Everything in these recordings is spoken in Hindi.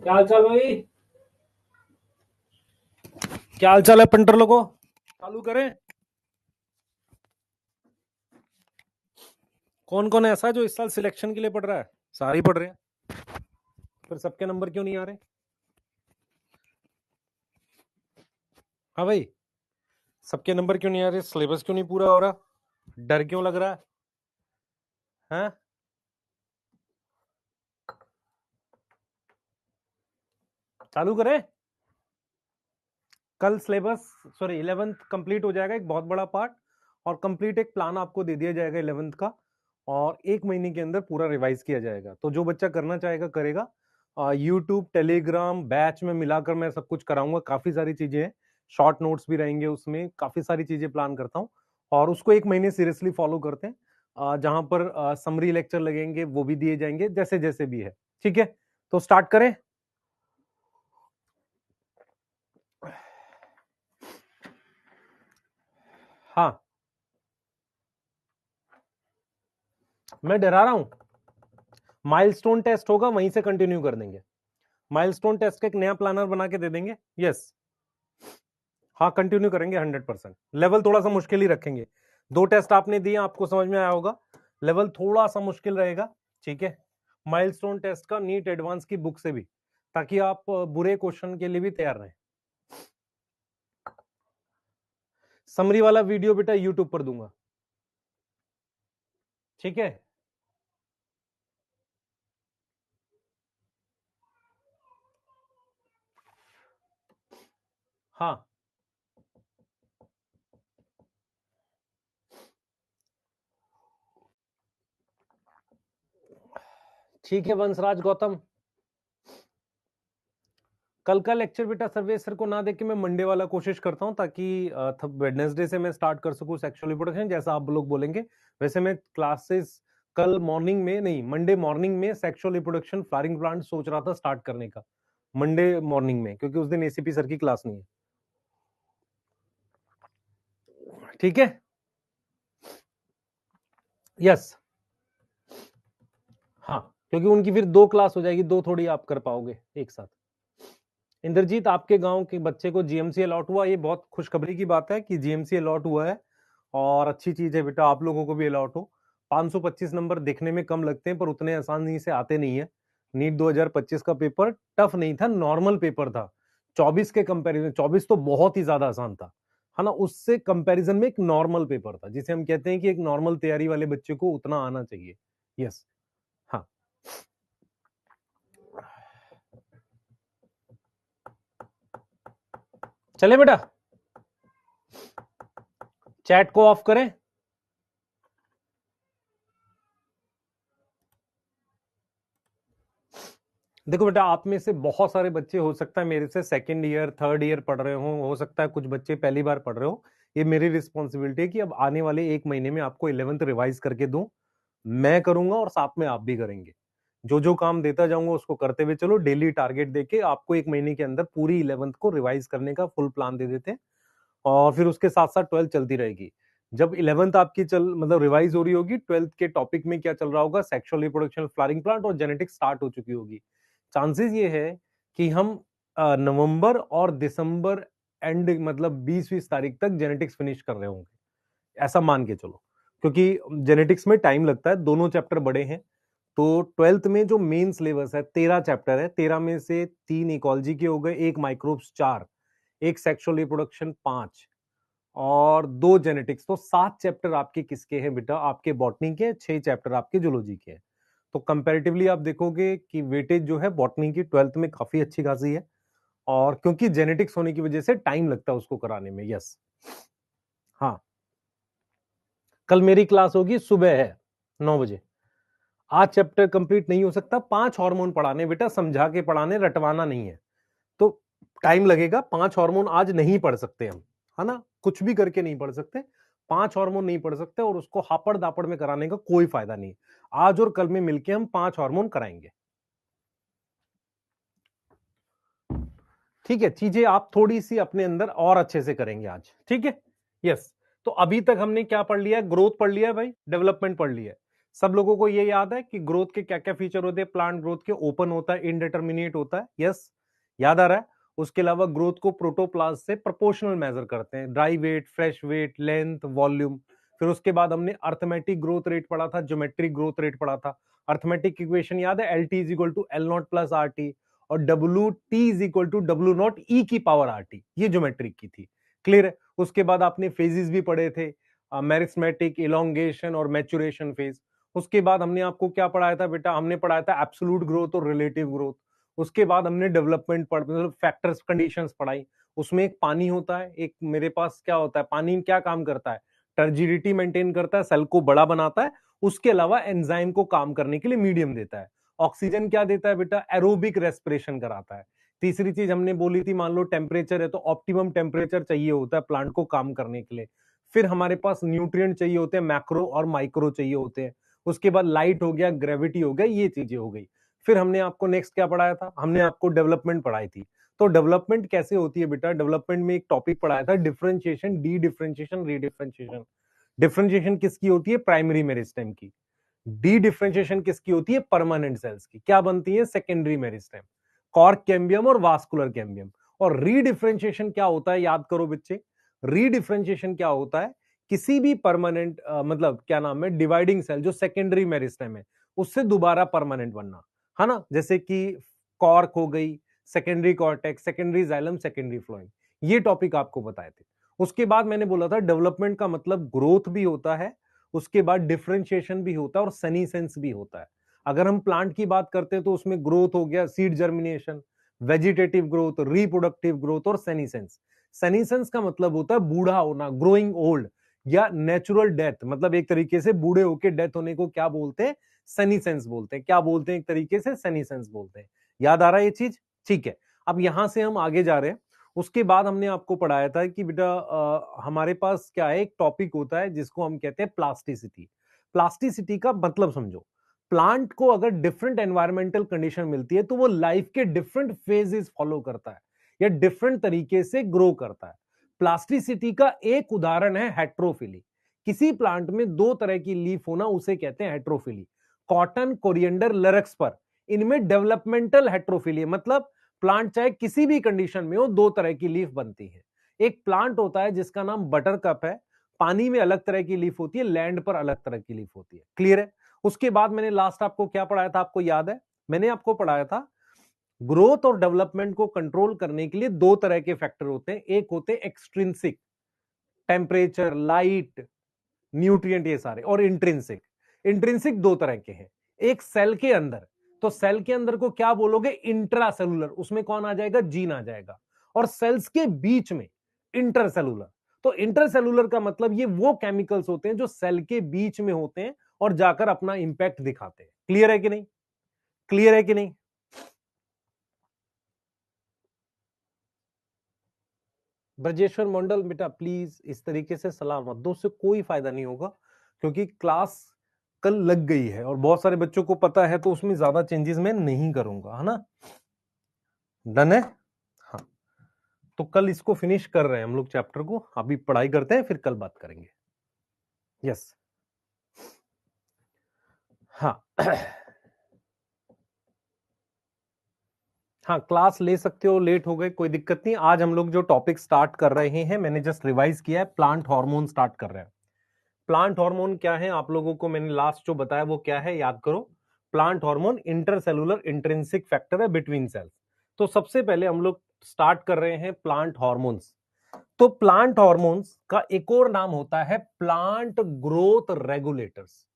क्या हाल चाल भाई। क्या हाल चाल है पंटर लोगों। चालू करें। कौन कौन ऐसा है जो इस साल सिलेक्शन के लिए पढ़ रहा है? सारे ही पढ़ रहे हैं। फिर सबके नंबर क्यों नहीं आ रहे? हाँ भाई, सबके नंबर क्यों नहीं आ रहे? सिलेबस क्यों नहीं पूरा हो रहा? डर क्यों लग रहा है? हैं? चालू करें। कल सिलेबस, सॉरी 11th कंप्लीट हो जाएगा, एक बहुत बड़ा पार्ट। और कंप्लीट एक प्लान आपको दे दिया जाएगा 11th का। और एक महीने के अंदर पूरा रिवाइज किया जाएगा। तो जो बच्चा करना चाहेगा करेगा। यूट्यूब टेलीग्राम बैच में मिलाकर मैं सब कुछ कराऊंगा, काफी सारी चीजें हैं। शॉर्ट नोट्स भी रहेंगे उसमें, काफी सारी चीजें प्लान करता हूँ। और उसको एक महीने सीरियसली फॉलो करते हैं। जहां पर समरी लेक्चर लगेंगे वो भी दिए जाएंगे, जैसे जैसे भी है। ठीक है, तो स्टार्ट करें। हाँ, मैं डरा रहा हूं। माइलस्टोन टेस्ट होगा, वहीं से कंटिन्यू कर देंगे। माइलस्टोन टेस्ट का एक नया प्लानर बना के दे देंगे। यस। हाँ, कंटिन्यू करेंगे 100%। लेवल थोड़ा सा मुश्किल ही रखेंगे। 2 टेस्ट आपने दिए, आपको समझ में आया होगा। लेवल थोड़ा सा मुश्किल रहेगा। ठीक है। माइलस्टोन टेस्ट का नीट एडवांस की बुक से भी, ताकि आप बुरे क्वेश्चन के लिए भी तैयार रहें। समरी वाला वीडियो बेटा यूट्यूब पर दूंगा। ठीक है। हाँ, ठीक है वंशराज गौतम। कल का लेक्चर बेटा सर्वेश सर को ना देख के मैं मंडे वाला कोशिश करता हूं, ताकि वेडनेसडे से मैं स्टार्ट कर सकूं सेक्सुअल रिप्रोडक्शन, जैसा आप लोग बोलेंगे। वैसे मैं क्लासेस कल मॉर्निंग में नहीं, मंडे मॉर्निंग में सेक्सुअल रिप्रोडक्शन फ्लावरिंग प्लांट सोच रहा था स्टार्ट करने का। मंडे मॉर्निंग में, क्योंकि उस दिन एसीपी सर की क्लास नहीं है। ठीक है। यस। हाँ, क्योंकि उनकी फिर 2 क्लास हो जाएगी, 2 थोड़ी आप कर पाओगे एक साथ। इंद्रजीत, आपके गांव के बच्चे को जीएमसी अलॉट हुआ, ये बहुत खुशखबरी की बात है कि जीएमसी अलॉट हुआ है। और अच्छी चीज है बेटा, आप लोगों को भी अलॉट हो। 525 नंबर दिखने में कम लगते हैं, पर उतने आसानी से आते नहीं है। नीट 2025 का पेपर टफ नहीं था, नॉर्मल पेपर था। 24 के कंपैरिजन, 24 तो बहुत ही ज्यादा आसान था, है ना। उससे कंपैरिजन में एक नॉर्मल पेपर था, जिसे हम कहते हैं कि एक नॉर्मल तैयारी वाले बच्चे को उतना आना चाहिए। यस। हाँ, चले बेटा, चैट को ऑफ करें। देखो बेटा, आप में से बहुत सारे बच्चे हो सकता है मेरे से सेकंड ईयर थर्ड ईयर पढ़ रहे हो सकता है कुछ बच्चे पहली बार पढ़ रहे हो। ये मेरी रिस्पॉन्सिबिलिटी है कि अब आने वाले एक महीने में आपको 11th रिवाइज करके दूं। मैं करूंगा और साथ में आप भी करेंगे। जो जो काम देता जाऊंगा उसको करते हुए चलो, डेली टारगेट देके आपको एक महीने के अंदर पूरी 11th को रिवाइज करने का फुल प्लान दे देते हैं। और फिर उसके साथ साथ 12th चलती रहेगी। जब 11th आपकी चल मतलब रिवाइज हो रही होगी, 12th के टॉपिक में क्या चल रहा होगा, सेक्सुअल रिप्रोडक्शन, फ्लावरिंग प्लांट और जेनेटिक्स स्टार्ट हो चुकी होगी। चांसेस ये है कि हम नवंबर और दिसंबर एंड मतलब 20-20 तारीख तक जेनेटिक्स फिनिश कर रहे होंगे, ऐसा मान के चलो। क्योंकि जेनेटिक्स में टाइम लगता है, दोनों चैप्टर बड़े हैं। तो 12th में जो मेन सिलेबस है 13 चैप्टर है, 13 में से 3 इकोलॉजी के हो गए, एक माइक्रोब्स 4, एक सेक्सुअल रिप्रोडक्शन 5 और 2 जेनेटिक्स। तो 7 चैप्टर आपके किसके हैं बेटा? आपके बॉटनी के। 6 चैप्टर आपके जूलॉजी के हैं। तो कंपैरेटिवली आप देखोगे कि वेटेज जो है बॉटनी की 12th में काफी अच्छी खासी है। और क्योंकि जेनेटिक्स होने की वजह से टाइम लगता है उसको कराने में। यस। हाँ, कल मेरी क्लास होगी, सुबह है 9 बजे। आज चैप्टर कंप्लीट नहीं हो सकता, 5 हार्मोन पढ़ाने बेटा, समझा के पढ़ाने, रटवाना नहीं है। तो टाइम लगेगा। 5 हार्मोन आज नहीं पढ़ सकते हम, है ना, कुछ भी करके नहीं पढ़ सकते। 5 हार्मोन नहीं पढ़ सकते, और उसको हापड़ दापड़ में कराने का कोई फायदा नहीं। आज और कल में मिलके हम 5 हार्मोन कराएंगे। ठीक है, चीजें आप थोड़ी सी अपने अंदर और अच्छे से करेंगे आज। ठीक है। यस। तो अभी तक हमने क्या पढ़ लिया है? ग्रोथ पढ़ लिया है भाई, डेवलपमेंट पढ़ लिया है। सब लोगों को ये याद है कि ग्रोथ के क्या क्या फीचर होते हैं? प्लांट ग्रोथ के ओपन होता है, इनडिटर्मिनेट होता है, यस याद आ रहा है। उसके अलावा ग्रोथ को प्रोटोप्लास्ट से प्रोपोर्शनल मेजर करते हैं, dry weight, fresh weight, length, volume. फिर उसके बाद हमने अर्थमेटिक ग्रोथ रेट पढ़ा था, ज्योमेट्रिक ग्रोथ रेट पढ़ा था। अर्थमेटिक इक्वेशन याद है, L T is equal to L naught plus R T, और W T is equal to W naught E की पावर आर टी, ये ज्योमेट्रिक की थी। क्लियर है। उसके बाद आपने फेजेस भी पढ़े थे, मेरिस्मेटिक, इलोंगेशन और मैचुरेशन फेज। उसके बाद हमने आपको क्या पढ़ाया था बेटा? हमने पढ़ाया था एब्सोल्यूट ग्रोथ और रिलेटिव ग्रोथ। उसके बाद हमने डेवलपमेंट मतलब फैक्टर्स, कंडीशंस पढ़ाई। उसमें एक पानी होता है, एक मेरे पास क्या होता है, पानी क्या काम करता है? टर्जिडिटी मेंटेन करता है, सेल को बड़ा बनाता है। उसके अलावा एंजाइम को काम करने के लिए मीडियम देता है। ऑक्सीजन क्या देता है बेटा? एरोबिक रेस्पिरेशन कराता है। तीसरी चीज हमने बोली थी, मान लो टेम्परेचर है तो ऑप्टिमम टेम्परेचर चाहिए होता है प्लांट को काम करने के लिए। फिर हमारे पास न्यूट्रिएंट चाहिए होते हैं, मैक्रो और माइक्रो चाहिए होते हैं। उसके बाद लाइट हो गया, ग्रेविटी हो गया, ये चीजें हो गई। फिर हमने आपको नेक्स्ट क्या पढ़ाया था? हमने आपको डेवलपमेंट पढ़ाई थी। तो डेवलपमेंट कैसे होती है बेटा? डेवलपमेंट में एक टॉपिक पढ़ाया था, डिफरेंशिएशन, डी डिफरेंशिएशन, रीडिफरेंशिएशन। डिफरेंशिएशन किसकी होती है? प्राइमरी मेरिस्टेम की। डी डिफरेंशिएशन किसकी होती है? परमानेंट सेल्स की। क्या बनती है? सेकेंडरी मेरिस्टेम, कॉर्क कैम्बियम और वास्कुलर कैम्बियम। और रीडिफरेंशिएशन क्या होता है? याद करो बच्चे, रीडिफरेंशिएशन क्या होता है? किसी भी परमानेंट मतलब क्या नाम है, डिवाइडिंग सेल जो सेकेंडरी मेरिस्टेम है, उससे दोबारा परमानेंट बनना, है ना? जैसे कि कॉर्क हो गई, secondary cortex, secondary xylem, secondary phloem, ये टॉपिक आपको बताए थे। उसके बाद मैंने बोला था डेवलपमेंट का मतलब ग्रोथ भी होता है, उसके बाद डिफरेंशिएशन भी होता है और सेनीसेंस भी होता है। अगर हम प्लांट की बात करते हैं तो उसमें ग्रोथ हो गया, seed germination, vegetative growth, reproductive growth और सेनीसेंस। सेनीसेंस का मतलब होता है बूढ़ा होना, ग्रोइंग ओल्ड, या नेचुरल डेथ, मतलब एक तरीके से बूढ़े होके डेथ होने को क्या बोलते हैं? सेनीसेंस बोलते हैं। क्या बोलते हैं? एक तरीके से सेनीसेंस बोलते हैं। याद आ रहा है ये चीज? ठीक है। अब यहां से हम आगे जा रहे हैं। उसके बाद हमने आपको पढ़ाया था कि बेटा हमारे पास क्या है, एक टॉपिक होता है जिसको हम कहते हैं प्लास्टिसिटी। प्लास्टिसिटी का मतलब समझो, प्लांट को अगर डिफरेंट एनवायरमेंटल कंडीशन मिलती है तो वो लाइफ के डिफरेंट फेजेस फॉलो करता है या डिफरेंट तरीके से ग्रो करता है। प्लास्टिसिटी का एक उदाहरण है हेट्रोफिली। किसी प्लांट में दो तरह की लीफ होना, उसे कहते हैं हेट्रोफिली। कॉटन, कोरिएंडर, लरक्सपर, इनमें डेवलपमेंटल हेट्रोफिली, मतलब प्लांट चाहे किसी भी कंडीशन में हो, दो तरह की लीफ बनती है। एक प्लांट होता है जिसका नाम बटर कप है, पानी में अलग तरह की लीफ होती है, लैंड पर अलग तरह की लीफ होती है। क्लियर है। उसके बाद मैंने लास्ट आपको क्या पढ़ाया था? आपको याद है? मैंने आपको पढ़ाया था ग्रोथ और डेवलपमेंट को कंट्रोल करने के लिए दो तरह के फैक्टर होते हैं। एक होते हैं एक्सट्रिंसिक, टेम्परेचर, लाइट, न्यूट्रिएंट, ये सारे, और इंट्रिंसिक। इंट्रिंसिक दो तरह के हैं। एक सेल के अंदर, तो सेल के अंदर को क्या बोलोगे? इंट्रासेलुलर, उसमें कौन आ जाएगा? जीन आ जाएगा। और सेल्स के बीच में इंटरसेलुलर। तो इंटरसेलुलर का मतलब ये वो केमिकल्स होते हैं जो सेल के बीच में होते हैं और जाकर अपना इंपैक्ट दिखाते हैं। क्लियर है कि नहीं? क्लियर है कि नहीं? ब्रजेश्वर मंडल बेटा प्लीज इस तरीके से सलाह मत दो, उससे कोई फायदा नहीं होगा, क्योंकि क्लास कल लग गई है और बहुत सारे बच्चों को पता है, तो उसमें ज्यादा चेंजेस मैं नहीं करूंगा, है ना? डन है? हाँ, तो कल इसको फिनिश कर रहे हैं हम लोग, चैप्टर को अभी पढ़ाई करते हैं, फिर कल बात करेंगे। यस। हाँ हाँ, क्लास ले सकते हो, लेट हो गए कोई दिक्कत नहीं। आज हम लोग जो टॉपिक स्टार्ट कर रहे हैं, मैंने जस्ट रिवाइज किया है, प्लांट हार्मोन स्टार्ट कर रहे हैं। प्लांट हार्मोन क्या है? आप लोगों को मैंने लास्ट जो बताया वो क्या है, याद करो। Plant hormone intercellular intrinsic factor है बिटवीन सेल्स। तो सबसे पहले हम लोग स्टार्ट कर रहे हैं प्लांट हार्मोन्स। तो प्लांट हार्मोन्स का एक और नाम होता है प्लांट ग्रोथ रेगुलेटर्स।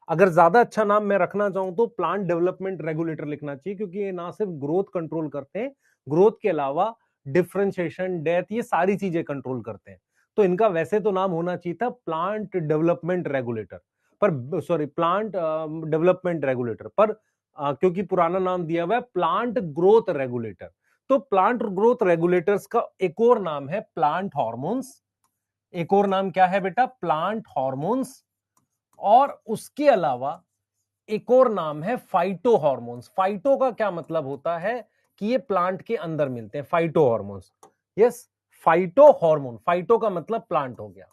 अगर ज्यादा अच्छा नाम मैं रखना चाहूं तो प्लांट डेवलपमेंट रेगुलेटर लिखना चाहिए, क्योंकि ये ना सिर्फ ग्रोथ कंट्रोल करते हैं, ग्रोथ के अलावा डिफरेंशिएशन, डेथ, ये सारी चीजें कंट्रोल करते हैं। तो इनका वैसे तो नाम होना चाहिए था प्लांट डेवलपमेंट रेगुलेटर, पर सॉरी, प्लांट डेवलपमेंट रेगुलेटर, पर क्योंकि पुराना नाम दिया हुआ है प्लांट ग्रोथ रेगुलेटर। तो प्लांट ग्रोथ रेगुलेटर्स का एक और नाम है प्लांट हार्मोन्स। एक और नाम क्या है बेटा? Plant hormones. और उसके अलावा एक और नाम है फाइटो हार्मोन्स। फाइटो का क्या मतलब होता है? कि ये प्लांट के अंदर मिलते हैं, phyto hormones. Yes, phyto hormone, phyto का मतलब प्लांट हो गया,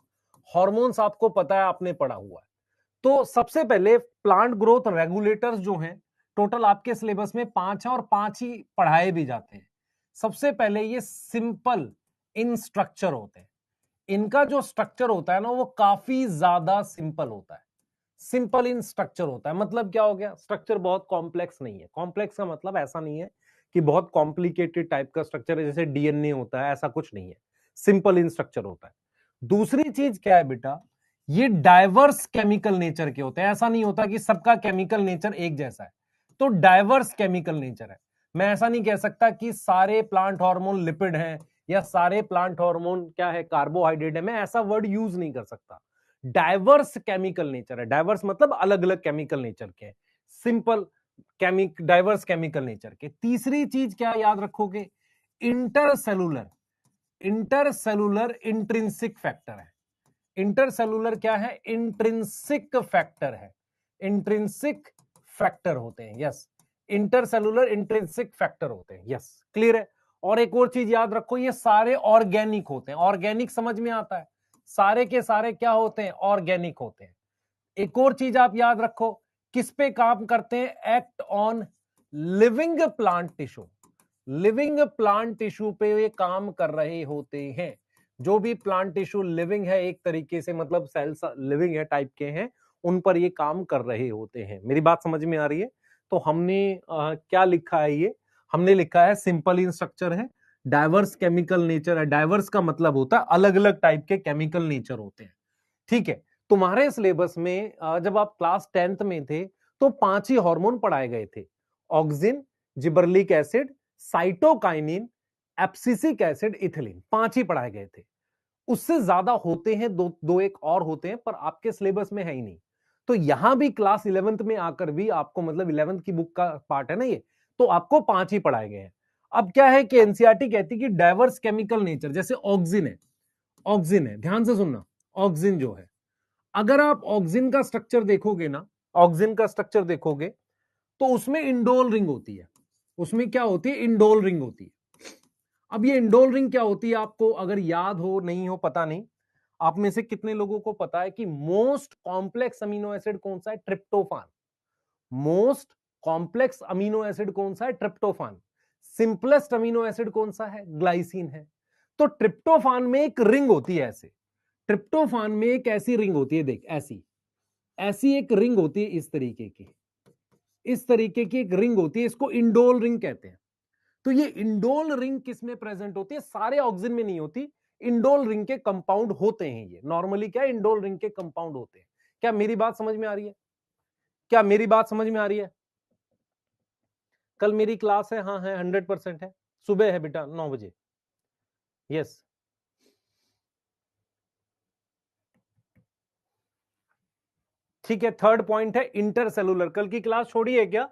हार्मोन्स आपको पता है, आपने पढ़ा हुआ है। तो सबसे पहले प्लांट ग्रोथ रेगुलेटर्स जो हैं टोटल आपके सिलेबस में 5 है और 5 ही पढ़ाए भी जाते हैं। सबसे पहले ये सिंपल इन स्ट्रक्चर होते हैं। इनका जो स्ट्रक्चर होता है ना वो काफी ज्यादा सिंपल होता है। सिंपल इन स्ट्रक्चर होता है मतलब क्या हो गया, स्ट्रक्चर बहुत कॉम्प्लेक्स नहीं है। कॉम्प्लेक्स का मतलब ऐसा नहीं है कि बहुत कॉम्प्लिकेटेड टाइप का स्ट्रक्चर है जैसे डीएनए होता है, ऐसा कुछ नहीं है। सिंपल इन स्ट्रक्चर होता है। दूसरी चीज क्या है बेटा, ये डाइवर्स केमिकल नेचर के होते हैं। ऐसा नहीं होता कि सबका केमिकल नेचर एक जैसा है, तो डाइवर्स केमिकल नेचर है। मैं ऐसा नहीं कह सकता कि सारे प्लांट हार्मोन लिपिड हैं या सारे प्लांट हार्मोन क्या है कार्बोहाइड्रेट है, मैं ऐसा वर्ड यूज नहीं कर सकता। डाइवर्स केमिकल नेचर है। डाइवर्स मतलब अलग अलग केमिकल नेचर के, सिंपल डाइवर्स केमिकल नेचर के। तीसरी चीज क्या याद रखोगे, इंटरसेलुलर। इंटरसेलुलर इंट्रिंसिक फैक्टर है। इंटरसेलुलर क्या है, इंट्रिंसिक फैक्टर है। इंट्रिंसिक फैक्टर होते हैं, यस। इंटरसेलुलर इंट्रिंसिक फैक्टर होते हैं, यस, क्लियर है। और एक और चीज याद रखो, ये सारे ऑर्गेनिक होते हैं। ऑर्गेनिक समझ में आता है, सारे के सारे क्या होते हैं, ऑर्गेनिक होते हैं। एक और चीज आप याद रखो, किस पे काम करते हैं, act on living plant tissue. Living plant tissue पे ये काम कर रहे होते हैं। जो भी प्लांट टिश्यू लिविंग है एक तरीके से, मतलब सेल्स लिविंग है टाइप के हैं, उन पर ये काम कर रहे होते हैं। मेरी बात समझ में आ रही है। तो हमने क्या लिखा है, ये हमने लिखा है सिंपल इन स्ट्रक्चर है, डाइवर्स केमिकल नेचर है। डाइवर्स का मतलब होता है अलग अलग टाइप के केमिकल नेचर होते हैं, ठीक है। तुम्हारे सिलेबस में जब आप क्लास 10th में थे तो 5 ही हार्मोन पढ़ाए गए थे, auxin, gibberellic acid, cytokinin, abscisic acid, ethylene, 5 ही पढ़ाए गए थे। उससे ज्यादा होते हैं, दो दो एक और होते हैं, पर आपके सिलेबस में है ही नहीं। तो यहां भी क्लास 11th में आकर भी आपको, मतलब 11th की बुक का पार्ट है ना ये, तो आपको 5 ही पढ़ाए गए हैं। अब क्या है कि एनसीईआरटी कहती है कि डाइवर्स केमिकल नेचर, जैसे ऑक्सिन है, ऑक्सिन है, ध्यान से सुनना, ऑक्सिन जो है, अगर आप ऑक्सिन का स्ट्रक्चर देखोगे ना, ऑक्सिन का स्ट्रक्चर देखोगे तो उसमें इंडोल रिंग होती है। उसमें क्या होती है, इंडोल रिंग होती है। अब ये इंडोल रिंग क्या होती है, आपको अगर याद हो नहीं हो पता नहीं, आप में से कितने लोगों को पता है कि मोस्ट कॉम्प्लेक्स अमीनो एसिड कौन सा है, tryptophan. Most complex amino acid कौन सा है, ट्रिप्टोफान। सिंपलेस्ट अमीनो एसिड कौन सा है, ग्लाइसिन है। तो ट्रिप्टोफान में एक रिंग होती है ऐसे, ट्रिप्टोफान में एक ऐसी रिंग होती है, देख ऐसी, ऐसी एक रिंग होती है इस तरीके की, इस तरीके की एक रिंग होती है, इसको इंडोल रिंग कहते हैं। तो ये इंडोल रिंग किस में प्रेजेंट होती है, सारे ऑक्सिन में नहीं होती, इंडोल रिंग के कंपाउंड होते हैं ये। नॉर्मली क्या इंडोल रिंग के कंपाउंड होते हैं। क्या मेरी बात समझ में आ रही है, क्या मेरी बात समझ में आ रही है। कल मेरी क्लास है, हाँ है, 100% है, सुबह है बेटा 9 बजे, यस। ठीक है, थर्ड पॉइंट है इंटरसेलुलर। कल की क्लास छोड़ी है क्या,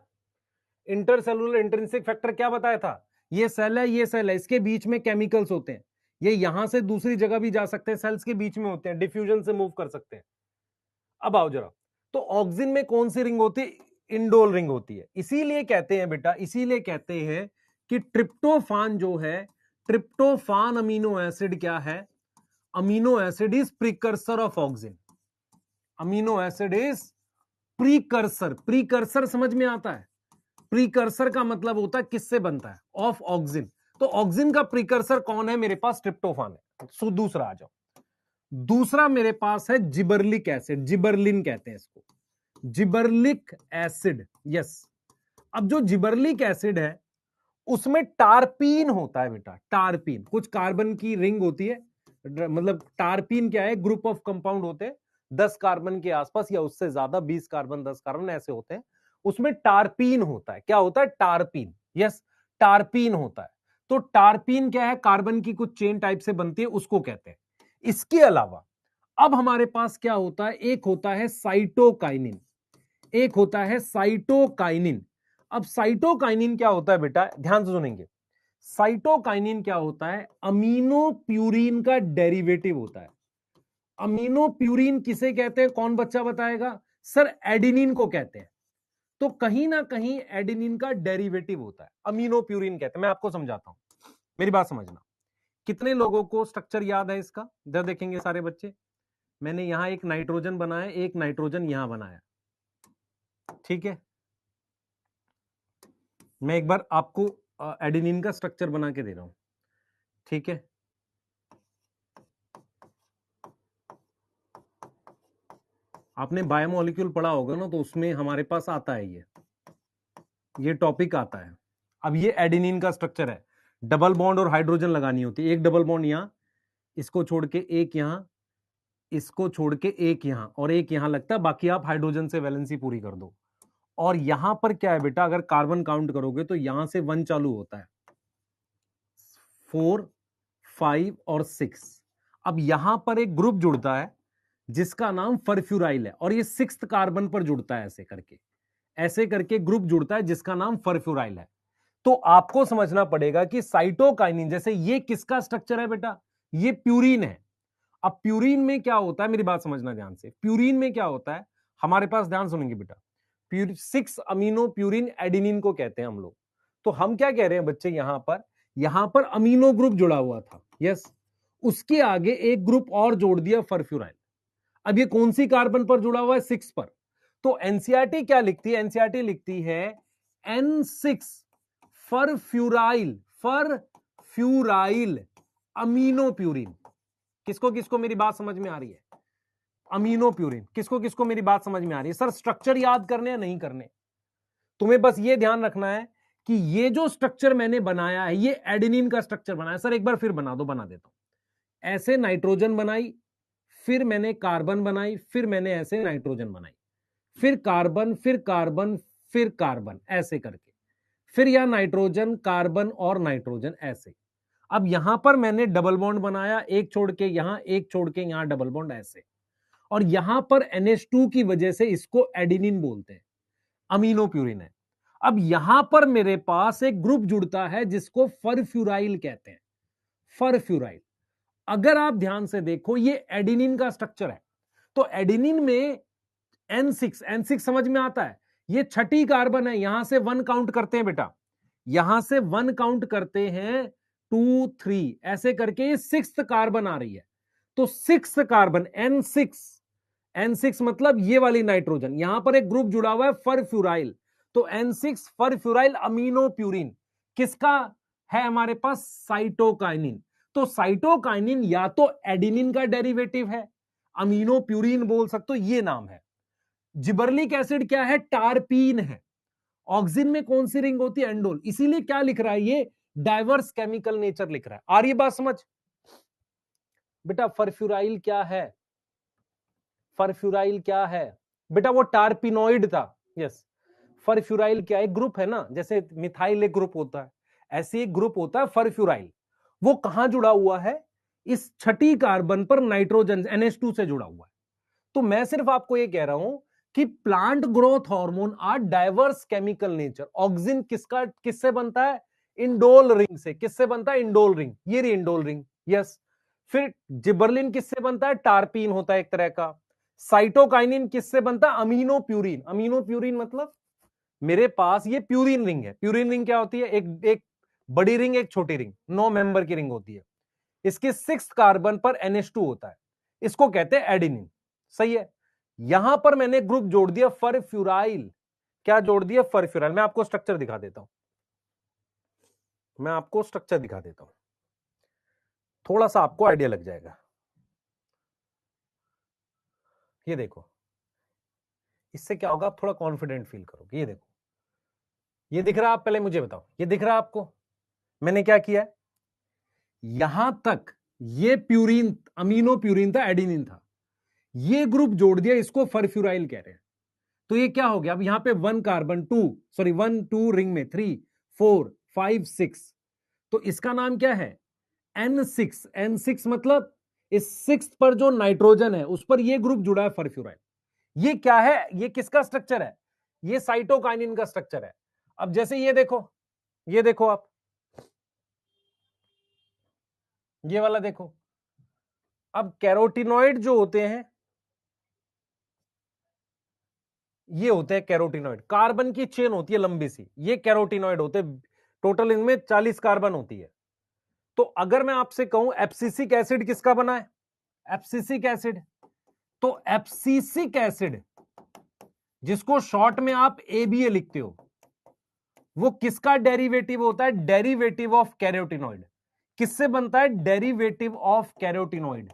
इंटरसेलुलर इंट्रिंसिक फैक्टर क्या बताया था, ये सेल है, ये सेल है, इसके बीच में केमिकल्स होते हैं, ये यहां से दूसरी जगह भी जा सकते हैं, सेल्स के बीच में होते हैं, डिफ्यूजन से मूव कर सकते हैं। अब आओ जरा, तो ऑक्सिन में कौन सी रिंग होती है, इंडोल रिंग होती है। इसीलिए कहते हैं बेटा, इसीलिए कहते हैं कि ट्रिप्टोफान जो है, ट्रिप्टोफान अमीनो एसिड क्या है, amino acid is precursor of auxin. Amino acid is precursor. Precursor समझ में आता है, प्रीकर्सर का मतलब होता है किससे बनता है, ऑफ ऑक्सिन। तो ऑक्सिन का प्रीकर्सर कौन है, मेरे पास ट्रिप्टोफान है। सो दूसरा आ जाओ, दूसरा मेरे पास है जिबरलिक एसिड, जिबरलिन कहते हैं इसको, जिबरलिक एसिड, यस। अब जो जिबरलिक एसिड है उसमें टारपीन होता है बेटा, टारपीन, कुछ कार्बन की रिंग होती है, मतलब टारपीन क्या है, ग्रुप ऑफ कंपाउंड होते हैं 10 कार्बन के आसपास या उससे ज्यादा, 20 कार्बन 10 कार्बन ऐसे होते हैं, उसमें टारपीन होता है। क्या होता है, टारपीन, यस, टारपीन होता है। तो टारपीन क्या है, कार्बन की कुछ चेन टाइप से बनती है, उसको कहते हैं। इसके अलावा अब हमारे पास क्या होता है, एक होता है साइटोकाइनिन, एक होता है साइटोकाइनिन। अब साइटोकाइनिन क्या होता है बेटा, ध्यान से सुनेंगे, साइटोकाइनिन क्या होता है, अमीनो प्यूरिन का डेरिवेटिव होता है। अमीनो प्यूरिन किसे कहते हैं, कौन बच्चा बताएगा, सर एडिनिन को कहते हैं। तो कहीं ना कहीं एडिनिन का डेरिवेटिव होता है, अमीनो प्यूरिन कहते हैं। मैं आपको समझाता हूं, मेरी बात समझना। कितने लोगों को स्ट्रक्चर याद है इसका, इधर देखेंगे सारे बच्चे, मैंने यहां एक नाइट्रोजन बनाया, एक नाइट्रोजन यहां बनाया, ठीक है। मैं एक बार आपको एडेनिन का स्ट्रक्चर बना के दे रहा हूं, ठीक है। आपने बायोमोलिक्यूल पढ़ा होगा ना, तो उसमें हमारे पास आता है ये टॉपिक आता है। अब ये एडेनिन का स्ट्रक्चर है, डबल बॉन्ड और हाइड्रोजन लगानी होती है, एक डबल बॉन्ड यहां, इसको छोड़ के एक यहां, इसको छोड़ के एक यहां और एक यहां लगता है, बाकी आप हाइड्रोजन से वैलेंसी पूरी कर दो। और यहां पर क्या है बेटा, अगर कार्बन काउंट करोगे तो यहां से 1 चालू होता है, 4, 5 और 6। अब यहां पर एक ग्रुप जुड़ता है जिसका नाम फरफ्यूराइल है, और ये 6th कार्बन पर जुड़ता है, ऐसे करके ग्रुप जुड़ता है जिसका नाम फरफ्यूराइल है। तो आपको समझना पड़ेगा कि साइटोकाइनिन, जैसे ये किसका स्ट्रक्चर है बेटा, ये प्यूरिन है। अब प्यूरिन में क्या होता है, मेरी बात समझना ध्यान से, प्यूरिन में क्या होता है हमारे पास, ध्यान सुनेंगे बेटा, 6 अमीनो प्यूरिन एडिनिन को कहते हैं हम लोग। तो हम क्या कह रहे हैं बच्चे, यहां पर अमीनो ग्रुप जुड़ा हुआ था, यस, उसके आगे एक ग्रुप और जोड़ दिया फरफ्यूराइल। अब ये कौन सी कार्बन पर जुड़ा हुआ है, 6 पर। तो एनसीईआरटी क्या लिखती है, एनसीईआरटी लिखती है N6 फरफ्यूराइल, फरफ्यूराइल अमीनो प्यूरिन। किसको किसको मेरी बात समझ में आ रही है, अमीनो प्यूरिन, किसको किसको मेरी बात समझ में आ रही है। सर स्ट्रक्चर याद करने या नहीं करने, तुम्हें बस ये ध्यान रखना है कि ये जो स्ट्रक्चर मैंने बनाया है, ये एडेनिन का स्ट्रक्चर बनाया। सर एक बार फिर बना दो, बना देता हूं। ऐसे नाइट्रोजन बनाई, फिर मैंने कार्बन बनाई, फिर मैंने ऐसे नाइट्रोजन बनाई, फिर कार्बन, फिर कार्बन, फिर कार्बन, ऐसे करके, फिर यह नाइट्रोजन, कार्बन और नाइट्रोजन, ऐसे। अब यहां पर मैंने डबल बॉन्ड बनाया, एक छोड़ के यहां, एक छोड़ के यहां डबल बॉन्ड, ऐसे। और यहां पर NH2 की वजह से इसको एडिनिन बोलते हैं, अमीनो प्यूरिन है। अब यहां पर मेरे पास एक ग्रुप जुड़ता है जिसको फरफ्यूराइल कहते हैं, फरफ्यूराइल। अगर आप ध्यान से देखो, ये एडिनिन का स्ट्रक्चर है। तो एडिनिन में N6 समझ में आता है, ये छठी कार्बन है, यहां से 1 काउंट करते हैं बेटा, यहां से 1 काउंट करते हैं, 2, 3, ऐसे करके ये 6th कार्बन आ रही है। तो 6th कार्बन N6 मतलब ये वाली नाइट्रोजन, यहां पर एक ग्रुप जुड़ा हुआ है फरफ्यूराइल। तो N6 फरफ्यूराइल अमीनो प्यूरिन किसका है हमारे पास, साइटोकाइनिन। तो साइटोकाइनिन या तो एडिनिन का डेरिवेटिव है, अमीनो प्यूरिन बोल सकते हो, ये नाम है। जिबरलिक एसिड क्या है, टारपीन है। ऑक्सीजन में कौन सी रिंग होती है, एंडोल। इसीलिए क्या लिख रहा है ये, डाइवर्स केमिकल नेचर लिख रहा है। आ रही है बात समझ बेटा। फरफ्यूराइल क्या है, फरफ्यूराइल क्या है बेटा, वो टारपिनोइड था, यस। फरफ्यूराइल क्या एक ग्रुप है ना, जैसे मिथाइल एक ग्रुप होता है, ऐसे एक ग्रुप होता है फरफ्यूराइल। वो कहां जुड़ा हुआ है, इस छठी कार्बन पर नाइट्रोजन NH2 से जुड़ा हुआ है। तो मैं सिर्फ आपको ये कह रहा हूं कि plant growth hormone are diverse chemical nature. Auxin किससे बनता है, इंडोल रिंग से। किससे बनता है, इंडोल रिंग, ये रही इंडोल रिंग, यस। फिर जिबरलिन किससे बनता है, टारपीन होता है एक तरह का। साइटोकाइनिन किससे बनता है, अमीनो प्यूरिन। अमीनो प्यूरिन मतलब मेरे पास ये प्यूरिन रिंग है। प्यूरिन रिंग क्या होती है, एक बड़ी रिंग, एक छोटी रिंग, 9 मेंबर की रिंग होती है। इसके 6th कार्बन पर NH2 होता है, इसको कहते हैं एडिनिन, सही है। यहां पर मैंने ग्रुप जोड़ दिया फरफ्यूराइल। क्या जोड़ दिया, फरफ्यूराइल। मैं आपको स्ट्रक्चर दिखा देता हूं, मैं आपको स्ट्रक्चर दिखा देता हूं, थोड़ा सा आपको आइडिया लग जाएगा। ये देखो, इससे क्या होगा, आप थोड़ा कॉन्फिडेंट फील करोगे। ये देखो, ये दिख रहा है, आप पहले मुझे बताओ, ये दिख रहा है आपको। मैंने क्या किया, यहां तक ये प्यूरिन, अमीनो प्यूरिन था, एडिनिन था, ये ग्रुप जोड़ दिया, इसको फरफ्यूराइल कह रहे हैं। तो ये क्या हो गया, अब यहां पे 1 कार्बन 1 2 रिंग में 3 4 5 6, तो इसका नाम क्या है, N6 मतलब इस 6th पर जो नाइट्रोजन है उस पर ये ग्रुप जुड़ा है फरफ्यूराइल। ये क्या है, ये किसका स्ट्रक्चर है, ये साइटोकाइनिन का स्ट्रक्चर है। अब जैसे ये देखो आप, ये वाला देखो। अब कैरोटिनॉइड जो होते हैं, ये होते हैं कैरोटिनॉइड, कार्बन की चेन होती है लंबी सी, ये कैरोटिनॉइड होते हैं। टोटल इनमें 40 कार्बन होती है। तो अगर मैं आपसे कहूं एब्सिसिक एसिड किसका बना है, एब्सिसिक एसिड, तो एब्सिसिक एसिड, जिसको शॉर्ट में आप ABA लिखते हो, वो किसका डेरिवेटिव होता है? Derivative of carotenoid. किससे बनता है? Derivative of carotenoid.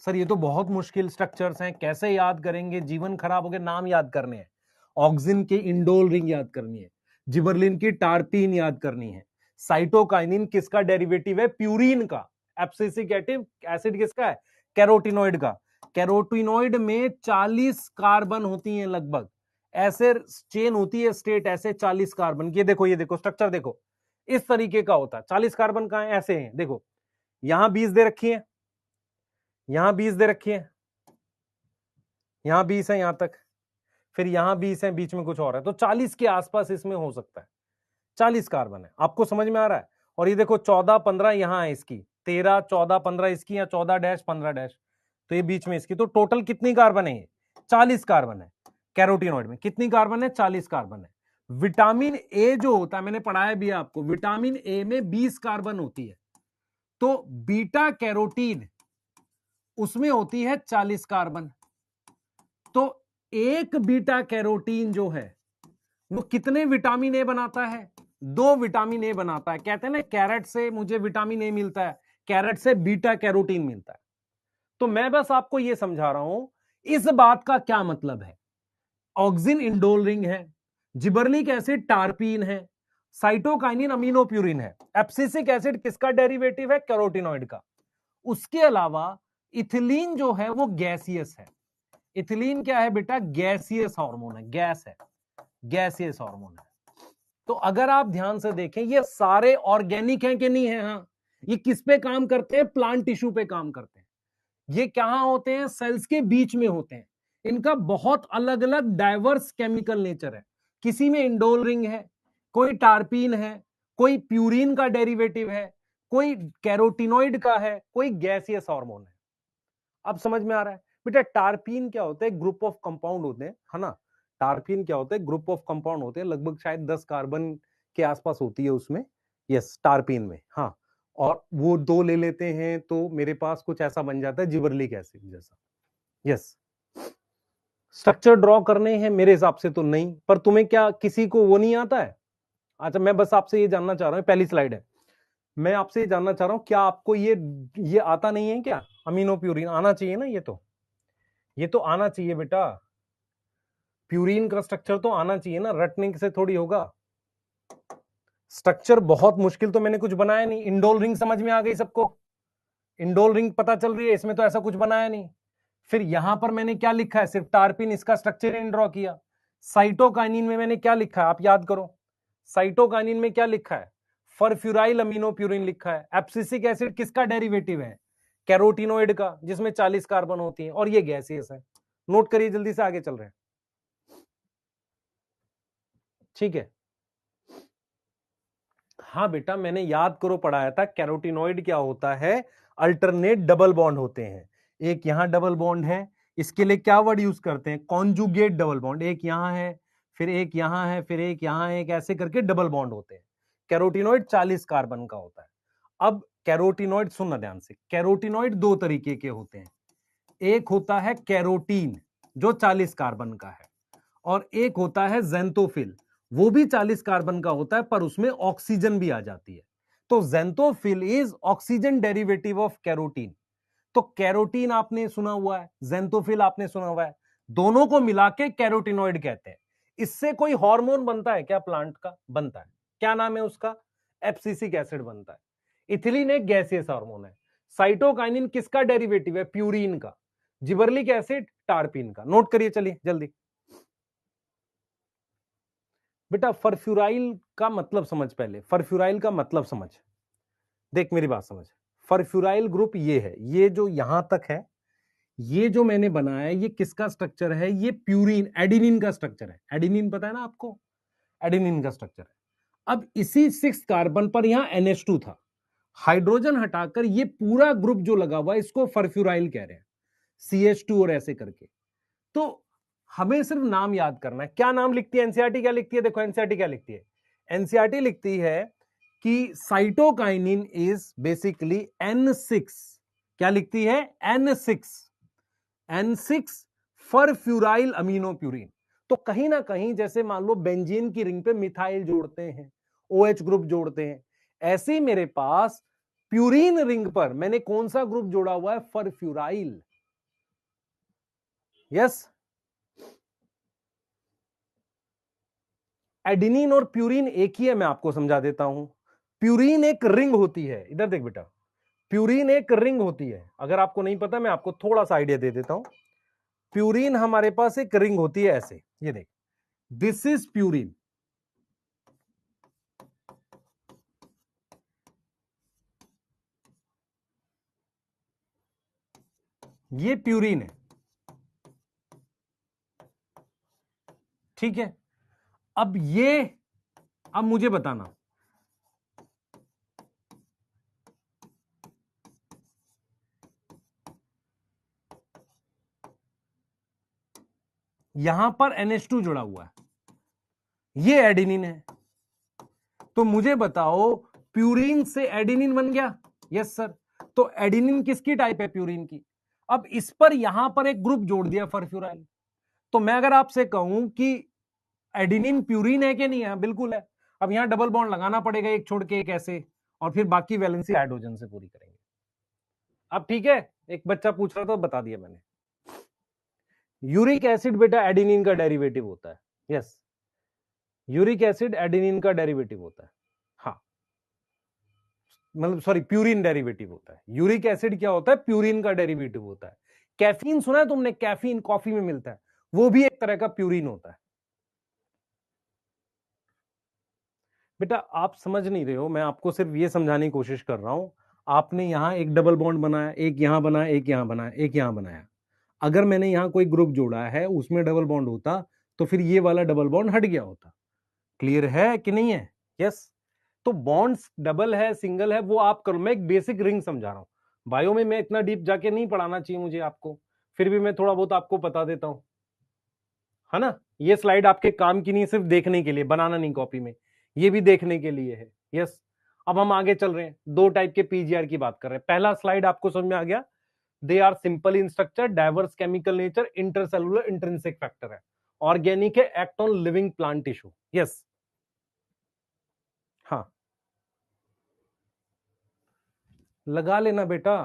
सर ये तो बहुत मुश्किल स्ट्रक्चर्स हैं, कैसे याद करेंगे? जीवन खराब हो गया, नाम याद करने हैं। ऑक्सिन की इंडोल रिंग याद करनी है, जिबरलिन की टार्पीन याद करनी है, साइटोकाइनिन किसका डेरिवेटिव है? प्यूरिन का। एब्सिसिक एसिड किसका है? कैरोटिनॉइड का। कैरोटिनॉइड में 40 कार्बन होती हैं लगभग, ऐसे चेन होती है स्टेट, ऐसे 40 कार्बन। ये देखो स्ट्रक्चर देखो, इस तरीके का होता है। 40 कार्बन कहां है? ऐसे हैं, देखो यहां 20 दे रखी है, यहां 20 दे रखी है, यहां 20 है यहां तक, फिर यहां 20 है, बीच में कुछ और है, तो 40 के आसपास इसमें हो सकता है। 40 कार्बन है, आपको समझ में आ रहा है? और ये देखो 14-15 यहां है इसकी, 13-14-15 इसकी, या 14-15 तो ये बीच में इसकी, तो टोटल कितनी कार्बन है? 40 कार्बन है। कैरोटिनॉइड में कितनी कार्बन है? 40 कार्बन है। विटामिन ए जो होता है, मैंने पढ़ाया भी आपको, विटामिन ए में 20 कार्बन होती है, तो बीटा कैरोटीन उसमें होती है 40 कार्बन। तो एक बीटा कैरोटीन जो है वो कितने विटामिन ए बनाता है? 2 विटामिन ए बनाता है। कहते हैं ना कैरेट से मुझे विटामिन ए मिलता है, कैरेट से बीटा कैरोटीन मिलता है। तो मैं बस आपको यह समझा रहा हूं इस बात का क्या मतलब है। ऑक्सिन इंडोल रिंग है, जिबरलिक एसिड टार्पीन है, साइटोकाइनिन अमीनोप्यूरिन है। एब्सिसिक एसिड किसका डेरिवेटिव है? कैरोटिनॉइड का। उसके अलावा इथिलीन जो है वो गैसियस है। इथिलीन क्या है बेटा? गैसियस हार्मोन है, गैस है, गैसियस हार्मोन है। तो अगर आप ध्यान से देखें, ये सारे ऑर्गेनिक हैं कि नहीं है? हाँ। ये किस पे काम करते हैं? प्लांट टिश्यू पे काम करते हैं। ये कहां होते हैं? सेल्स के बीच में होते हैं। इनका बहुत अलग अलग डाइवर्स केमिकल नेचर है। किसी में इंडोल रिंग है, कोई टार्पीन है, कोई प्यूरिन का डेरिवेटिव है, कोई कैरोटिनॉइड का है, कोई गैसियस हार्मोन है। अब समझ में आ रहा है बेटा? टार्पीन क्या होता है? ग्रुप ऑफ कंपाउंड होते हैं, है ना? टार्पीन क्या होता है? ग्रुप ऑफ कंपाउंड होते हैं, लगभग शायद 10 कार्बन के आसपास होती है उसमें, यस, टार्पीन में। हाँ, और वो 2 ले लेते हैं तो मेरे पास कुछ ऐसा बन जाता है जिबरलिक एसिड जैसा। यस, स्ट्रक्चर ड्रॉ करने हैं मेरे हिसाब से तो नहीं, पर तुम्हें क्या किसी को वो नहीं आता है? अच्छा, मैं बस आपसे ये जानना चाह रहा हूँ, पहली स्लाइड है, मैं आपसे ये जानना चाह रहा हूं क्या आपको ये आता नहीं है क्या? अमीनो प्यूरिन आना चाहिए ना, ये तो आना चाहिए बेटा। प्यूरिन का स्ट्रक्चर तो आना चाहिए ना, रटने से थोड़ी होगा। स्ट्रक्चर बहुत मुश्किल तो मैंने कुछ बनाया नहीं। इंडोल रिंग समझ में आ गई सबको? इंडोल रिंग पता चल रही है, इसमें तो ऐसा कुछ बनाया नहीं। फिर यहां पर मैंने क्या लिखा है? सिर्फ टार्पिन, इसका स्ट्रक्चर इन ड्रॉ किया। साइटोकाइनिन में मैंने क्या लिखा है? आप याद करो, साइटोकाइनिन में क्या लिखा है? फरफ्यूराइल अमीनोप्यूरिन लिखा है। एब्सिसिक एसिड किसका डेरिवेटिव है? कैरोटिनॉइड का, जिसमें 40 कार्बन होती हैं, और ये गैसियस है। नोट करिए, जल्दी से आगे चल रहे हैं। ठीक है, हाँ बेटा, मैंने याद करो पढ़ाया था कैरोटिनॉइड क्या होता है? अल्टरनेट डबल बॉन्ड होते हैं। एक यहां डबल बॉन्ड है, इसके लिए क्या वर्ड यूज करते हैं? Conjugate double bond. एक यहां है, फिर एक यहां है, फिर एक यहां है, एक ऐसे करके डबल बॉन्ड होते हैं। कैरोटिनॉइड 40 कार्बन का होता है। अब कैरोटिनॉइड सुनना ध्यान से, कैरोटिनॉइड 2 तरीके के होते हैं। एक होता है कैरोटीन जो 40 कार्बन का है, और एक होता है ज़ेंथोफिल, वो भी 40 कार्बन का होता है, पर उसमें ऑक्सीजन भी आ जाती है। तो xanthophyll is oxygen derivative of carotene. तो कैरोटीन आपने सुना हुआ है, ज़ेंथोफिल आपने सुना हुआ है, दोनों को मिला के कैरोटिनॉइड कहते हैं। इससे कोई हार्मोन बनता है क्या? प्लांट का बनता है। क्या नाम है उसका? एब्सिसिक एसिड बनता है। इथिलीन एक गैसियस हार्मोन है। साइटोकाइनिन किसका डेरिवेटिव है? प्यूरिन का। जिबरलिक एसिड टार्पिन का। नोट करिए, चलिए जल्दी। बेटा फरफ्यूराइल का मतलब समझ, पहले फरफ्यूराइल का मतलब समझ। देख मेरी बात समझ, फरफ्यूराइल ग्रुप ये है, ये जो यहां तक है, ये जो मैंने बनाया है, ये किसका स्ट्रक्चर है? ये प्यूरिन, एडिनिन का स्ट्रक्चर है। एडिनिन पता है ना आपको? एडिनिन का स्ट्रक्चर है। अब इसी 6 कार्बन पर यहां NH2 था, हाइड्रोजन हटाकर ये पूरा ग्रुप जो लगा हुआ है, इसको फरफ्यूराइल कह रहे हैं, CH2 और ऐसे करके। तो हमें सिर्फ नाम याद करना है। क्या नाम लिखती है एनसीईआरटी? क्या लिखती है? देखो एनसीईआरटी क्या लिखती है? एनसीईआरटी लिखती है कि साइटोकाइनिन इज बेसिकली N6। क्या लिखती है? N6। N6 फरफ्यूराइल aminopurine. तो कहीं ना कहीं जैसे मान लो बेंजीन की रिंग पे मिथाइल जोड़ते हैं, OH ग्रुप जोड़ते हैं, ऐसे ही मेरे पास प्यूरिन रिंग पर मैंने कौन सा ग्रुप जोड़ा हुआ है? फरफ्यूराइल। यस, एडिनिन और प्यूरिन एक ही है, मैं आपको समझा देता हूं। प्यूरिन एक रिंग होती है, इधर देख बेटा, प्यूरिन एक रिंग होती है। अगर आपको नहीं पता मैं आपको थोड़ा सा आइडिया दे देता हूं। प्यूरिन हमारे पास एक रिंग होती है ऐसे, ये देख, दिस इज प्यूरिन, ये प्यूरिन है, ठीक है। अब ये, अब मुझे बताना, यहां पर NH2 जुड़ा हुआ है, ये एडेनिन है। तो मुझे बताओ प्यूरिन से एडेनिन बन गया? Yes sir. तो एडेनिन किसकी टाइप है? प्यूरिन की। अब इस पर यहां पर एक ग्रुप जोड़ दिया फरफ्यूराइल। तो मैं अगर आपसे कहूं कि एडेनिन प्यूरिन है कि नहीं है? बिल्कुल है। अब यहां डबल बॉन्ड लगाना पड़ेगा, एक छोड़ के एक ऐसे, और फिर बाकी वैलेंसी हाइड्रोजन से पूरी करेंगे। अब ठीक है, एक बच्चा पूछ रहा था, बता दिया मैंने। यूरिक एसिड बेटा एडेनिन का डेरिवेटिव होता है। यस, यूरिक एसिड एडेनिन का डेरिवेटिव होता है। हाँ, मतलब सॉरी, प्यूरिन डेरिवेटिव होता है। यूरिक एसिड क्या होता है? प्यूरिन का डेरिवेटिव होता है। कैफीन सुना है तुमने? कैफीन कॉफी में मिलता है, वो भी एक तरह का प्यूरिन होता है। बेटा आप समझ नहीं रहे हो, मैं आपको सिर्फ ये समझाने की कोशिश कर रहा हूं। आपने यहां एक डबल बॉन्ड बनाया, एक यहां बनाया, एक यहां बनाया, एक यहां बनाया। अगर मैंने यहां कोई ग्रुप जोड़ा है, उसमें डबल बॉन्ड होता, तो फिर ये वाला डबल बॉन्ड हट गया होता। क्लियर है कि नहीं है? यस। तो बॉन्ड्स डबल है, सिंगल है, वो आप करो, मैं एक बेसिक रिंग समझा रहा हूं। बायो में मैं इतना डीप जाके नहीं पढ़ाना चाहिए मुझे आपको, फिर भी मैं थोड़ा बहुत आपको बता देता हूं, है ना। ये स्लाइड आपके काम की नहीं, सिर्फ देखने के लिए, बनाना नहीं कॉपी में, ये भी देखने के लिए है। यस। अब हम आगे चल रहे हैं, दो टाइप के पीजीआर की बात कर रहे हैं। पहला स्लाइड आपको समझ में आ गया, they are simple in structure, diverse chemical nature, intercellular intrinsic factor है, ऑर्गेनिक है, act on living plant tissue. Yes. हाँ, लगा लेना बेटा।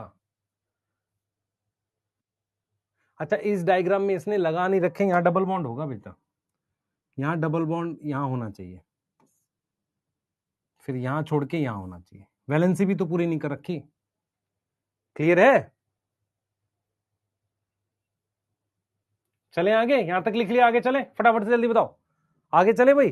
अच्छा, इस डायग्राम में इसने लगा नहीं रखे, यहां डबल बॉन्ड होगा बेटा, यहां डबल बॉन्ड यहां होना चाहिए, फिर यहां छोड़ के यहां होना चाहिए। वैलेंसी भी तो पूरी नहीं कर रखी। क्लियर है? चले आगे, यहां तक लिख लिया, आगे चले फटाफट से, जल्दी बताओ, आगे चले भाई।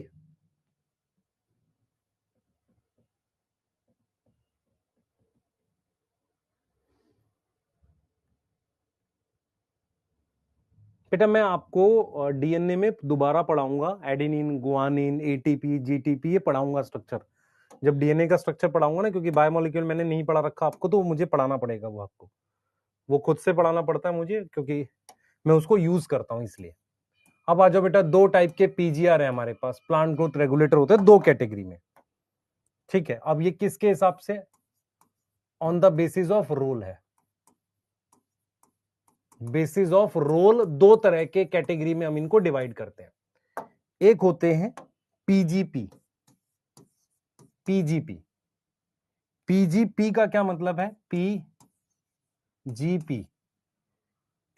बेटा मैं आपको डीएनए में दोबारा पढ़ाऊंगा, एडेनिन, गुआनिन, एटीपी, जीटीपी, ये पढ़ाऊंगा स्ट्रक्चर। जब डीएनए का स्ट्रक्चर पढ़ाऊंगा ना, क्योंकि बायोमोलिक्यूल मैंने नहीं पढ़ा रखा आपको, तो मुझे पढ़ाना पड़ेगा वो आपको, वो खुद से पढ़ाना पड़ता है मुझे, क्योंकि मैं उसको यूज करता हूं इसलिए। अब आ जाओ बेटा, दो टाइप के पीजीआर है हमारे पास, प्लांट ग्रोथ रेगुलेटर होते हैं दो कैटेगरी में, ठीक है। अब ये किसके हिसाब से? On the basis of role है, बेसिस ऑफ रोल। दो तरह के कैटेगरी में हम इनको डिवाइड करते हैं। एक होते हैं पीजीपी, पीजीपी, पीजीपी का क्या मतलब है? पीजीपी,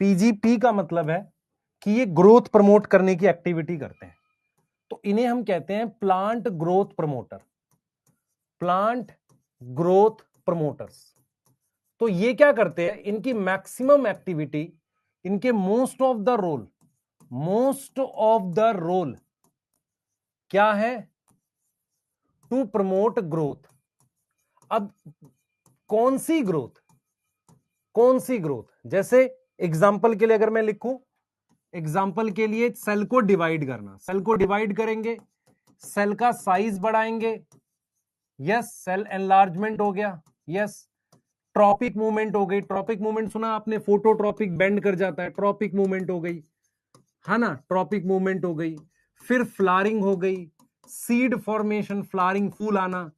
पीजीपी का मतलब है कि ये ग्रोथ प्रमोट करने की एक्टिविटी करते हैं, तो इन्हें हम कहते हैं plant growth promoter, plant growth promoters. तो ये क्या करते हैं? इनकी मैक्सिमम एक्टिविटी, इनके most of the role, most of the role क्या है? To promote growth. अब कौन सी ग्रोथ? कौन सी ग्रोथ? जैसे एग्जाम्पल के लिए अगर मैं लिखूं, एग्जाम्पल के लिए सेल को डिवाइड करना, सेल को डिवाइड करेंगे, सेल का साइज बढ़ाएंगे, यस, सेल एनलार्जमेंट हो गया, यस। ट्रॉपिक मूवमेंट हो गई, ट्रॉपिक मूवमेंट सुना आपने, फोटोट्रॉपिक बेंड कर जाता है, ट्रॉपिक मूवमेंट हो गई, है ना, ट्रॉपिक मूवमेंट हो गई। फिर फ्लावरिंग हो गई, सीड फॉर्मेशन, फ्लावरिंग, फूल आना,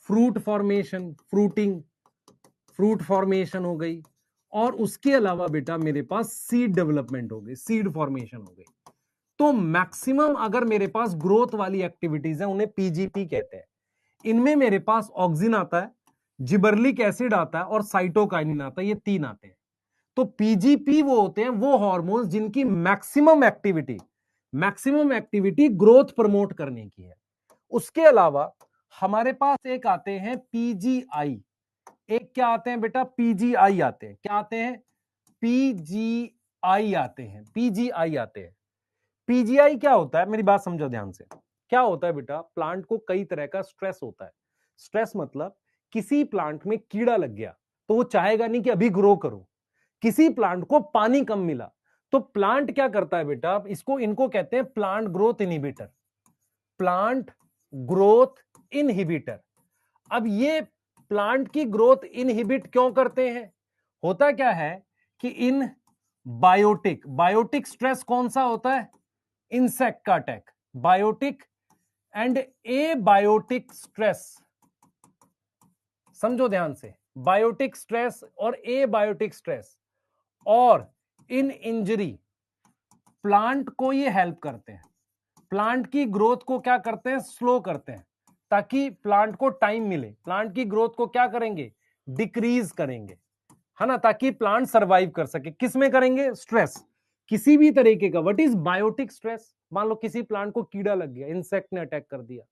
fruit formation, fruiting, fruit formation हो गई, और उसके अलावा बेटा मेरे पास सीड डेवलपमेंट हो गई, सीड फॉर्मेशन हो गई। तो मैक्सिमम अगर मेरे पास ग्रोथ वाली एक्टिविटीज है उन्हें पीजीपी कहते हैं। इनमें मेरे पास ऑक्सिन आता है, जिबरलिक एसिड आता है और साइटोकाइनिन आता है, ये तीन आते हैं। तो पीजीपी वो होते हैं वो हार्मोन्स जिनकी मैक्सिमम एक्टिविटी ग्रोथ प्रमोट करने की है। उसके अलावा हमारे पास एक आते हैं पीजीआई, एक क्या आते हैं बेटा, पीजीआई आते हैं। क्या आते हैं? पीजीआई आते हैं, पीजीआई आते हैं। पीजीआई क्या होता है, मेरी बात समझो ध्यान से। क्या होता है बेटा, प्लांट को कई तरह का स्ट्रेस होता है। स्ट्रेस मतलब किसी प्लांट में कीड़ा लग गया तो वो चाहेगा नहीं कि अभी ग्रो करो। किसी प्लांट को पानी कम मिला तो प्लांट क्या करता है बेटा, इनको कहते हैं plant growth inhibitor, plant growth inhibitor. अब ये प्लांट की ग्रोथ इनहिबिट क्यों करते हैं? होता क्या है कि इन बायोटिक स्ट्रेस कौन सा होता है? इंसेक्ट का attack, biotic and abiotic stress. समझो ध्यान से, बायोटिक स्ट्रेस और एबायोटिक स्ट्रेस और इन इंजरी प्लांट को ये हेल्प करते हैं, प्लांट की ग्रोथ को क्या करते हैं, स्लो करते हैं, ताकि प्लांट को टाइम मिले। प्लांट की ग्रोथ को क्या करेंगे, डिक्रीज करेंगे, है ना, ताकि प्लांट सरवाइव कर सके। किस में करेंगे? स्ट्रेस, किसी भी तरीके का। What is biotic stress? मान लो किसी प्लांट को कीड़ा लग गया, इंसेक्ट ने अटैक कर दिया,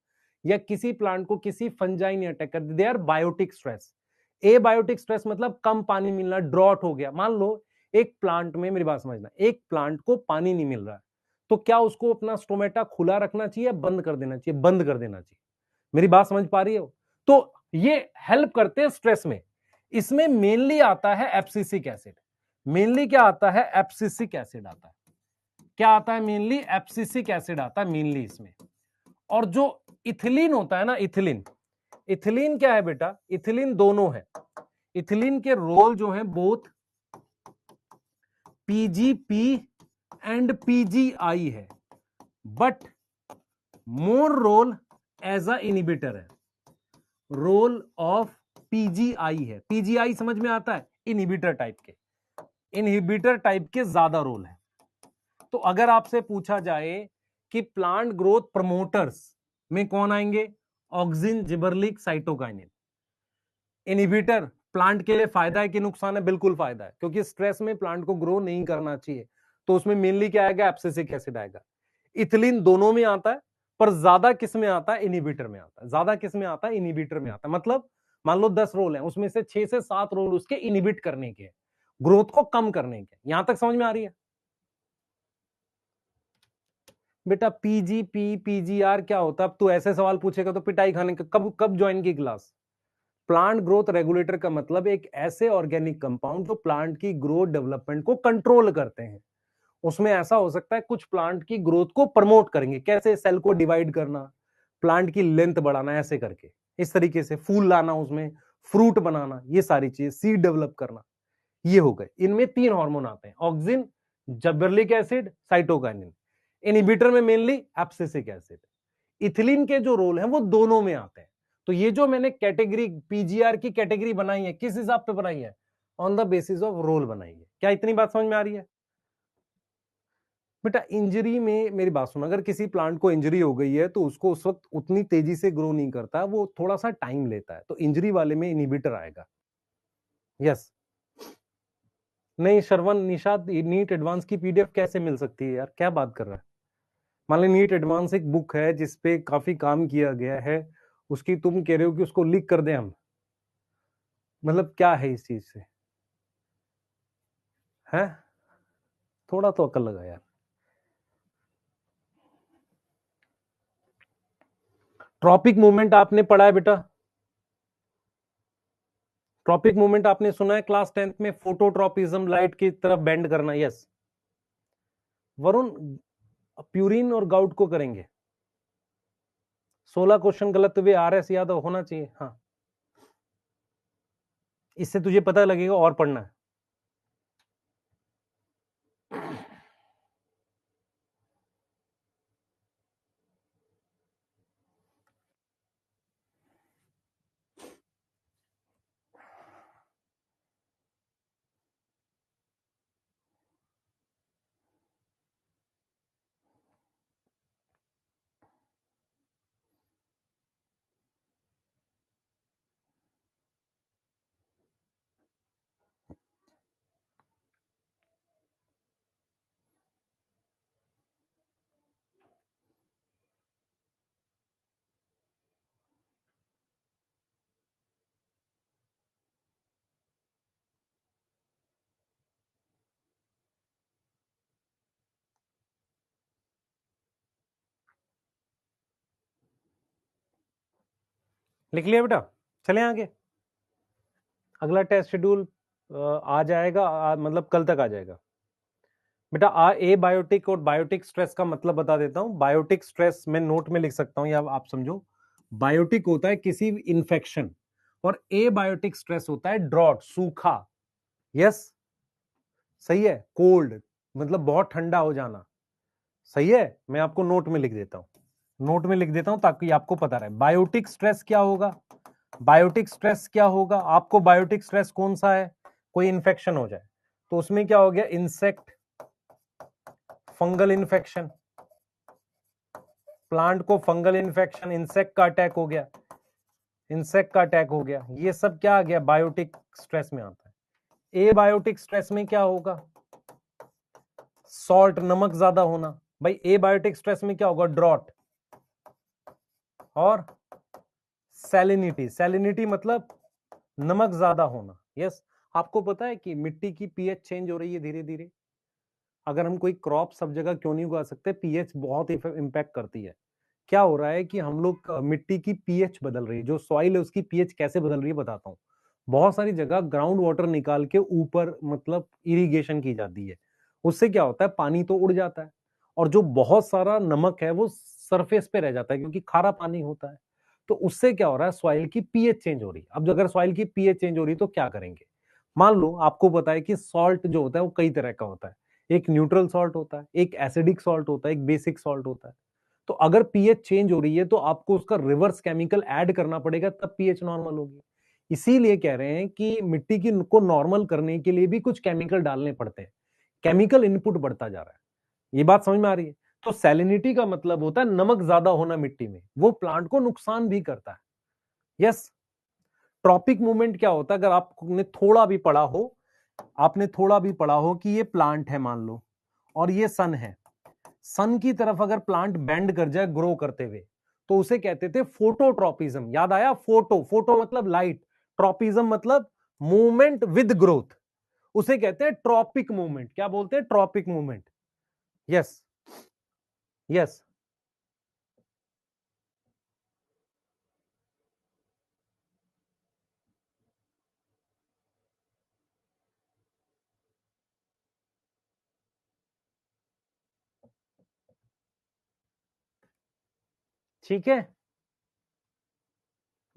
या किसी प्लांट को किसी फंजाई ने अटैक कर दिया, they are biotic stress. Abiotic stress मतलब कम पानी मिलना, ड्रॉट हो गया। मान लो एक प्लांट में, मेरी बात समझना, एक प्लांट को पानी नहीं मिल रहा है, तो क्या उसको अपना स्टोमेटा खुला रखना चाहिए, बंद कर देना चाहिए? बंद कर देना चाहिए। मेरी बात समझ पा रही हो? तो ये हेल्प करते हैं स्ट्रेस में। इसमें मेनली आता है एब्सिसिक एसिड। मेनली क्या आता है? एब्सिसिक एसिड आता है। क्या आता है? मेनली एब्सिसिक एसिड आता है मेनली इसमें। और जो इथिलीन होता है ना, इथिलीन, इथिलीन क्या है बेटा? इथिलीन दोनों है। इथिलीन के रोल जो है बोथ पीजीपी एंड पीजीआई है, but more role as a inhibitor है। रोल ऑफ पीजीआई है। पीजीआई समझ में आता है? इनहिबिटर टाइप के, इनहिबिटर टाइप के ज्यादा रोल है। तो अगर आपसे पूछा जाए कि प्लांट ग्रोथ प्रमोटर्स में कौन आएंगे, ऑक्सिन, जिबरलिक, साइटोकाइनिन। इनहिबिटर प्लांट के लिए फायदा है कि नुकसान है? बिल्कुल फायदा है, क्योंकि स्ट्रेस में प्लांट को ग्रो नहीं करना चाहिए। तो उसमें मेनली क्या आएगा? एब्सिसिक एसिड आएगा। इथिलीन दोनों में आता है, पर ज्यादा किस में आता है? इनहिबिटर में आता है। ज्यादा किस में आता है? इनहिबिटर में आता है। मतलब मान लो 10 रोल हैं, उसमें से 6 से 7 रोल उसके इनहिबिट करने के, ग्रोथ को कम करने के। यहां तक समझ में आ रही है बेटा? पीजीपी पीजीआर क्या होता है? अब तू ऐसे सवाल पूछेगा तो पिटाई खाने का। कब कब ज्वाइन की क्लास? प्लांट ग्रोथ रेगुलेटर का मतलब एक ऐसे ऑर्गेनिक कंपाउंड जो प्लांट की ग्रोथ डेवलपमेंट को कंट्रोल करते हैं। उसमें ऐसा हो सकता है कुछ प्लांट की ग्रोथ को प्रमोट करेंगे, कैसे? सेल को डिवाइड करना, प्लांट की लेंथ बढ़ाना, ऐसे करके, इस तरीके से फूल लाना, उसमें फ्रूट बनाना, ये सारी चीजें, सीड डेवलप करना, ये हो गए। इनमें 3 हार्मोन आते हैं, auxin, gibberellic acid, cytokinin. Inhibitor में मेनली एब्सिसिक एसिड। इथिलीन के जो रोल हैं वो दोनों में आते हैं। तो ये जो मैंने कैटेगरी, पीजीआर की कैटेगरी बनाई है, किस हिसाब पे बनाई है? On the basis of role बनाई है। क्या इतनी बात समझ में आ रही है बेटा? इंजरी में मेरी बात सुनो, अगर किसी प्लांट को इंजरी हो गई है तो उसको उस वक्त उतनी तेजी से ग्रो नहीं करता, वो थोड़ा सा टाइम लेता है, तो इंजरी वाले में इनहिबिटर आएगा। यस। नहीं श्रवण, निशाद, नीट एडवांस की पीडीएफ कैसे मिल सकती है यार? क्या बात कर रहा है? मान ली नीट एडवांस एक बुक है जिसपे काफी काम किया गया है, उसकी तुम कह रहे हो कि उसको लीक कर दें हम? मतलब क्या है इस चीज से? है? थोड़ा तो अकल लगा यार। ट्रॉपिक मूवमेंट आपने पढ़ा है बेटा? ट्रॉपिक मूवमेंट आपने सुना है क्लास 10th में? फोटोट्रॉपिज्म, लाइट की तरफ बेंड करना। यस वरुण, प्यूरिन और गाउट को करेंगे। 16 क्वेश्चन गलत हुए, आरएस याद होना चाहिए। हाँ, इससे तुझे पता लगेगा और पढ़ना है। लिख लिया बेटा, चले आगे। अगला टेस्ट शेड्यूल आ जाएगा, मतलब कल तक आ जाएगा बेटा। ए बायोटिक और बायोटिक स्ट्रेस का मतलब बता देता हूं। बायोटिक स्ट्रेस मैं नोट में लिख सकता हूं या आप समझो। बायोटिक होता है किसी इन्फेक्शन, और ए बायोटिक स्ट्रेस होता है ड्रॉट, सूखा। यस, सही है। कोल्ड मतलब बहुत ठंडा हो जाना, सही है। मैं आपको नोट में लिख देता हूं, नोट में लिख देता हूं ताकि आपको पता रहे। बायोटिक स्ट्रेस क्या होगा, बायोटिक स्ट्रेस क्या होगा आपको, बायोटिक स्ट्रेस कौन सा है, कोई इंफेक्शन हो जाए तो उसमें क्या हो गया, इंसेक्ट फंगल इन्फेक्शन, प्लांट को फंगल इन्फेक्शन, इंसेक्ट का अटैक हो गया, इंसेक्ट का अटैक हो गया, ये सब क्या आ गया, बायोटिक स्ट्रेस में आता है। ए बायोटिक स्ट्रेस में क्या होगा, सॉल्ट, नमक ज्यादा होना। भाई ए बायोटिक स्ट्रेस में क्या होगा, ड्रॉट और सैलिनिटी। सैलिनिटी मतलब नमक ज्यादा होना। यस, आपको पता है कि मिट्टी की पीएच चेंज हो रही है धीरे धीरे। अगर हम कोई क्रॉप सब जगह क्यों नहीं उगा सकते, पीएच बहुत इंपैक्ट करती है। क्या हो रहा है कि हम लोग मिट्टी की पीएच बदल रही है, जो सॉइल है उसकी पीएच कैसे बदल रही है बताता हूँ। बहुत सारी जगह ग्राउंड वाटर निकाल के ऊपर मतलब इरिगेशन की जाती है, उससे क्या होता है, पानी तो उड़ जाता है और जो बहुत सारा नमक है वो सरफेस पे रह जाता है क्योंकि खारा पानी होता है। तो उससे क्या हो रहा है, सॉइल की पीएच चेंज हो रही है। अब अगर सॉइल की पीएच चेंज हो रही है तो क्या करेंगे, मान लो आपको पता है कि सॉल्ट जो होता है वो कई तरह का होता है। एक न्यूट्रल सॉल्ट होता है, एक एसिडिक सॉल्ट होता है, एक बेसिक सॉल्ट होता है। तो अगर पीएच चेंज हो रही है तो आपको उसका रिवर्स केमिकल ऐड करना पड़ेगा, तब पीएच नॉर्मल होगी। इसीलिए कह रहे हैं कि मिट्टी की को नॉर्मल करने के लिए भी कुछ केमिकल डालने पड़ते हैं, केमिकल इनपुट बढ़ता जा रहा है। ये बात समझ में आ रही है। तो सैलिनिटी का मतलब होता है नमक ज्यादा होना मिट्टी में, वो प्लांट को नुकसान भी करता है। यस। ट्रॉपिक मूवमेंट क्या होता है, अगर आपने थोड़ा भी पढ़ा हो, आपने थोड़ा भी पढ़ा हो कि ये प्लांट है मान लो और ये सन है, सन की तरफ अगर प्लांट बेंड कर जाए ग्रो करते हुए तो उसे कहते थे फोटोट्रॉपिज्म। याद आया, फोटो, फोटो मतलब लाइट, ट्रॉपिज्म मतलब मूवमेंट विद ग्रोथ, उसे कहते हैं ट्रॉपिक मूवमेंट। क्या बोलते हैं, ट्रॉपिक मूवमेंट। यस, यस, ठीक है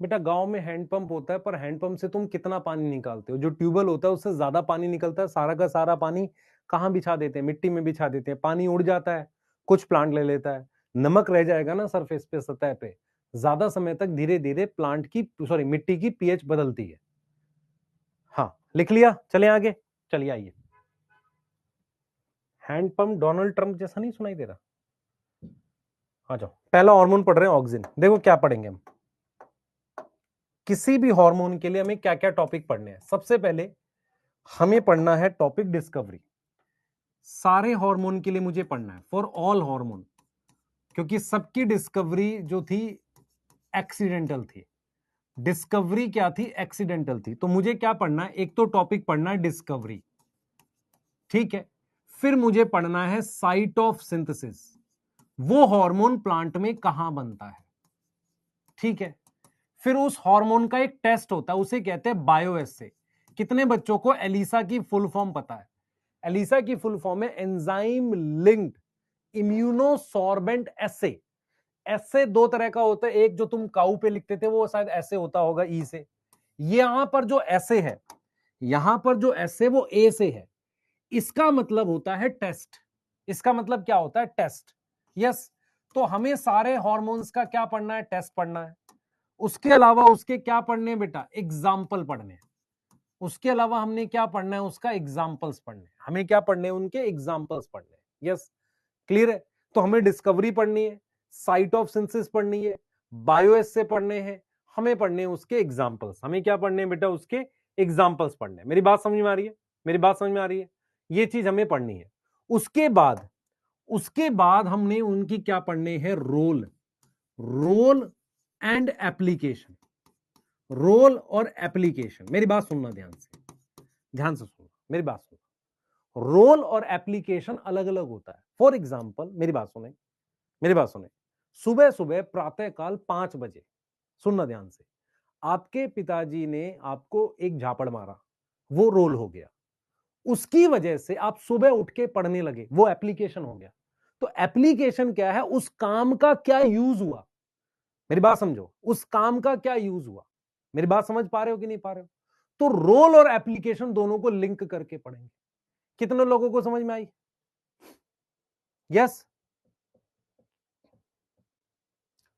बेटा। गांव में हैंडपंप होता है, पर हैंडपंप से तुम कितना पानी निकालते हो, जो ट्यूबवेल होता है उससे ज्यादा पानी निकलता है। सारा का सारा पानी कहाँ बिछा देते हैं, मिट्टी में बिछा देते हैं, पानी उड़ जाता है, कुछ प्लांट ले लेता है, नमक रह जाएगा ना सरफेस पे, सतह पे। ज्यादा समय तक धीरे धीरे प्लांट की, सॉरी, मिट्टी की पीएच बदलती है। हाँ, लिख लिया, चले आगे। चलिए आइए। हैंडपंप डोनाल्ड ट्रंप जैसा नहीं सुनाई दे रहा। आ जाओ, पहला हार्मोन पढ़ रहे हैं ऑक्सिन। देखो क्या पढ़ेंगे हम, किसी भी हार्मोन के लिए हमें क्या क्या टॉपिक पढ़ने हैं। सबसे पहले हमें पढ़ना है टॉपिक डिस्कवरी। सारे हार्मोन के लिए मुझे पढ़ना है, फॉर ऑल हार्मोन, क्योंकि सबकी डिस्कवरी जो थी एक्सीडेंटल थी। डिस्कवरी क्या थी, एक्सीडेंटल थी। तो मुझे क्या पढ़ना है, एक तो टॉपिक पढ़ना है डिस्कवरी, ठीक है। फिर मुझे पढ़ना है साइट ऑफ सिंथेसिस, वो हार्मोन प्लांट में कहां बनता है, ठीक है। फिर उस हार्मोन का एक टेस्ट होता है, उसे कहते हैं बायोएसे। कितने बच्चों को एलिसा की फुल फॉर्म पता है? एलिसा की फुल फॉर्म है एंजाइम लिंक्ड इम्यूनोसॉर्बेंट एसे। ऐसे दो तरह का होता है, एक जो तुम काऊ पे लिखते थे वो शायद ऐसे होता होगा, ई से। यहां पर जो ऐसे है, यहां पर जो ऐसे वो ए से है, इसका मतलब होता है टेस्ट। इसका मतलब क्या होता है, टेस्ट। यस। तो हमें सारे हॉर्मोन्स का क्या पढ़ना है, टेस्ट पढ़ना है। उसके अलावा उसके क्या पढ़ने हैं बेटा, एग्जाम्पल पढ़ने हैं। उसके अलावा हमने क्या पढ़ना है, उसका एग्जाम्पल्स पढ़ने हैं। हमें क्या पढ़ने हैं, उनके एग्जाम्पल्स पढ़ने हैं। यस, क्लियर है। तो हमें डिस्कवरी पढ़नी है, साइट ऑफ सिंथेसिस पढ़नी है, बायोएस से पढ़ने हैं, हमें पढ़ने हैं उसके एग्जाम्पल्स। हमें क्या पढ़ने हैं बेटा, उसके एग्जाम्पल्स पढ़ने हैं। मेरी बात समझ में आ रही है, मेरी बात समझ में आ रही है, ये चीज हमें पढ़नी है। उसके बाद हमने उनकी क्या पढ़ने हैं, role, role and application. Role और एप्लीकेशन, मेरी बात सुनना ध्यान से, ध्यान से सुनना, मेरी बात सुनना। रोल और एप्लीकेशन अलग अलग होता है। फॉर एग्जाम्पल, मेरी बात सुने, मेरी बात सुने, सुबह सुबह प्रातः काल 5 बजे, सुनना ध्यान से, आपके पिताजी ने आपको एक झापड़ मारा, वो रोल हो गया, उसकी वजह से आप सुबह उठ के पढ़ने लगे, वो एप्लीकेशन हो गया। तो एप्लीकेशन क्या है, उस काम का क्या यूज हुआ, मेरी बात समझो, उस काम का क्या यूज हुआ, मेरी बात समझ पा रहे हो कि नहीं पा रहे हो? तो रोल और एप्लीकेशन दोनों को लिंक करके पढ़ेंगे। कितने लोगों को समझ में आई? यस।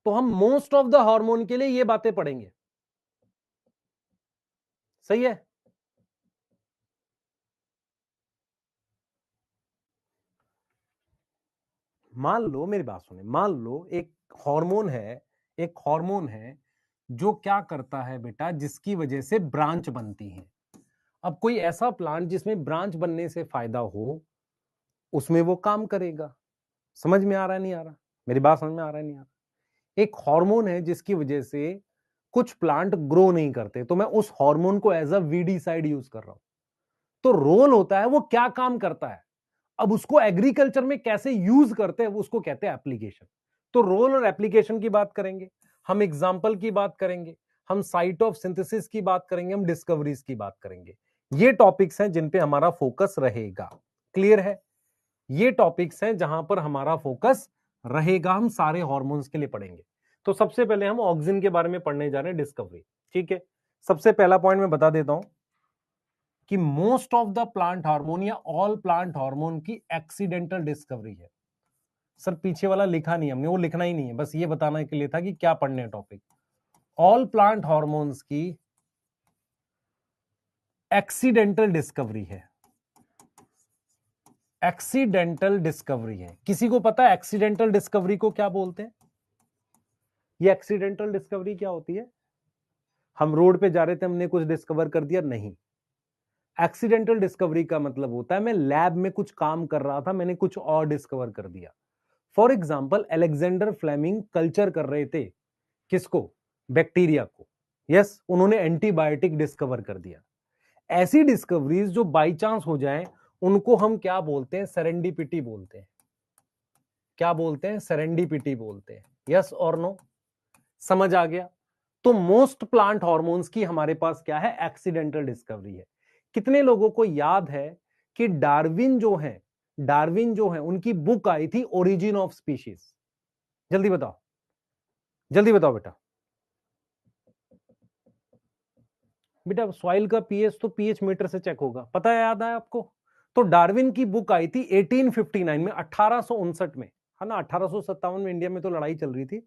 तो हम मोस्ट ऑफ द हार्मोन के लिए ये बातें पढ़ेंगे, सही है? मान लो, मेरी बात सुने, मान लो एक हार्मोन है, एक हार्मोन है जो क्या करता है बेटा, जिसकी वजह से ब्रांच बनती है। अब कोई ऐसा प्लांट जिसमें ब्रांच बनने से फायदा हो, उसमें वो काम करेगा। समझ में आ रहा है नहीं आ रहा? मेरी बात समझ में आ रहा है नहीं आ रहा? एक हार्मोन है जिसकी वजह से कुछ प्लांट ग्रो नहीं करते, तो मैं उस हार्मोन को एज अ वीडीसाइड यूज कर रहा हूं। तो रोल होता है वो क्या काम करता है, अब उसको एग्रीकल्चर में कैसे यूज करते हैं, उसको कहते हैं एप्लीकेशन। तो रोल और एप्लीकेशन की बात करेंगे, हम एग्जाम्पल की बात करेंगे, हम साइट ऑफ सिंथेसिस की बात करेंगे, हम डिस्कवरीज की बात करेंगे। ये टॉपिक्स हैं जिन पे हमारा फोकस रहेगा। क्लियर है? ये टॉपिक्स हैं जहां पर हमारा फोकस रहेगा, हम सारे हॉर्मोन्स के लिए पढ़ेंगे। तो सबसे पहले हम ऑक्सिन के बारे में पढ़ने जा रहे हैं, डिस्कवरी। ठीक है, सबसे पहला पॉइंट मैं बता देता हूं कि most of the plant hormone या ऑल प्लांट हार्मोन की एक्सीडेंटल डिस्कवरी है। सर पीछे वाला लिखा नहीं हमने, वो लिखना ही नहीं है, बस ये बताने के लिए था कि क्या पढ़ने हैं टॉपिक। ऑल प्लांट हार्मोन्स की एक्सीडेंटल डिस्कवरी है, एक्सीडेंटल डिस्कवरी है। किसी को पता है एक्सीडेंटल डिस्कवरी को क्या बोलते हैं? ये एक्सीडेंटल डिस्कवरी क्या होती है? हम रोड पे जा रहे थे, हमने कुछ डिस्कवर कर दिया? नहीं। एक्सीडेंटल डिस्कवरी का मतलब होता है मैं लैब में कुछ काम कर रहा था, मैंने कुछ और डिस्कवर कर दिया। For example Alexander Fleming culture कर रहे थे, किसको? बैक्टीरिया को। यस, उन्होंने एंटीबायोटिक डिस्कवर कर दिया। ऐसी डिस्कवरीज जो बाई चांस हो जाएं, उनको हम क्या बोलते हैं? सेरेंडिपिटी बोलते हैं। क्या बोलते हैं? सेरेंडिपिटी बोलते हैं। यस और नो? समझ आ गया? तो मोस्ट प्लांट हॉर्मोन्स की हमारे पास क्या है? एक्सीडेंटल डिस्कवरी है। कितने लोगों को याद है कि डार्विन जो है उनकी बुक आई थी ओरिजिन ऑफ स्पीशीज? जल्दी बताओ, जल्दी बताओ बेटा। बेटा सॉइल का पीएच तो पीएच मीटर से चेक होगा, पता है, याद है आपको? तो डार्विन की बुक आई थी 1859 में, 1859 में, है ना? 1857 में इंडिया में तो लड़ाई चल रही थी,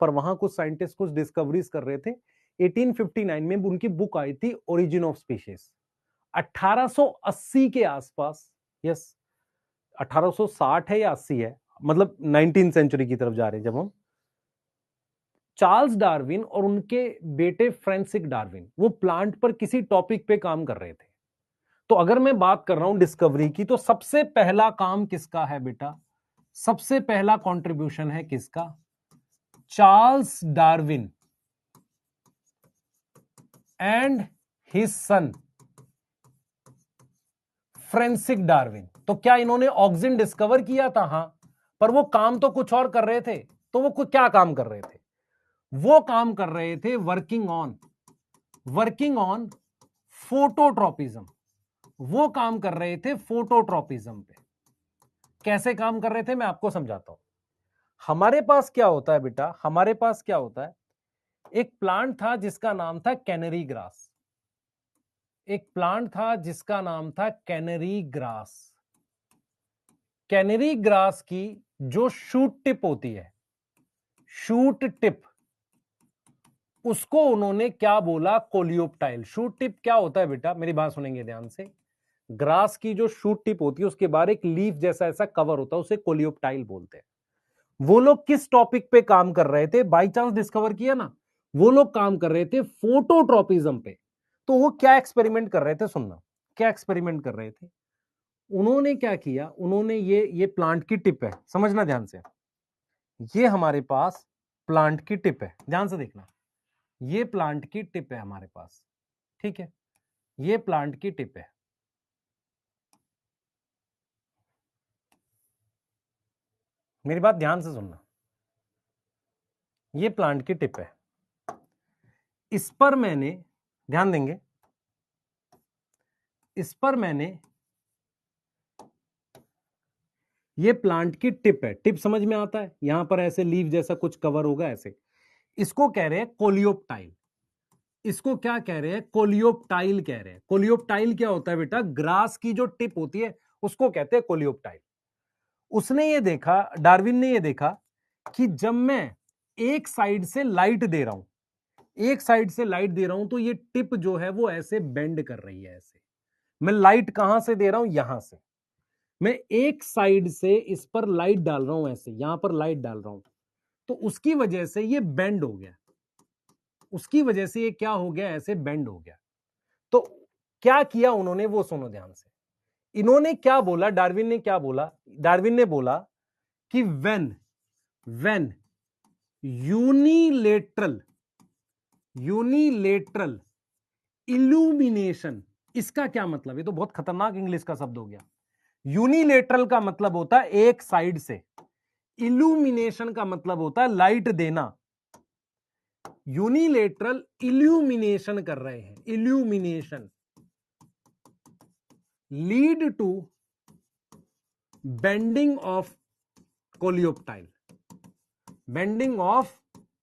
पर वहां कुछ साइंटिस्ट कुछ डिस्कवरीज कर रहे थे। 1859 में उनकी बुक आई थी ओरिजिन ऑफ स्पीशीज। 1880 के आसपास, यस, 1860 है या 80 है, मतलब 19 सेंचुरी की तरफ जा रहे हैं जब हम, चार्ल्स डार्विन और उनके बेटे फ्रांसिस डार्विन वो प्लांट पर किसी टॉपिक पे काम कर रहे थे। तो अगर मैं बात कर रहा हूं डिस्कवरी की, तो सबसे पहला काम किसका है बेटा? सबसे पहला कंट्रीब्यूशन है किसका? Charles Darwin and his son Francis Darwin. तो क्या इन्होंने ऑक्सिन डिस्कवर किया था? हां, पर वो काम तो कुछ और कर रहे थे। तो वो क्या काम कर रहे थे? वो काम कर रहे थे वर्किंग ऑन फोटोट्रोपिज्म। वो काम कर रहे थे फोटोट्रोपिज्म पे। कैसे काम कर रहे थे मैं आपको समझाता हूं। हमारे पास क्या होता है बेटा, हमारे पास क्या होता है? एक प्लांट था जिसका नाम था कैनरी ग्रास। एक प्लांट था जिसका नाम था कैनरी ग्रास। कैनरी ग्रास की जो शूट टिप होती है, शूट टिप, उसको उन्होंने क्या बोला? कोलियोप्टाइल। शूट टिप क्या होता है बेटा? मेरी बात सुनेंगे ध्यान से। ग्रास की जो शूट टिप होती है उसके बाहर एक लीफ जैसा ऐसा कवर होता है, उसे कोलियोप्टाइल बोलते हैं। वो लोग किस टॉपिक पे काम कर रहे थे? बाई चांस डिस्कवर किया ना, वो लोग काम कर रहे थे फोटोट्रोपिज्म पे। तो वो क्या एक्सपेरिमेंट कर रहे थे? सुनना, क्या एक्सपेरिमेंट कर रहे थे? उन्होंने क्या किया, उन्होंने ये प्लांट की टिप है, समझना ध्यान से। ये हमारे पास प्लांट की टिप है, ध्यान से देखना। ये प्लांट की टिप है हमारे पास, ठीक है? ये प्लांट की टिप है। मेरी बात ध्यान से सुनना। ये प्लांट की टिप है। इस पर मैंने, ध्यान देंगे, इस पर मैंने, ये प्लांट की टिप है, टिप समझ में आता है, यहां पर ऐसे लीव जैसा कुछ कवर होगा ऐसे, इसको कह रहे हैं कोलियोप्टाइल। इसको क्या कह रहे हैं? कोलियोप्टाइल कह रहे हैं। कोलियोप्टाइल क्या होता है बेटा? ग्रास की जो टिप होती है उसको कहते हैं कोलियोप्टाइल। उसने ये देखा, डार्विन ने ये देखा कि जब मैं एक साइड से लाइट दे रहा हूं, एक साइड से लाइट दे रहा हूं, तो ये टिप जो है वो ऐसे बेंड कर रही है, ऐसे। मैं लाइट कहां से दे रहा हूं? यहां से। मैं एक साइड से इस पर लाइट डाल रहा हूं, ऐसे यहां पर लाइट डाल रहा हूं, तो उसकी वजह से ये बेंड हो गया, उसकी वजह से ये क्या हो गया? ऐसे बेंड हो गया। तो क्या किया उन्होंने वो सुनो ध्यान से। इन्होंने क्या बोला, डार्विन ने क्या बोला? डार्विन ने बोला कि व्हेन यूनिलेटरल इल्यूमिनेशन, इसका क्या मतलब? ये तो बहुत खतरनाक इंग्लिश का शब्द हो गया। यूनिलेटरल का मतलब होता है एक साइड से, इल्यूमिनेशन का मतलब होता है लाइट देना। यूनिलेटरल इल्यूमिनेशन कर रहे हैं, illumination lead to bending of coleoptile, bending of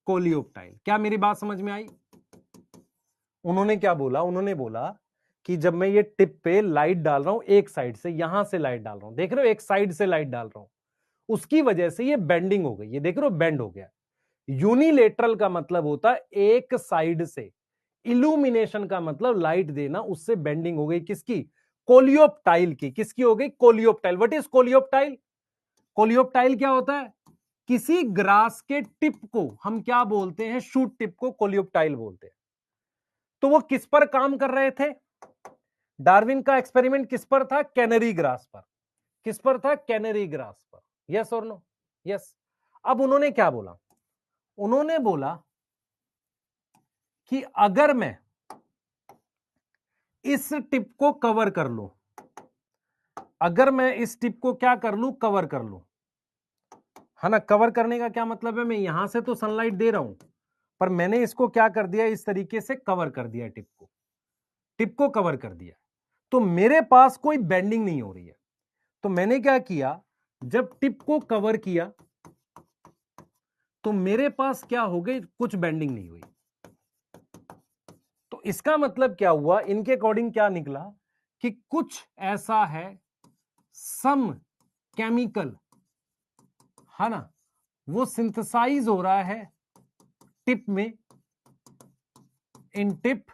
coleoptile. क्या मेरी बात समझ में आई? उन्होंने क्या बोला? उन्होंने बोला कि जब मैं ये टिप पे लाइट डाल रहा हूं एक साइड से, यहां से लाइट डाल रहा हूं, देख रहे हो, एक साइड से लाइट डाल रहा हूं, उसकी वजह से ये बेंडिंग हो गई, ये देख रहे हो बेंड हो गया। यूनिलेटरल का मतलब होता है एक साइड से, इल्यूमिनेशन का मतलब लाइट देना, उससे बेंडिंग हो गई। किसकी? कोलियोप्टाइल की। किसकी हो गई? Coleoptile. What is coleoptile? Coleoptile क्या होता है? किसी ग्रास के टिप को हम क्या बोलते हैं? शूट टिप को कोलियोप्टाइल बोलते हैं। तो वो किस पर काम कर रहे थे? डार्विन का एक्सपेरिमेंट किस पर था? कैनरी ग्रास पर। किस पर था? कैनरी ग्रास पर। यस और नो? यस। अब उन्होंने क्या बोला? उन्होंने बोला कि अगर मैं इस टिप को कवर कर लूं, अगर मैं इस टिप को क्या कर लूं? कवर कर लूं, है ना। कवर करने का क्या मतलब है? मैं यहां से तो सनलाइट दे रहा हूं, पर मैंने इसको क्या कर दिया? इस तरीके से कवर कर दिया, टिप को कवर कर दिया, तो मेरे पास कोई बेंडिंग नहीं हो रही है। तो मैंने क्या किया? जब टिप को कवर किया तो मेरे पास क्या हो गई? कुछ बेंडिंग नहीं हुई। तो इसका मतलब क्या हुआ? इनके अकॉर्डिंग क्या निकला कि कुछ ऐसा है, सम केमिकल, है ना, वो सिंथेसाइज हो रहा है टिप में, in tip,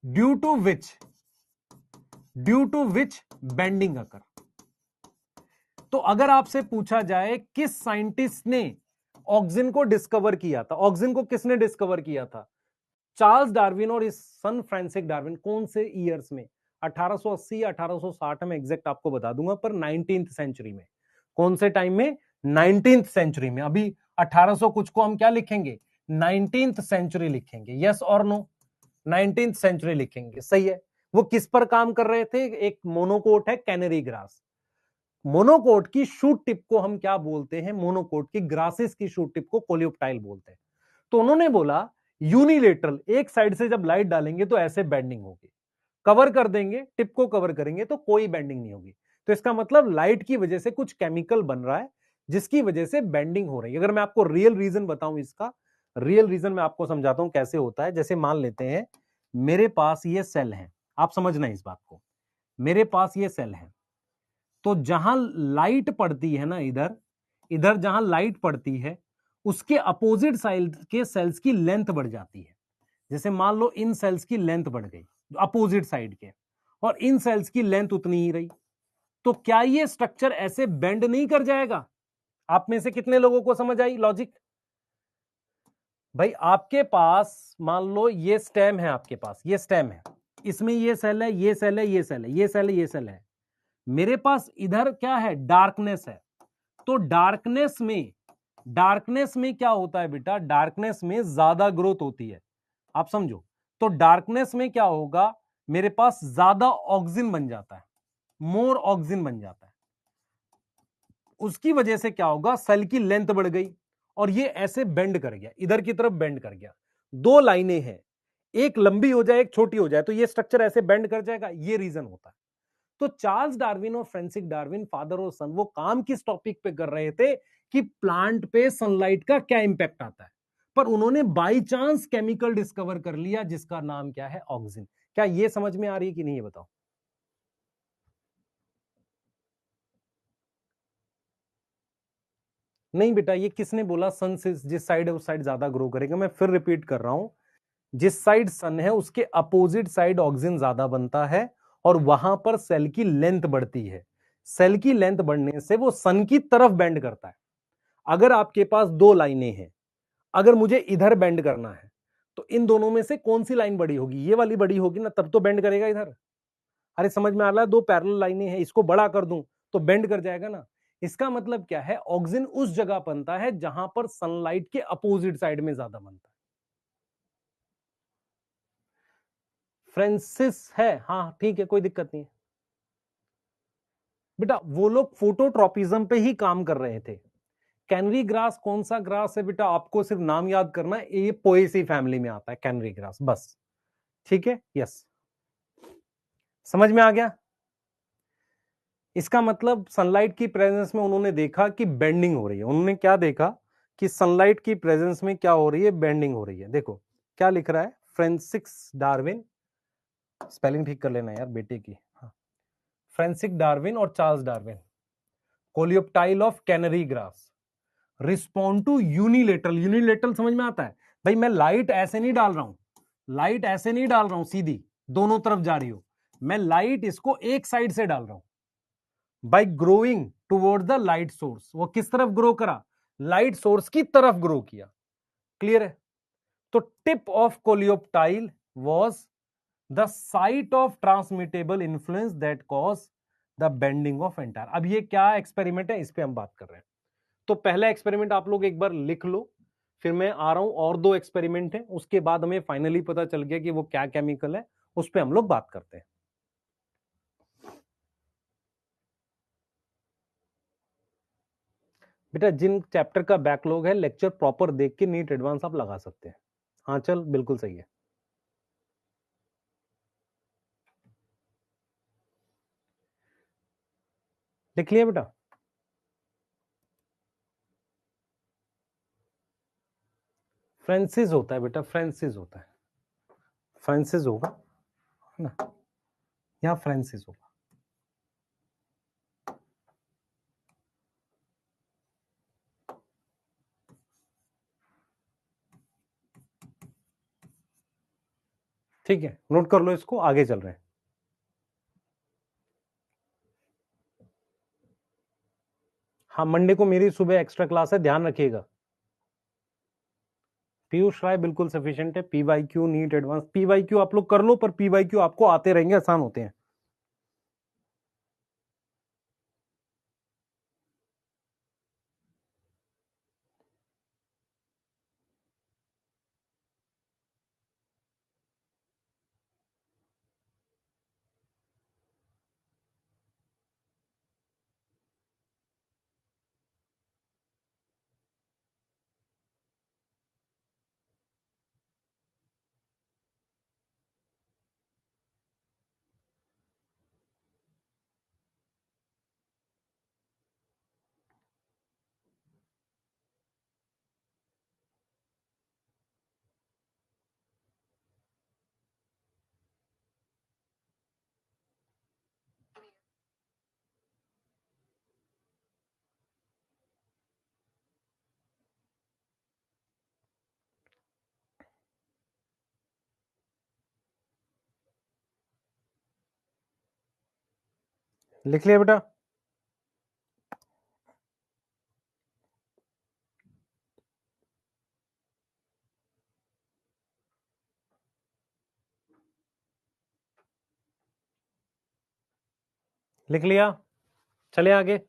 due to which bending occur. तो अगर आपसे पूछा जाए किस साइंटिस्ट ने ऑक्सिन को डिस्कवर किया था, ऑक्सिन को किसने डिस्कवर किया था? चार्ल्स डार्विन और इस सन फ्रांसिस डार्विन। कौन से ईयर्स में? 1880 या 1860 में, एग्जैक्ट आपको बता दूंगा, पर 19th सेंचुरी में। कौन से टाइम में? 19th सेंचुरी में। अभी 1800 कुछ को हम क्या लिखेंगे? 19th सेंचुरी लिखेंगे। यस और नो? 19th सेंचुरी लिखेंगे, सही है। वो किस पर काम कर रहे थे? एक मोनोकोट है, कैनरी ग्रास। मोनोकोट की शूट टिप को हम क्या बोलते हैं? मोनोकोट की ग्रासेस की शूट टिप को कोलियोप्टाइल बोलते हैं। तो उन्होंने बोला यूनिलेटरल, एक साइड से जब लाइट डालेंगे तो ऐसे बेंडिंग होगी, कवर कर देंगे, टिप को कवर करेंगे तो कोई बेंडिंग नहीं होगी। तो इसका मतलब लाइट की वजह से कुछ केमिकल बन रहा है जिसकी वजह से बेंडिंग हो रही है। अगर मैं आपको रियल रीजन बताऊं इसका, रियल रीजन मैं आपको समझाता हूं कैसे होता है। जैसे मान लेते हैं मेरे पास ये सेल है, आप समझना इस बात को, मेरे पास ये सेल है, तो जहां लाइट पड़ती है ना, इधर इधर जहां लाइट पड़ती है उसके अपोजिट साइड के सेल्स की लेंथ बढ़ जाती है। जैसे मान लो इन सेल्स की लेंथ बढ़ गई अपोजिट साइड के, और इन सेल्स की लेंथ उतनी ही रही, तो क्या ये स्ट्रक्चर ऐसे बेंड नहीं कर जाएगा? आप में से कितने लोगों को समझ आई लॉजिक? भाई आपके पास मान लो ये स्टेम है, आपके पास ये स्टेम है, इसमें ये सेल है, ये सेल है, ये सेल है, ये सेल है, ये सेल है। मेरे पास इधर क्या है? डार्कनेस है। तो डार्कनेस में क्या होता है बेटा? डार्कनेस में ज्यादा ग्रोथ होती है, आप समझो। तो डार्कनेस में क्या होगा? मेरे पास ज्यादा ऑक्सीजन बन जाता है, मोर ऑक्सीजन बन जाता है। उसकी वजह से क्या होगा? सेल की लेंथ बढ़ गई और ये ऐसे बेंड कर गया, इधर की तरफ बेंड कर गया। दो लाइनें हैं, एक लंबी हो जाए एक छोटी हो जाए, तो ये स्ट्रक्चर ऐसे बेंड कर जाएगा, ये रीजन होता है। तो चार्ल्स डार्विन और फ्रांसिस डार्विन, फादर और सन, वो काम किस टॉपिक पे कर रहे थे कि प्लांट पे सनलाइट का क्या इंपैक्ट आता है, पर उन्होंने बाई चांस केमिकल डिस्कवर कर लिया जिसका नाम क्या है, ऑक्सीजन। क्या ये समझ में आ रही है कि नहीं, ये बताओ। नहीं बेटा, ये किसने बोला सन से जिस साइड है उस साइड ज्यादा ग्रो करेगा? मैं फिर रिपीट कर रहा हूं, जिस साइड सन है उसके अपोजिट साइड ऑक्सीजन ज्यादा बनता है और वहां पर सेल की लेंथ बढ़ती है। सेल की लेंथ बढ़ने से वो सन की तरफ बेंड करता है। अगर आपके पास दो लाइनें हैं, अगर मुझे इधर बेंड करना है, तो इन दोनों में से कौन सी लाइन बड़ी होगी? ये वाली बड़ी होगी ना, तब तो बेंड करेगा इधर। अरे समझ में आ रहा है? दो पैरेलल लाइनें हैं, इसको बड़ा कर दूं तो बेंड कर जाएगा ना। इसका मतलब क्या है, ऑक्सीजन उस जगह बनता है जहां पर सनलाइट के अपोजिट साइड में ज्यादा बनता है। फ्रांसिस है, हाँ ठीक है, कोई दिक्कत नहीं है बेटा। वो लोग फोटोट्रॉपिज्म पे ही काम कर रहे थे। कैनरी ग्रास कौन सा ग्रास है बेटा, आपको सिर्फ नाम याद करना है, ये पोएसी फैमिली में आता है कैनरी ग्रास, बस। ठीक है, यस, समझ में आ गया। इसका मतलब सनलाइट की प्रेजेंस में उन्होंने देखा कि बेंडिंग हो रही है। उन्होंने क्या देखा कि सनलाइट की प्रेजेंस में क्या हो रही है, बेंडिंग हो रही है। देखो क्या लिख रहा है, फ्रांसिस डार्विन, स्पेलिंग ठीक कर लेना यार बेटे की, हाँ। फ्रांसिस डार्विन और Charles Darwin, coleoptile of canary grass, respond to unilateral. Unilateral समझ में आता है भाई, मैं लाइट ऐसे नहीं डाल रहा हूं, लाइट ऐसे नहीं डाल रहा हूं सीधी दोनों तरफ जा रही हो, मैं लाइट इसको एक साइड से डाल रहा हूं। Bye growing toward the light source, वो किस तरफ ग्रो करा, लाइट सोर्स की तरफ ग्रो किया। क्लियर है? तो tip of coleoptile was the site of transmittable influence that cause the bending of entire. अब ये क्या एक्सपेरिमेंट है, इस पे हम बात कर रहे हैं। तो पहला एक्सपेरिमेंट आप लोग एक बार लिख लो, फिर मैं आ रहा हूं, और दो एक्सपेरिमेंट हैं, उसके बाद हमें फाइनली पता चल गया कि वो क्या केमिकल है, उस पर हम लोग बात करते हैं। बेटा जिन चैप्टर का बैकलॉग है, लेक्चर प्रॉपर देख के नीट एडवांस आप लगा सकते हैं। हाँ चल, बिल्कुल सही है। लिख लिया बेटा? फ्रांसिस होता है बेटा, फ्रांसिस होता है, फ्रांसिस होगा, है ना, यहाँ फ्रांसिस होगा। ठीक है, नोट कर लो इसको, आगे चल रहे हैं। हाँ, मंडे को मेरी सुबह एक्स्ट्रा क्लास है, ध्यान रखिएगा। पीयूष राय बिल्कुल सफिशिएंट है। पीवाईक्यू नीट एडवांस, पीवाईक्यू आप लोग कर लो, पर पीवाईक्यू आपको आते रहेंगे, आसान होते हैं। लिख लिया बेटा? लिख लिया? चले आगे।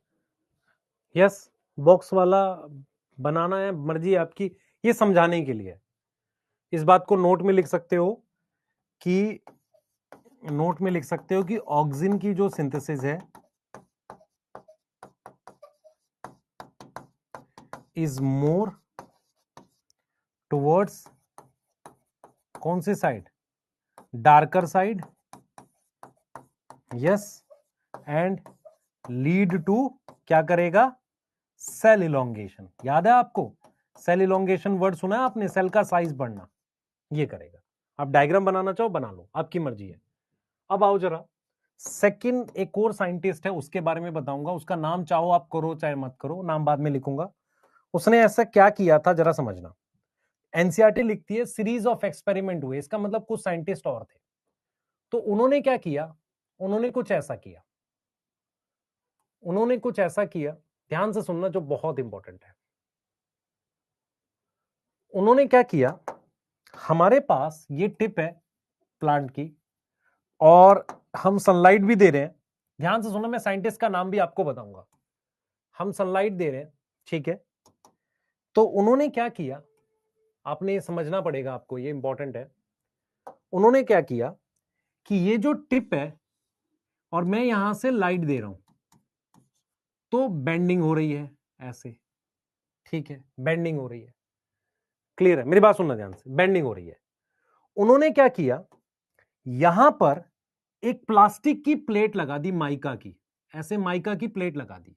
यस, बॉक्स वाला बनाना है, मर्जी आपकी, ये समझाने के लिए। इस बात को नोट में लिख सकते हो कि, नोट में लिख सकते हो कि ऑक्सीजन की जो सिंथेसिस है इज मोर टुवर्ड्स कौन सी side? Darker side, yes, and lead to क्या करेगा? Cell elongation. याद है आपको? सेल इलोंगेशन वर्ड सुना है आपने? सेल का साइज बढ़ना, ये करेगा। आप डायग्राम बनाना चाहो बना लो, आपकी मर्जी है। अब आओ जरा, सेकंड एक और साइंटिस्ट है, उसके बारे में बताऊंगा। उसका नाम चाहो आप करो चाहे मत करो, नाम बाद में लिखूंगा। उसने ऐसा क्या किया था जरा समझना। एनसीईआरटी लिखती है सीरीज ऑफ एक्सपेरिमेंट हुए, इसका मतलब कुछ साइंटिस्ट और थे। तो उन्होंने क्या किया? उन्होंने कुछ ऐसा किया, उन्होंने कुछ ऐसा किया, ध्यान से सुनना जो बहुत इंपॉर्टेंट है। उन्होंने क्या किया, हमारे पास ये टिप है प्लांट की और हम सनलाइट भी दे रहे हैं। ध्यान से सुनना, मैं साइंटिस्ट का नाम भी आपको बताऊंगा। हम सनलाइट दे रहे हैं, ठीक है। तो उन्होंने क्या किया, आपने ये समझना पड़ेगा आपको, ये इंपॉर्टेंट है। उन्होंने क्या किया कि ये जो टिप है और मैं यहां से लाइट दे रहा हूं, तो बेंडिंग हो रही है ऐसे, ठीक है, बेंडिंग हो रही है। क्लियर है? मेरी बात सुनना ध्यान से, बेंडिंग हो रही है। उन्होंने क्या किया, यहां पर एक प्लास्टिक की प्लेट लगा दी, माइका की, ऐसे माइका की प्लेट लगा दी।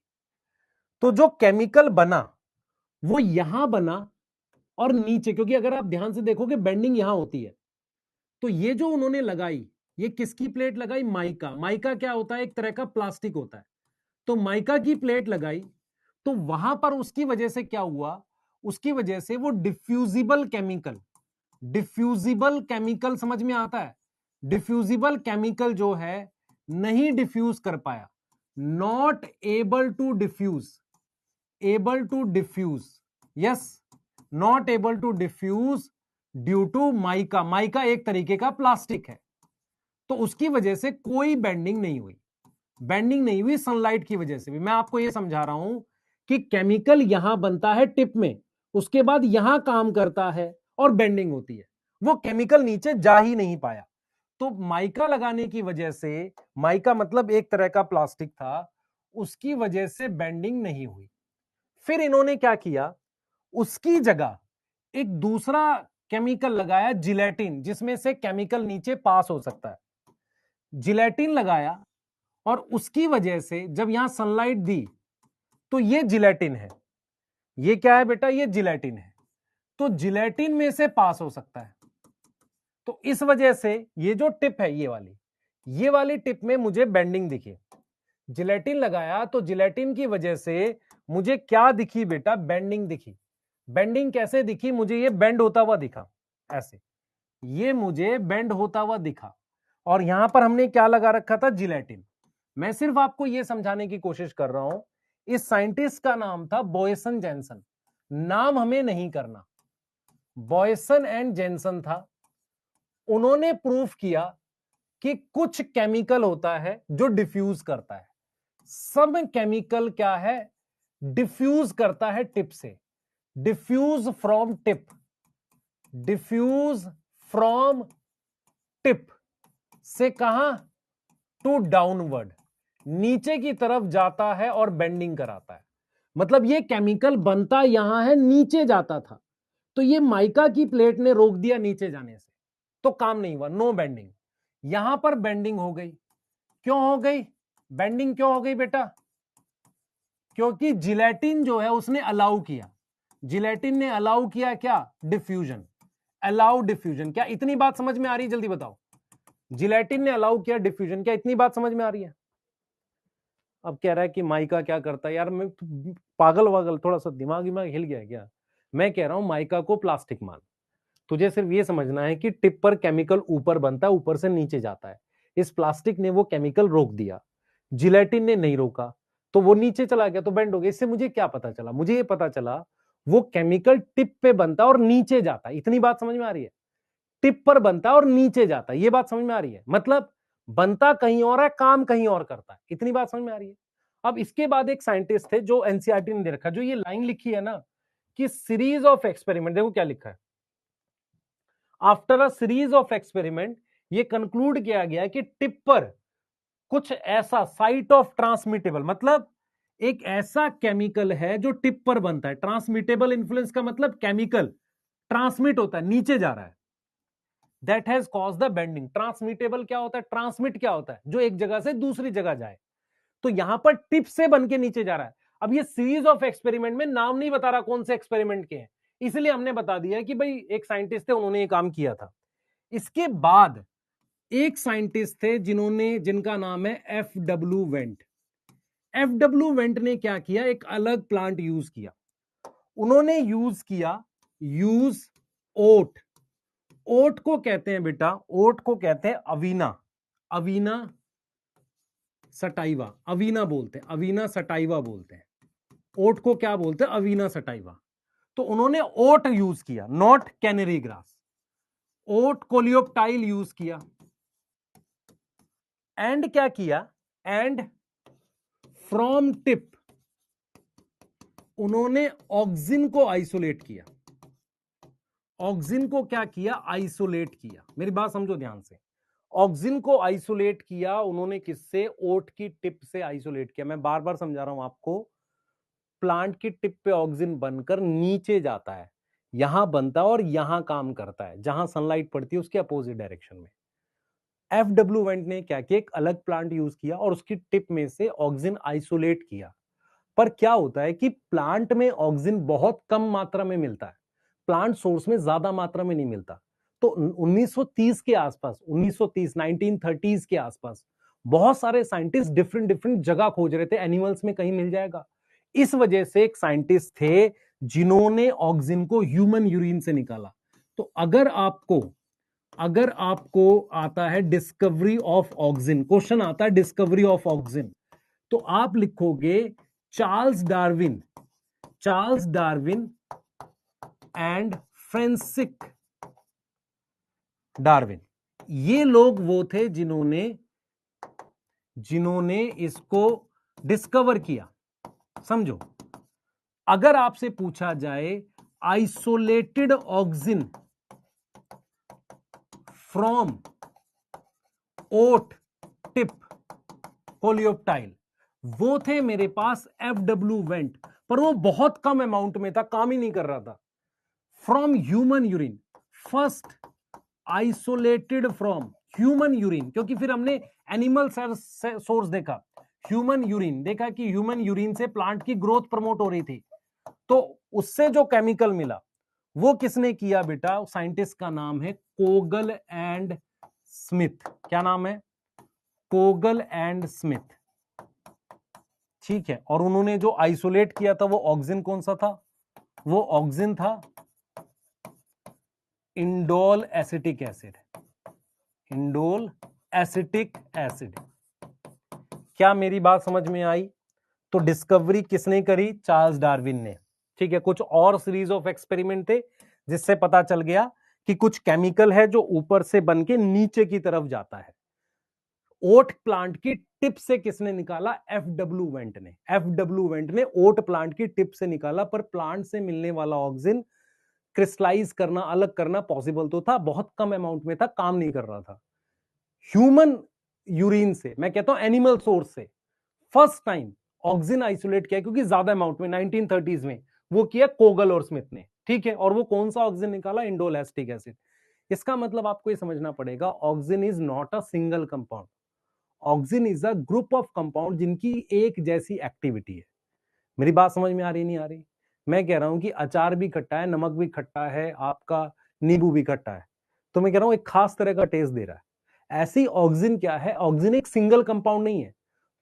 तो जो केमिकल बना वो यहां बना और नीचे, क्योंकि अगर आप ध्यान से देखोगे बेंडिंग यहां होती है। तो ये जो उन्होंने लगाई, ये किसकी प्लेट लगाई? माइका। माइका क्या होता है? एक तरह का प्लास्टिक होता है। तो माइका की प्लेट लगाई, तो वहां पर उसकी वजह से क्या हुआ? उसकी वजह से वो डिफ्यूजिबल केमिकल, डिफ्यूजिबल केमिकल समझ में आता है? डिफ्यूजिबल केमिकल जो है नहीं डिफ्यूज कर पाया, not able to diffuse, able to diffuse, yes, not able to diffuse due to mica. Mica एक तरीके का प्लास्टिक है, तो उसकी वजह से कोई बेंडिंग नहीं हुई। बेंडिंग नहीं हुई सनलाइट की वजह से भी। मैं आपको यह समझा रहा हूं कि केमिकल यहां बनता है टिप में, उसके बाद यहां काम करता है और बेंडिंग होती है। वो केमिकल नीचे जा ही नहीं पाया। तो माइका लगाने की वजह से, माइका मतलब एक तरह का प्लास्टिक था, उसकी वजह से बेंडिंग नहीं हुई। फिर इन्होंने क्या किया, उसकी जगह एक दूसरा केमिकल लगाया, जिलेटिन, जिसमें से केमिकल नीचे पास हो सकता है। जिलेटिन लगाया और उसकी वजह से जब यहां सनलाइट दी तो ये जिलेटिन है। ये क्या है बेटा? ये जिलेटिन है। तो जिलेटिन में से पास हो सकता है। तो इस वजह से ये जो टिप है, ये वाली टिप में मुझे बेंडिंग दिखी। जिलेटिन लगाया तो जिलेटिन की वजह से मुझे क्या दिखी बेटा? बेंडिंग दिखी। बेंडिंग कैसे दिखी? मुझे ये बेंड होता हुआ दिखा, ऐसे, ये मुझे बेंड होता हुआ दिखा। और यहां पर हमने क्या लगा रखा था? जिलेटिन। मैं सिर्फ आपको यह समझाने की कोशिश कर रहा हूं, इस साइंटिस्ट का नाम था बॉयसन जेनसन। नाम हमें नहीं करना, बॉयसन एंड जेनसन था। उन्होंने प्रूफ किया कि कुछ केमिकल होता है जो डिफ्यूज करता है। सब केमिकल क्या है? डिफ्यूज करता है टिप से। Diffuse from tip, diffuse from tip से कहां? टू डाउनवर्ड, नीचे की तरफ जाता है और बेंडिंग कराता है। मतलब ये केमिकल बनता यहां है, नीचे जाता था, तो ये माइका की प्लेट ने रोक दिया नीचे जाने से, तो काम नहीं हुआ, नो बेंडिंग। यहां पर बेंडिंग हो गई। क्यों हो गई बेंडिंग? क्यों हो गई बेटा? क्योंकि जिलेटिन जो है उसने अलाउ किया, जिलेटिन ने अलाउ किया क्या? Diffusion, allow diffusion. क्या इतनी बात समझ में आ रही है? जल्दी बताओ। जिलेटिन ने अलाउ किया डिफ्यूजन, क्या इतनी बात समझ में आ रही है? अब कह रहा है कि माइका क्या करता है? यार मैं पागल वागल, थोड़ा सा दिमाग हिल गया है क्या? मैं कह रहा हूं माइका को प्लास्टिक मान। तुझे सिर्फ ये समझना है कि टिप पर केमिकल ऊपर बनता है, ऊपर से नीचे जाता है। इस प्लास्टिक ने वो केमिकल रोक दिया, जिलेटिन ने नहीं रोका, तो वो नीचे चला गया, तो बेंड हो गया। इससे मुझे क्या पता चला? मुझे ये पता चला वो केमिकल टिप पे बनता है और नीचे जाता है। इतनी बात समझ में आ रही है? टिप पर बनता है और नीचे जाता है, ये बात समझ में आ रही है? मतलब बनता कहीं और है, काम कहीं और करता है। इतनी बात समझ में आ रही है? अब इसके बाद एक साइंटिस्ट थे जो एनसीईआरटी ने दे रखा, जो ये लाइन लिखी है ना कि सीरीज ऑफ एक्सपेरिमेंट, देखो क्या लिखा है, after a series of experiment ये कंक्लूड किया गया कि टिप पर कुछ ऐसा साइट ऑफ ट्रांसमिटेबल, मतलब एक ऐसा केमिकल है जो टिप पर बनता है। ट्रांसमिटेबल इन्फ्लुएंस का मतलब केमिकल ट्रांसमिट होता है, नीचे जा रहा है, that has cause the bending. Transmittable क्या होता है, ट्रांसमिट क्या होता है, जो एक जगह से दूसरी जगह जाए। तो यहां पर टिप से बन के नीचे जा रहा है। अब ये सीरीज ऑफ एक्सपेरिमेंट में नाम नहीं बता रहा कौन से एक्सपेरिमेंट के हैं, इसलिए हमने बता दिया कि भाई एक साइंटिस्ट थे, उन्होंने ये काम किया था। इसके बाद एक साइंटिस्ट थे जिनका नाम है एफ.डब्ल्यू. वेंट। एफ.डब्ल्यू. वेंट ने क्या किया, एक अलग प्लांट यूज किया। उन्होंने यूज ओट। ओट को कहते हैं बेटा, ओट को कहते हैं अवीना, अवीना सटाइवा, अवीना बोलते हैं, अवीना सटाइवा बोलते हैं। ओट को क्या बोलते हैं, अवीना सटाइवा। तो उन्होंने ओट यूज किया, not canary grass. Oat coleoptile use किया, एंड क्या किया, एंड फ्रॉम टिप उन्होंने ऑक्सिन को आइसोलेट किया। ऑक्सिन को क्या किया, आइसोलेट किया। मेरी बात समझो ध्यान से। ऑक्सिन को आइसोलेट किया उन्होंने किससे, ओट की टिप से आइसोलेट किया। मैं बार बार समझा रहा हूं आपको, प्लांट की टिप पे ऑक्सिन बनकर नीचे जाता है, यहां बनता है और यहां काम करता है, जहां सनलाइट पड़ती है उसके अपोजिट डायरेक्शन में। एफ.डब्ल्यू. वेंट ने क्या किया, एक अलग प्लांट यूज किया और उसकी टिप में से ऑक्सिन आइसोलेट किया। पर क्या होता है कि प्लांट में ऑक्सिन बहुत कम मात्रा में मिलता है, प्लांट सोर्स में ज्यादा मात्रा में नहीं मिलता। तो 1930 के आसपास, 1930 1930s के आसपास बहुत सारे साइंटिस्ट डिफरेंट डिफरेंट जगह खोज रहे थे, एनिमल्स में कहीं मिल जाएगा। इस वजह से एक साइंटिस्ट थे जिन्होंने ऑक्सिन को ह्यूमन यूरिन से निकाला। तो अगर आपको आता है डिस्कवरी ऑफ ऑक्सिन, क्वेश्चन आता है डिस्कवरी ऑफ ऑक्सिन, तो आप लिखोगे Charles Darwin and Francis Darwin. ये लोग वो थे जिन्होंने इसको डिस्कवर किया। समझो, अगर आपसे पूछा जाए isolated auxin from oat tip coleoptile, वो थे मेरे पास एफ.डब्ल्यू. वेंट, पर वो बहुत कम अमाउंट में था, काम ही नहीं कर रहा था। From human urine, first isolated from human urine, क्योंकि फिर हमने एनिमल सोर्स देखा, ह्यूमन यूरिन देखा कि ह्यूमन यूरिन से प्लांट की ग्रोथ प्रमोट हो रही थी। तो उससे जो केमिकल मिला वो किसने किया बेटा, साइंटिस्ट का नाम है कोगल एंड स्मिथ। क्या नाम है, कोगल एंड स्मिथ। ठीक है, और उन्होंने जो आइसोलेट किया था वो ऑक्सिन कौन सा था, वो ऑक्सिन था indole acetic acid, indole acetic acid. क्या मेरी बात समझ में आई? तो डिस्कवरी किसने करी, चार्ल्स डार्विन ने। ठीक है, कुछ और सीरीज ऑफ एक्सपेरिमेंट थे जिससे पता चल गया कि कुछ केमिकल है जो ऊपर से बन के नीचे की तरफ जाता है। ओट प्लांट की टिप से किसने निकाला, एफ.डब्ल्यू. वेंट ने। एफ.डब्ल्यू. वेंट ने ओट प्लांट की टिप से निकाला, पर प्लांट से मिलने वाला ऑक्सिन क्रिस्टलाइज करना, अलग करना पॉसिबल तो था, बहुत कम अमाउंट में था, काम नहीं कर रहा था। ह्यूमन यूरिन से, मैं कहता हूं एनिमल सोर्स से, फर्स्ट टाइम ऑक्सिन आइसोलेट किया, क्योंकि ज्यादा अमाउंट में 1930s में वो किया कोगल और स्मिथ ने। ठीक है, और वो कौन सा ऑक्सिन निकाला, इंडोल एसिटिक एसिड। इसका मतलब आपको ये समझना पड़ेगा, auxin is not a single compound, auxin is a group of compound जिनकी एक जैसी एक्टिविटी है। मेरी बात समझ में आ रही नहीं आ रही? मैं कह रहा हूं कि अचार भी खट्टा है, नमक भी खट्टा है, आपका नींबू भी खट्टा है, तो मैं कह रहा हूं एक खास तरह का टेस्ट दे रहा है। ऐसे ही ऑक्सिन क्या है, ऑक्सिन एक सिंगल कंपाउंड नहीं है,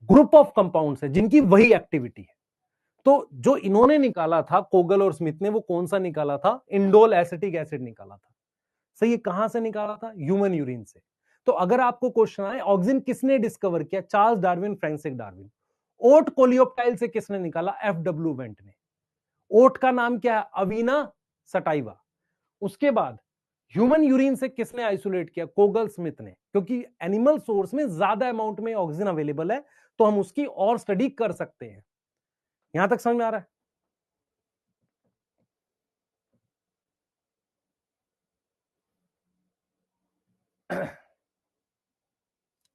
ग्रुप ऑफ कंपाउंड्स है जिनकी वही एक्टिविटी है। तो जो इन्होंने निकाला था कोगल और स्मिथ ने, वो कौन सा निकाला था, इंडोल एसिटिक एसिड निकाला था। सही है, कहां से निकाला था, ह्यूमन यूरिन से। तो अगर आपको क्वेश्चन आए ऑक्सिन किसने डिस्कवर किया, चार्ल्स डार्विन, फ्रांसिस डार्विन। ओट कोलियोप्टाइल से किसने निकाला, एफ.डब्ल्यू. वेंट ने। ओट का नाम क्या है, अवीना सटाइवा। उसके बाद ह्यूमन यूरिन से किसने आइसोलेट किया, कोगल स्मिथ ने, क्योंकि एनिमल सोर्स में ज्यादा अमाउंट में ऑक्सीजन अवेलेबल है, तो हम उसकी और स्टडी कर सकते हैं। यहां तक समझ में आ रहा है?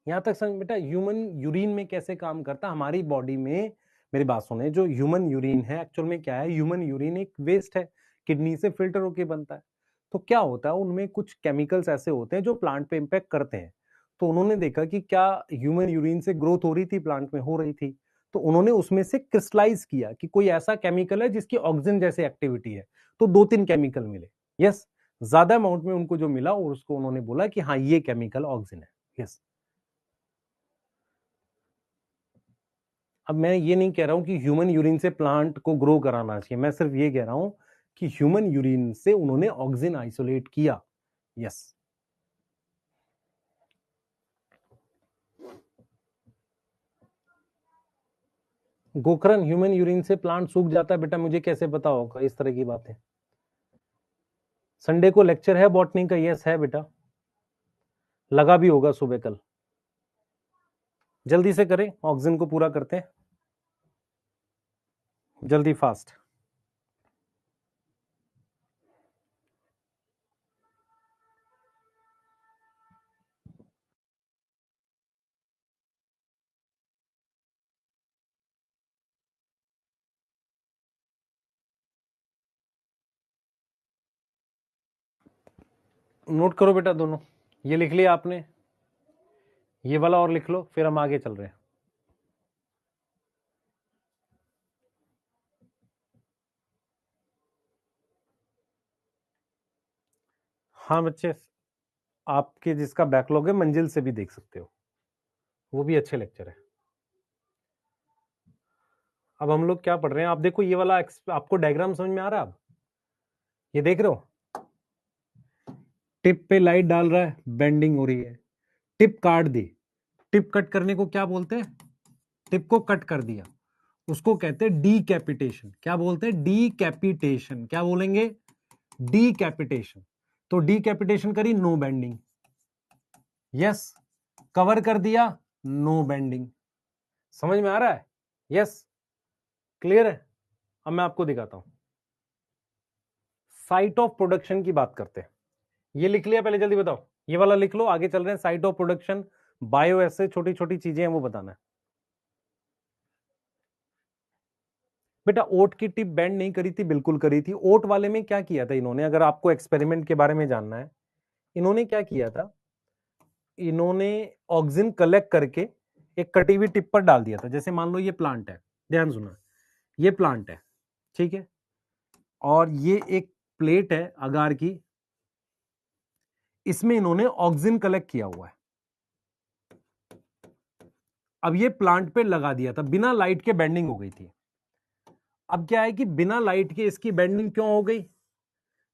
यहां तक समझ बेटा, ह्यूमन यूरिन में कैसे काम करता है हमारी बॉडी में। मेरी बात सुने, जो ह्यूमन यूरिन है एक्चुअल में क्या है, ह्यूमन यूरिन एक वेस्ट है, किडनी से फिल्टर होके बनता है। तो क्या होता है, उनमें कुछ केमिकल्स ऐसे होते हैं जो प्लांट पे इम्पैक्ट करते हैं। तो उन्होंने देखा कि क्या ह्यूमन यूरिन से ग्रोथ हो रही थी, प्लांट में हो रही थी, तो उन्होंने उसमें से क्रिस्टलाइज किया कि कोई ऐसा केमिकल है जिसकी ऑक्सीजन जैसे एक्टिविटी है। तो 2-3 केमिकल मिले, यस, ज्यादा अमाउंट में उनको जो मिला और उसको उन्होंने बोला कि हाँ ये केमिकल ऑक्सीजन है, यस। अब मैं ये नहीं कह रहा हूं कि ह्यूमन यूरिन से प्लांट को ग्रो कराना चाहिए, मैं सिर्फ ये कह रहा हूं कि ह्यूमन यूरिन से उन्होंने ऑक्सीजन आइसोलेट किया, यस। गोकर्ण, ह्यूमन यूरिन से प्लांट सूख जाता है बेटा, मुझे कैसे पता होगा इस तरह की बातें? संडे को लेक्चर है बॉटनी का, यस है बेटा, लगा भी होगा सुबह कल। जल्दी से करें, ऑक्सीजन को पूरा करते हैं, जल्दी फास्ट। नोट करो बेटा दोनों, ये लिख लिया आपने, ये वाला और लिख लो, फिर हम आगे चल रहे हैं। हाँ बच्चे, आपके जिसका बैकलॉग है मंजिल से भी देख सकते हो, वो भी अच्छे लेक्चर है। अब हम लोग क्या पढ़ रहे हैं, आप देखो ये वाला आपको डायग्राम समझ में आ रहा है? अब ये देख रहे हो, टिप पे लाइट डाल रहा है, बेंडिंग हो रही है, टिप काट दी, टिप कट करने को क्या बोलते हैं? टिप को कट कर दिया, उसको कहते हैं डीकैपिटेशन। क्या बोलते हैं? डीकैपिटेशन। क्या बोलेंगे? डीकैपिटेशन। तो डीकैपिटेशन करी, नो बेंडिंग, यस। कवर कर दिया, नो बेंडिंग। समझ में आ रहा है? यस, क्लियर है? अब मैं आपको दिखाता हूं, साइट ऑफ प्रोडक्शन की बात करते हैं। ये लिख लिया पहले, जल्दी बताओ, ये वाला लिख लो, आगे चल रहे हैं। साइट ऑफ प्रोडक्शन, बायो ऐसे छोटी छोटी चीजें हैं वो बताना है बेटा। ओट की टिप बेंड नहीं करी थी, बिल्कुल करी थी। ओट वाले में क्या किया था इन्होंने, अगर आपको एक्सपेरिमेंट के बारे में जानना है, इन्होंने क्या किया था, इन्होंने ऑक्सीजन कलेक्ट करके एक कटी हुई टिप पर डाल दिया था। जैसे मान लो ये प्लांट है, ध्यान सुना, ये प्लांट है, ठीक है, और ये एक प्लेट है अगार की, इसमें इन्होंने ऑक्सीजन कलेक्ट किया हुआ है। अब ये प्लांट पे लगा दिया था, बिना लाइट के बेंडिंग हो गई थी। अब क्या है कि बिना लाइट के इसकी बेंडिंग क्यों हो गई?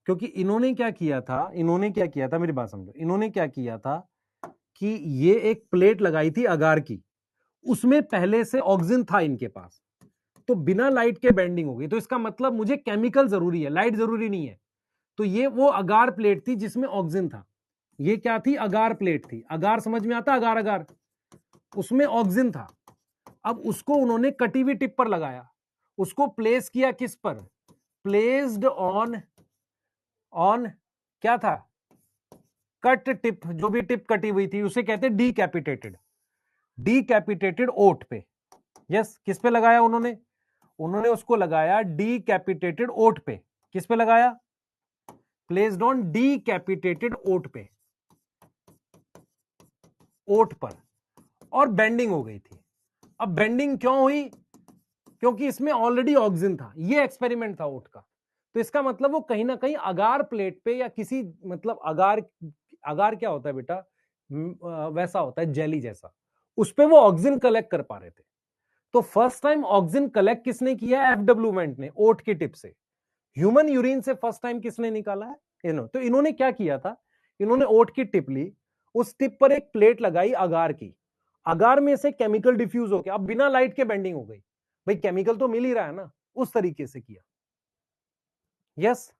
क्योंकि इन्होंने क्या किया था, मेरी बात समझो, इन्होंने क्या किया था कि ये एक प्लेट लगाई थी अगार की, उसमें पहले से ऑक्सीजन था इनके पास, तो बिना लाइट के बेंडिंग हो गई। तो इसका मतलब मुझे केमिकल जरूरी है, लाइट जरूरी नहीं है। तो ये वो अगार प्लेट थी जिसमें ऑक्सीजन था। ये क्या थी? अगार प्लेट थी। अगार समझ में आता? अगार अगार, उसमें ऑक्सीजन था। अब उसको उन्होंने कटी हुई टिप पर लगाया, उसको प्लेस किया किस पर? प्लेस्ड ऑन, ऑन क्या था? Cut tip. जो भी टिप कटी हुई थी उसे कहते हैं डीकैपिटेटेड, डीकैपिटेटेड ओट पे। यस, किस पे लगाया उन्होंने? उन्होंने उसको लगाया डीकैपिटेटेड ओट पे। किस पे लगाया? प्लेस्ड ऑन डीकैपिटेटेड ओट पे, ओट पर, और बेंडिंग हो गई थी। अब बेंडिंग क्यों हुई? क्योंकि इसमें ऑलरेडी ऑक्सीजन था। ये एक्सपेरिमेंट था ओट का। तो इसका मतलब वो कहीं ना कहीं अगार प्लेट पे या किसी, मतलब अगार, अगार क्या होता है बेटा? वैसा होता है जेली जैसा, उस पे वो ऑक्सीजन कलेक्ट कर पा रहे थे। तो फर्स्ट टाइम ऑक्सीजन कलेक्ट किसने किया है? एफडब्ल्यूमेंट ने, ओट की टिप से। ह्यूमन यूरिन से फर्स्ट टाइम किसने निकाला है? तो इन्होंने क्या किया था, इन्होंने ओट की टिप ली, उस टिप पर एक प्लेट लगाई अगार की, अगार में से केमिकल डिफ्यूज हो गया, अब बिना लाइट के बेंडिंग हो गई। भाई केमिकल तो मिल ही रहा है ना, उस तरीके से किया। यस,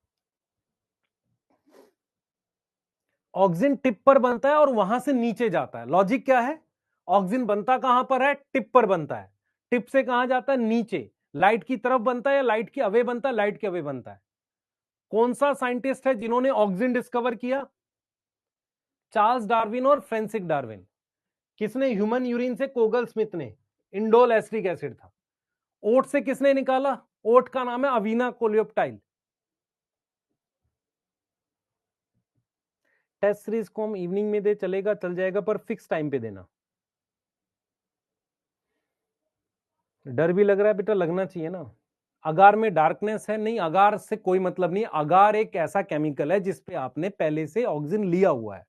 ऑक्सीजन टिप पर बनता है और वहां से नीचे जाता है। लॉजिक क्या है? ऑक्सीजन बनता कहां पर है? टिप पर बनता है। टिप से कहां जाता है? नीचे। लाइट की तरफ बनता है या लाइट के अवे बनता है? लाइट के अवे बनता है। कौन सा साइंटिस्ट है जिन्होंने ऑक्सीजन डिस्कवर किया? चार्ल्स डार्विन और फ्रेंसिस डार्विन। किसने? ह्यूमन यूरिन से कोगल स्मिथ ने, इंडोल एस्ट्रिक एसिड था। ओट से किसने निकाला? ओट का नाम है अवीना कोलियोप्टाइल। टेस्ट सीरीज को हम इवनिंग में दे, चलेगा, चल जाएगा, पर फिक्स टाइम पे देना। डर भी लग रहा है बेटा, लगना चाहिए ना। अगार में डार्कनेस है, नहीं अगार से कोई मतलब नहीं। अगार एक ऐसा केमिकल है जिसपे आपने पहले से ऑक्सीजन लिया हुआ है।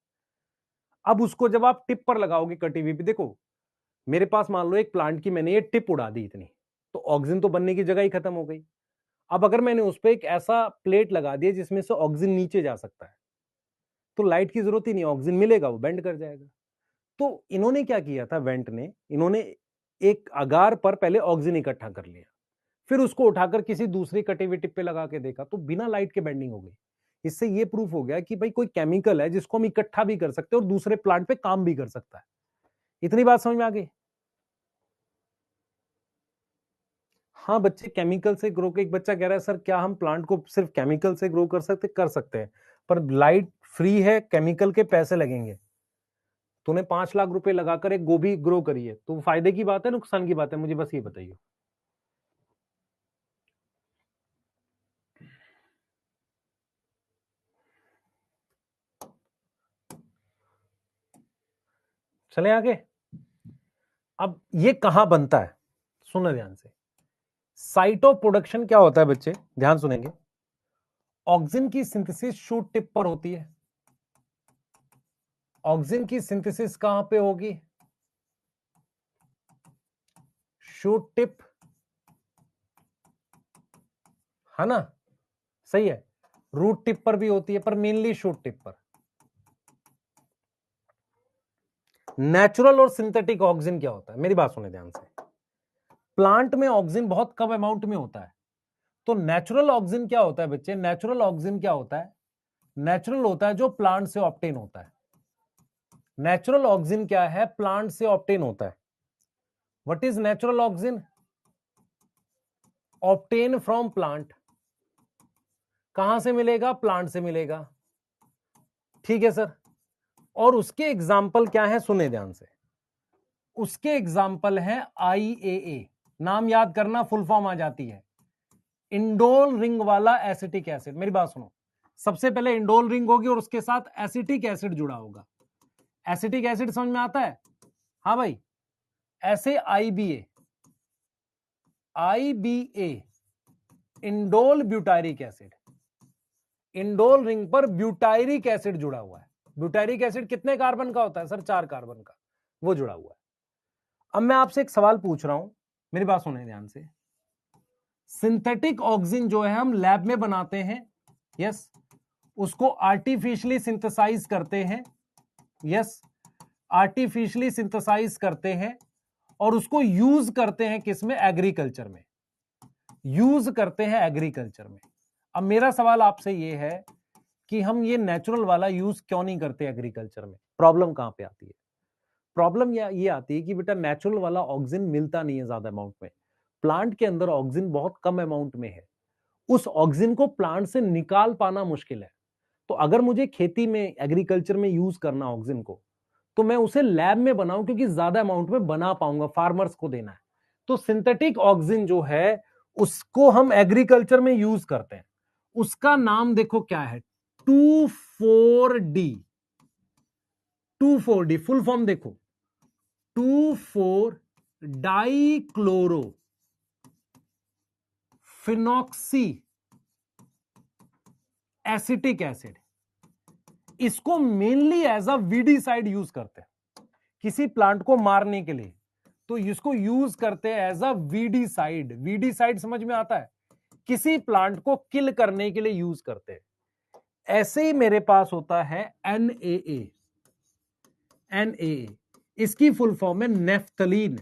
अब उसको जब आप टिप पर लगाओगे कटी हुई पे, देखो मेरे पास मान लो एक प्लांट की मैंने ये टिप उड़ा दी इतनी, तो ऑक्सीजन तो बनने की जगह ही खत्म हो गई। अब अगर मैंने उस पर एक ऐसा प्लेट लगा दिया जिसमें से ऑक्सीजन नीचे जा सकता है, तो लाइट की जरूरत ही नहीं, ऑक्सीजन मिलेगा, वो बेंड कर जाएगा। तो इन्होंने क्या किया था, वेंट ने, इन्होंने एक अगार पर पहले ऑक्सीजन इकट्ठा कर लिया, फिर उसको उठाकर किसी दूसरी कटी हुई टिप पे लगा के देखा, तो बिना लाइट के बेंडिंग हो गई। इससे ये प्रूफ हो गया कि भाई कोई केमिकल है जिसको हम इकट्ठा भी कर सकते हैं और दूसरे प्लांट पे काम भी कर सकता है। इतनी बात समझ में आ गई? हाँ बच्चे, केमिकल से ग्रो, एक बच्चा कह रहा है सर क्या हम प्लांट को सिर्फ केमिकल से ग्रो कर सकते हैं, पर लाइट फ्री है, केमिकल के पैसे लगेंगे। तूने 5 लाख रुपए लगाकर एक गोभी ग्रो करी है, तो फायदे की बात है नुकसान की बात है, मुझे बस ये बताइए। चले आगे। अब ये कहां बनता है, सुनो ध्यान से। साइट ऑफ प्रोडक्शन क्या होता है बच्चे, ध्यान सुनेंगे। ऑक्सीजन की सिंथेसिस शूट टिप पर होती है। ऑक्सीजन की सिंथेसिस कहां पे होगी, शूट टिप, है ना, सही है। रूट टिप पर भी होती है, पर मेनली शूट टिप पर। नेचुरल और सिंथेटिक ऑक्सीजन क्या होता है, मेरी बात सुने ध्यान से। प्लांट में ऑक्सीजन बहुत कम अमाउंट में होता है, तो नेचुरल ऑक्सीजन क्या होता है बच्चे, नेचुरल ऑक्सीजन क्या होता है, नेचुरल होता है जो प्लांट से ऑब्टेन होता है। नेचुरल ऑक्सीजन क्या है, प्लांट से ऑब्टेन होता है। What is natural oxygen, obtain from plant. कहां से मिलेगा, प्लांट से मिलेगा, ठीक है सर। और उसके एग्जाम्पल क्या है, सुने ध्यान से। उसके एग्जाम्पल है IAA, नाम याद करना, फुल फॉर्म आ जाती है, इंडोल रिंग वाला एसिटिक एसिड। मेरी बात सुनो, सबसे पहले इंडोल रिंग होगी और उसके साथ एसिटिक एसिड जुड़ा होगा। एसिटिक एसिड समझ में आता है, हाँ भाई। ऐसे IBA indole butyric acid, indole ring पर ब्यूटारिक एसिड जुड़ा हुआ है। ब्यूटारिक एसिड कितने कार्बन का होता है सर, 4 कार्बन का, वो जुड़ा हुआ है। अब मैं आपसे एक सवाल पूछ रहा हूं, मेरी बात सुने ध्यान से। सिंथेटिक ऑक्सीजन जो है हम लैब में बनाते हैं, यस, उसको आर्टिफिशियली सिंथेसाइज करते हैं, यस, आर्टिफिशियली सिंथेसाइज करते हैं और उसको यूज करते हैं किसमें, एग्रीकल्चर में, यूज करते हैं एग्रीकल्चर में। अब मेरा सवाल आपसे यह है कि हम ये नेचुरल वाला यूज क्यों नहीं करते एग्रीकल्चर में, प्रॉब्लम कहां पे आती है? प्रॉब्लम ये आती है कि बेटा नेचुरल वाला ऑक्सीजन मिलता नहीं है ज्यादा अमाउंट में, प्लांट के अंदर ऑक्सीजन बहुत कम अमाउंट में है, उस ऑक्सीजन को प्लांट से निकाल पाना मुश्किल है। तो अगर मुझे खेती में, एग्रीकल्चर में यूज करना ऑक्सीजन को, तो मैं उसे लैब में बनाऊं, क्योंकि ज्यादा अमाउंट में बना पाऊंगा, फार्मर्स को देना है। तो सिंथेटिक ऑक्सीजन जो है उसको हम एग्रीकल्चर में यूज करते हैं। उसका नाम देखो क्या है, 2,4-D। 2,4-D फुल फॉर्म देखो, 2,4-डाइक्लोरो फिनॉक्सी एसिटिक एसिड। इसको mainly as a weedicide use करते हैं किसी प्लांट को मारने के लिए, तो इसको यूज करते हैं एज अ वीडीसाइड। वीडीसाइड समझ में आता है, किसी प्लांट को किल करने के लिए यूज करते हैं। ऐसे ही मेरे पास होता है NaA। NaA इसकी फुल फॉर्म है नेफ्थलीन।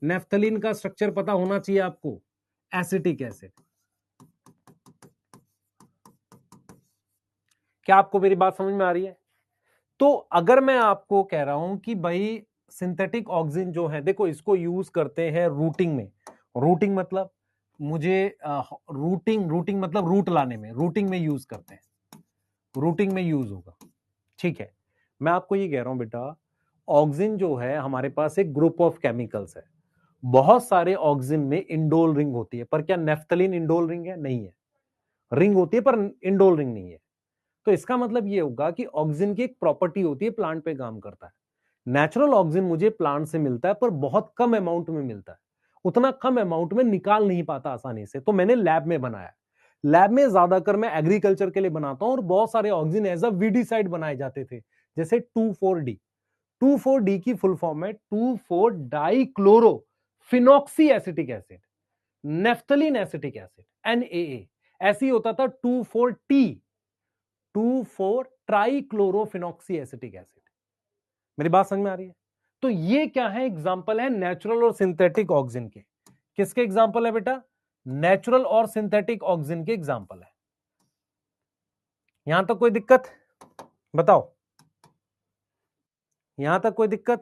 नेफ्थलीन का स्ट्रक्चर पता होना चाहिए आपको, एसिटिक एसिड। क्या आपको मेरी बात समझ में आ रही है? तो अगर मैं आपको कह रहा हूं कि भाई सिंथेटिक ऑक्सीजन जो है, देखो इसको यूज करते हैं रूटिंग में। रूटिंग मतलब मुझे रूटिंग मतलब रूट लाने में, रूटिंग में यूज करते हैं, रूटिंग में यूज होगा, ठीक है। मैं आपको ये कह रहा हूं बेटा, ऑक्सीजन जो है हमारे पास एक ग्रुप ऑफ केमिकल्स है। बहुत सारे ऑक्सीजन में इंडोल रिंग होती है, पर क्या नेफ्थलीन इंडोल रिंग है? नहीं है। रिंग होती है पर इंडोल रिंग नहीं है। तो इसका मतलब ये होगा कि ऑक्सीजन की एक प्रॉपर्टी होती है, प्लांट पे काम करता है। नेचुरल ऑक्सीजन मुझे प्लांट से मिलता है, पर बहुत कम अमाउंट में मिलता है, उतना कम अमाउंट में निकाल नहीं पाता आसानी से, तो मैंने लैब में बनाया। लैब में ज्यादातर मैं एग्रीकल्चर के लिए बनाता हूं, और बहुत सारे ऑक्सीजन एज अ वीडीसाइड बनाए जाते थे, जैसे 2,4-D। 2,4-D की फुल फॉर्म है 2,4-डाइक्लोरो phenoxy acetic acid, naphthalene acetic acid, NaA। ऐसी होता था 2,4-T, 2,4-ट्राइक्लोरोफिनॉक्सी एसिटिक एसिड। मेरी बात समझ में आ रही है? तो ये क्या है, एग्जाम्पल है नेचुरल और सिंथेटिक ऑक्सीजन के। किसके एग्जाम्पल है बेटा? नेचुरल और सिंथेटिक ऑक्सीजन के एग्जाम्पल है। यहां तक कोई दिक्कत बताओ? यहां तक कोई दिक्कत?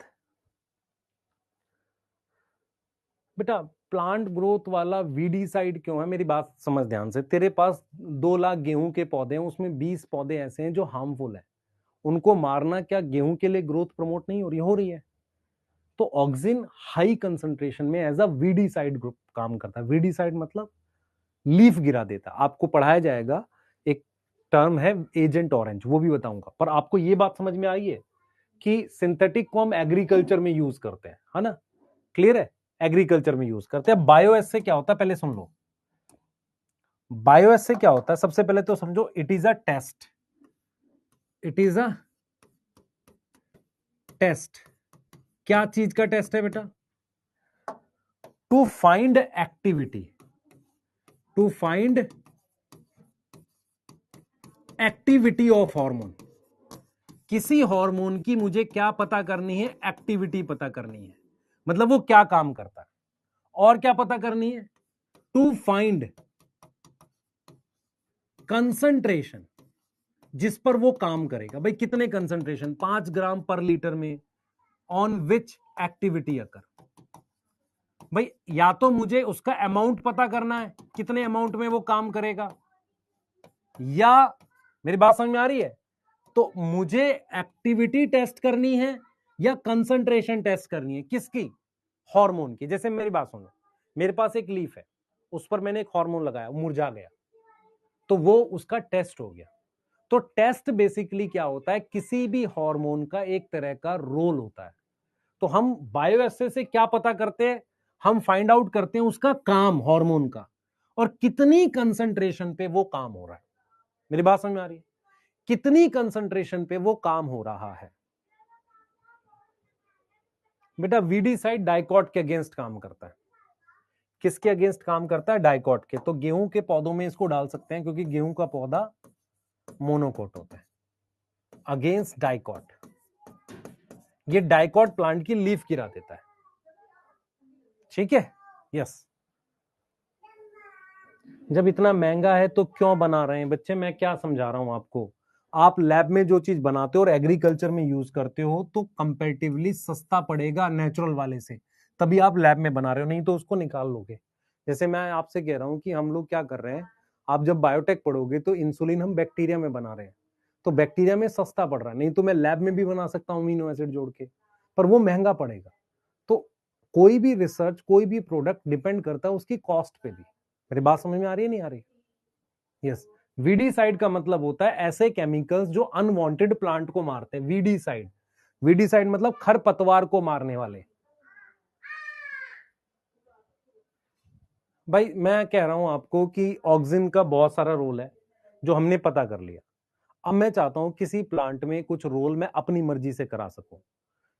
बेटा प्लांट ग्रोथ वाला वीडीसाइड क्यों है, मेरी बात समझ ध्यान से। तेरे पास 2 लाख गेहूं के पौधे हैं, उसमें 20 पौधे ऐसे हैं जो हार्मफुल है, उनको मारना क्या गेहूं के लिए ग्रोथ प्रमोट नहीं हो रही? हो रही है। तो ऑक्सीजन हाई कंसंट्रेशन में एज अ वीडीसाइड ग्रुप काम करता है। वीडीसाइड मतलब लीफ गिरा देता। आपको पढ़ाया जाएगा, एक टर्म है एजेंट ऑरेंज, वो भी बताऊंगा। पर आपको ये बात समझ में आई है कि सिंथेटिक को हम एग्रीकल्चर में यूज करते हैं, है ना? क्लियर है? एग्रीकल्चर में यूज करते हैं। बायोएस से क्या होता है पहले सुन लो। बायोएस से क्या होता है सबसे पहले तो समझो, it is a test. It is a test. क्या चीज का टेस्ट है बेटा? To find activity, to find activity of hormone. किसी हार्मोन की मुझे क्या पता करनी है? एक्टिविटी पता करनी है, मतलब वो क्या काम करता है। और क्या पता करनी है? टू फाइंड कंसंट्रेशन, जिस पर वो काम करेगा। भाई कितने कंसंट्रेशन? 5 ग्राम पर लीटर में, ऑन विच एक्टिविटी अकर। भाई या तो मुझे उसका अमाउंट पता करना है, कितने अमाउंट में वो काम करेगा, या मेरी बात समझ में आ रही है? तो मुझे एक्टिविटी टेस्ट करनी है या कंसंट्रेशन टेस्ट करनी है? किसकी? हार्मोन की। जैसे मेरी बात सुनो, मेरे पास एक लीफ है, उस पर मैंने एक हार्मोन लगाया, मुरझा गया, तो वो उसका टेस्ट हो गया। तो टेस्ट बेसिकली क्या होता है? किसी भी हार्मोन का एक तरह का रोल होता है। तो हम बायोएसे से क्या पता करते हैं? हम फाइंड आउट करते हैं उसका काम, हार्मोन का, और कितनी कंसंट्रेशन पे वो काम हो रहा है। मेरी बात समझ में आ रही है? कितनी कंसंट्रेशन पे वो काम हो रहा है। बेटा वीडीसाइड डाइकॉट के अगेंस्ट काम करता है। किसके अगेंस्ट काम करता है? डाइकॉट के। तो गेहूं के पौधों में इसको डाल सकते हैं, क्योंकि गेहूं का पौधा मोनोकोट होता है। अगेंस्ट डाइकॉट, ये डाइकॉट प्लांट की लीफ गिरा देता है। ठीक है? यस। जब इतना महंगा है तो क्यों बना रहे हैं बच्चे? मैं क्या समझा रहा हूं आपको, आप लैब में जो चीज बनाते हो और एग्रीकल्चर में यूज करते हो तो कंपैरेटिवली सस्ता पड़ेगा नेचुरल वाले से, तभी आप लैब में बना रहे हो, नहीं तो उसको निकाल लोगे। जैसे मैं आपसे कह रहा हूं कि हम लोग क्या कर रहे हैं, आप जब बायोटेक पढ़ोगे तो इंसुलिन हम बैक्टीरिया में बना रहे हैं, तो बैक्टीरिया में सस्ता पड़ रहा है, नहीं तो मैं लैब में भी बना सकता हूँ अमीनो एसिड जोड़ के, पर वो महंगा पड़ेगा। तो कोई भी रिसर्च, कोई भी प्रोडक्ट डिपेंड करता है उसकी कॉस्ट पे भी। मेरी बात समझ में आ रही है नहीं आ रही? यस। वीडीसाइड का मतलब होता है ऐसे केमिकल्स जो अनवांटेड प्लांट को मारते हैं। वीडीसाइड, वीडीसाइड मतलब खरपतवार को मारने वाले। भाई मैं कह रहा हूं आपको कि ऑक्सीजन का बहुत सारा रोल है जो हमने पता कर लिया। अब मैं चाहता हूं किसी प्लांट में कुछ रोल मैं अपनी मर्जी से करा सकूं।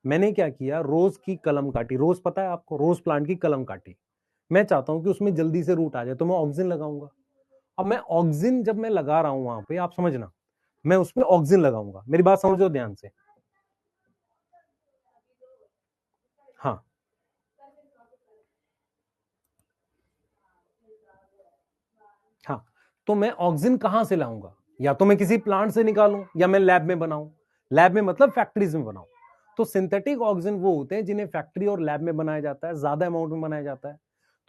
मैंने क्या किया, रोज की कलम काटी। रोज पता है आपको? रोज प्लांट की कलम काटी। मैं चाहता हूं कि उसमें जल्दी से रूट आ जाए, तो मैं ऑक्सीजन लगाऊंगा। अब मैं ऑक्सीजन जब मैं लगा रहा हूं वहां पे, आप समझना, मैं उसमें ऑक्सीजन लगाऊंगा। मेरी बात समझो ध्यान से। हाँ, हाँ। तो मैं ऑक्सीजन कहां से लाऊंगा? या तो मैं किसी प्लांट से निकालूं या मैं लैब में बनाऊं। लैब में मतलब फैक्ट्रीज में बनाऊं। तो सिंथेटिक ऑक्सीजन वो होते हैं जिन्हें फैक्ट्री और लैब में बनाया जाता है, ज्यादा अमाउंट में बनाया जाता है।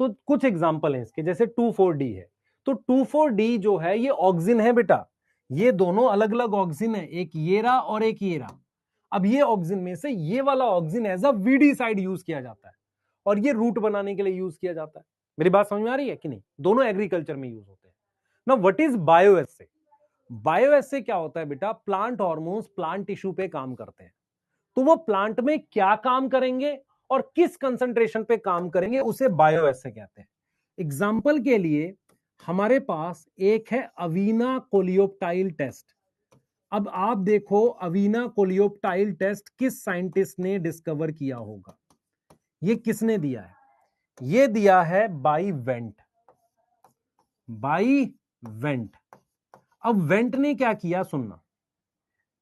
तो कुछ एग्जांपल हैं इसके, जैसे 2,4-D है। तो 2,4-D जो है ये ऑक्सीजन है बेटा। ये दोनों अलग अलग ऑक्सीजन है, एक ये रहा और एक ये रहा। अब ये ऑक्सीजन में से ये वाला auxin as a weedicide use किया जाता है, और ये रूट बनाने के लिए यूज किया जाता है। मेरी बात समझ में आ रही है कि नहीं? दोनों एग्रीकल्चर में यूज होते हैं ना। What is bioassay? बायोएसए क्या होता है बेटा? प्लांट हार्मोन्स प्लांट टिश्यू पे काम करते हैं, तो वो प्लांट में क्या काम करेंगे और किस कंसंट्रेशन पे काम करेंगे उसे बायोएसए कहते हैं। एग्जाम्पल के लिए हमारे पास एक है अवीना कोलियोप्टाइल टेस्ट। अब आप देखो अवीना कोलियोप्टाइल टेस्ट किस साइंटिस्ट ने डिस्कवर किया होगा? ये किसने दिया है? ये दिया है बाई वेंट। By went. अब वेंट ने क्या किया सुनना,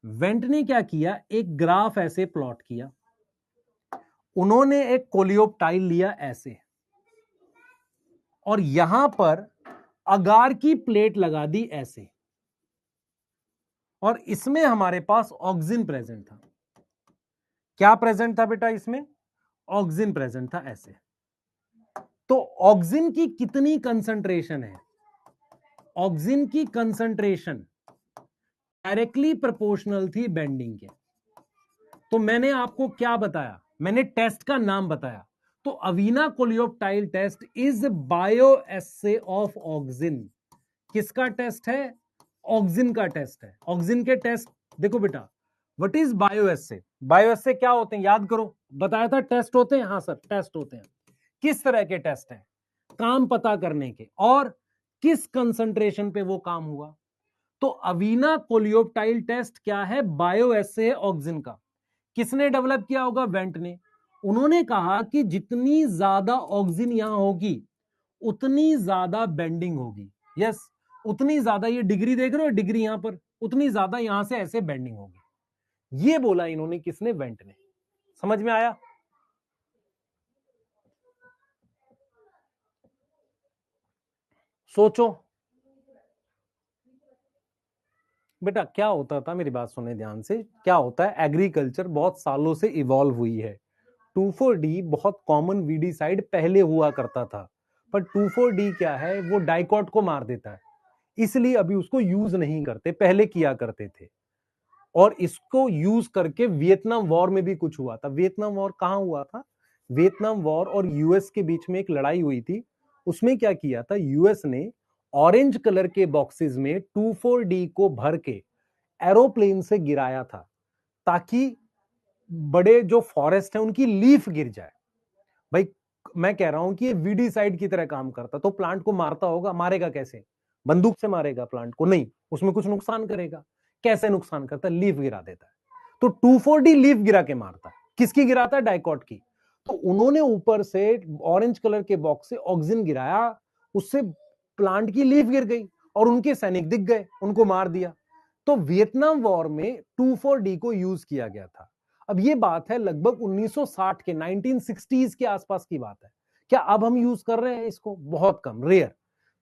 वेंट ने क्या किया, एक ग्राफ ऐसे प्लॉट किया। उन्होंने एक कोलियोप्टाइल लिया ऐसे, और यहां पर अगार की प्लेट लगा दी ऐसे, और इसमें हमारे पास ऑक्सीजन प्रेजेंट था। क्या प्रेजेंट था बेटा इसमें? ऑक्सीजन प्रेजेंट था ऐसे। तो ऑक्सीजन की कितनी कंसंट्रेशन है? ऑक्सीजन की कंसंट्रेशन डायरेक्टली प्रोपोर्शनल थी बेंडिंग के। तो मैंने आपको क्या बताया? मैंने टेस्ट का नाम बताया। तो Avena coleoptile test is bioassay of oxygen. किसका टेस्ट है? ऑक्सीजन का टेस्ट है। ऑक्सीजन के टेस्ट देखो बेटा, व्हाट इज बायोएस्से? बायोएस्से क्या होते हैं याद करो, बताया था टेस्ट होते हैं। हाँ सर, टेस्ट होते हैं। किस तरह के टेस्ट हैं? काम पता करने के, और किस कंसंट्रेशन पे वो काम हुआ। तो अवीना कोलियोप्टाइल टेस्ट क्या है? बायोएस्से ऑक्सीजन का। किसने डेवलप किया होगा? वेंट ने। उन्होंने कहा कि जितनी ज्यादा ऑक्सीजन यहां होगी उतनी ज्यादा बेंडिंग होगी। यस, उतनी ज्यादा, ये डिग्री देख रहे हो, डिग्री यहां पर, उतनी ज्यादा यहां से ऐसे बेंडिंग होगी। ये बोला इन्होंने, किसने? वेंट ने। समझ में आया? सोचो बेटा, क्या होता था, मेरी बात सुने ध्यान से। क्या होता है, एग्रीकल्चर बहुत सालों से इवॉल्व हुई है। 2,4-D बहुत कॉमन वीडीसाइड पहले हुआ करता था, पर 2,4-D क्या है, वो डाइकॉट को मार देता है, इसलिए अभी उसको यूज नहीं करते, पहले किया करते थे। और इसको यूज करके वियतनाम वॉर में भी कुछ हुआ था। वियतनाम वॉर कहां हुआ था? वियतनाम वॉर और यूएस के बीच में एक लड़ाई हुई थी। उसमें क्या किया था, यूएस ने ऑरेंज कलर के बॉक्सेस में 2,4-D को भर के एरोप्लेन से गिराया था, ताकि बड़े जो फॉरेस्ट है उनकी लीफ गिर जाए। भाई मैं कह रहा हूं कि ये वीडीसाइड की तरह काम करता, तो प्लांट को मारता होगा, मारेगा कैसे? बंदूक से मारेगा प्लांट को? नहीं, उसमें कुछ नुकसान करेगा। कैसे नुकसान करता है? लीफ गिरा देता है। तो 2,4-D लीफ गिरा के मारता है। किसकी गिराता है? डाइकॉट की। तो उन्होंने ऊपर से ऑरेंज कलर के बॉक्स से ऑक्सीजन गिराया, उससे प्लांट की लीफ गिर गई और उनके सैनिक दिख गए, उनको मार दिया। तो वियतनाम वॉर में 2,4-D को यूज किया गया था। अब ये बात है लगभग 1960 के 1960s के आसपास की बात है। क्या अब हम यूज कर रहे हैं इसको? बहुत कम, रेयर।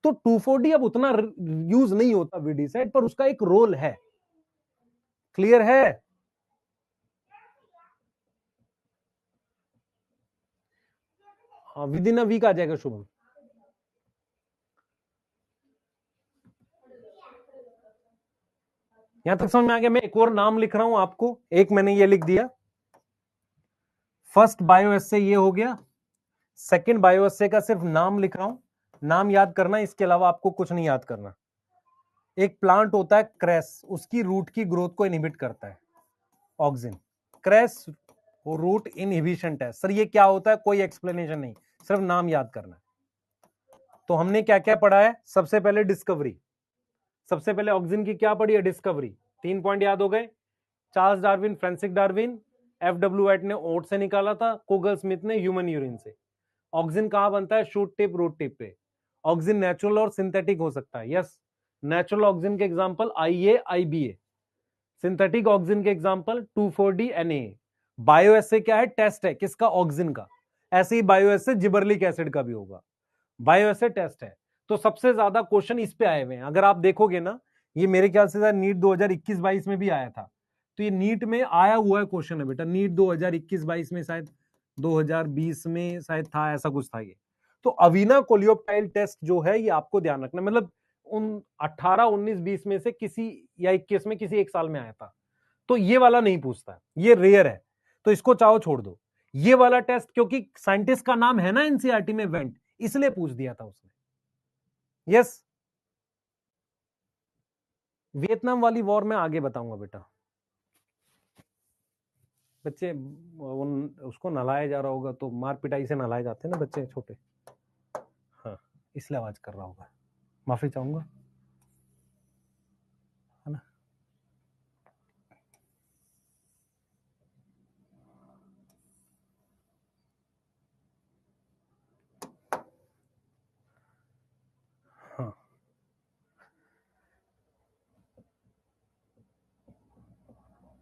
तो 2,4-D अब उतना यूज नहीं होता वीडीसाइड, पर उसका एक रोल है। क्लियर है? विद इन अ वीक आ जाएगा शुभम। यहां तक समझ में आ गया? मैं एक और नाम लिख रहा हूं आपको, एक मैंने ये लिख दिया। फर्स्ट बायोएस्से ये हो गया। सेकंड बायोएस्से का सिर्फ नाम लिख रहा हूं, नाम याद करना, इसके अलावा आपको कुछ नहीं याद करना। एक प्लांट होता है क्रेस, उसकी रूट की ग्रोथ को इनहिबिट करता है auxin. Cress root inhibition test. Sir ये क्या होता है? कोई एक्सप्लेनेशन नहीं, सिर्फ नाम याद करना है। तो हमने क्या क्या पढ़ा है? सबसे पहले डिस्कवरी, सबसे पहले ऑक्सीजन की क्या पढ़ी है? डिस्कवरी। 3 पॉइंट याद हो गए। Charles Darwin, Francis Darwin, F.W.. White ने ओट से निकाला था, कोगल स्मिथ ने ह्यूमन यूरिन से। ऑक्सीजन कहां बनता है? शूट टिप, रूट टिप पे। ऑक्सीजन नेचुरल और सिंथेटिक हो सकता है। यस, नेचुरल ऑक्सीजन के example IA, IBA। Synthetic oxygen के एग्जांपल 2,4-D, NaA। बायोएस्से क्या है? टेस्ट है, किसका? ऑक्सीजन का। ऐसे ही बायोएस्से जिबरलिक एसिड का भी होगा। बायोएस्से टेस्ट है। तो सबसे ज्यादा क्वेश्चन इस पे आए हुए हैं, अगर आप देखोगे ना, ये मेरे ख्याल से नीट 2021-22 में भी आया था। तो ये नीट में आया हुआ क्वेश्चन है बेटा, नीट 2021-22 में, शायद 2020 में शायद था, ऐसा कुछ था ये। तो अवीना कोलियोप्टाइल टेस्ट जो है, ये आपको ध्यान रखना, मतलब उन 18, 19, 20 में से किसी, या 21 में किसी एक साल में आया था। तो ये वाला नहीं पूछता है, ये रेयर है, तो इसको चाहो छोड़ दो। ये वाला टेस्ट, क्योंकि साइंटिस्ट का नाम है ना एनसीईआरटी में वेंट, इसलिए पूछ दिया था उसने। यस। वियतनाम वाली वॉर में आगे बताऊंगा बेटा। बच्चे उसको नहलाया जा रहा होगा तो मार पिटाई से नहलाए जाते हैं ना बच्चे छोटे। हाँ, इसलिए आवाज कर रहा होगा, माफी चाहूंगा, है ना। हाँ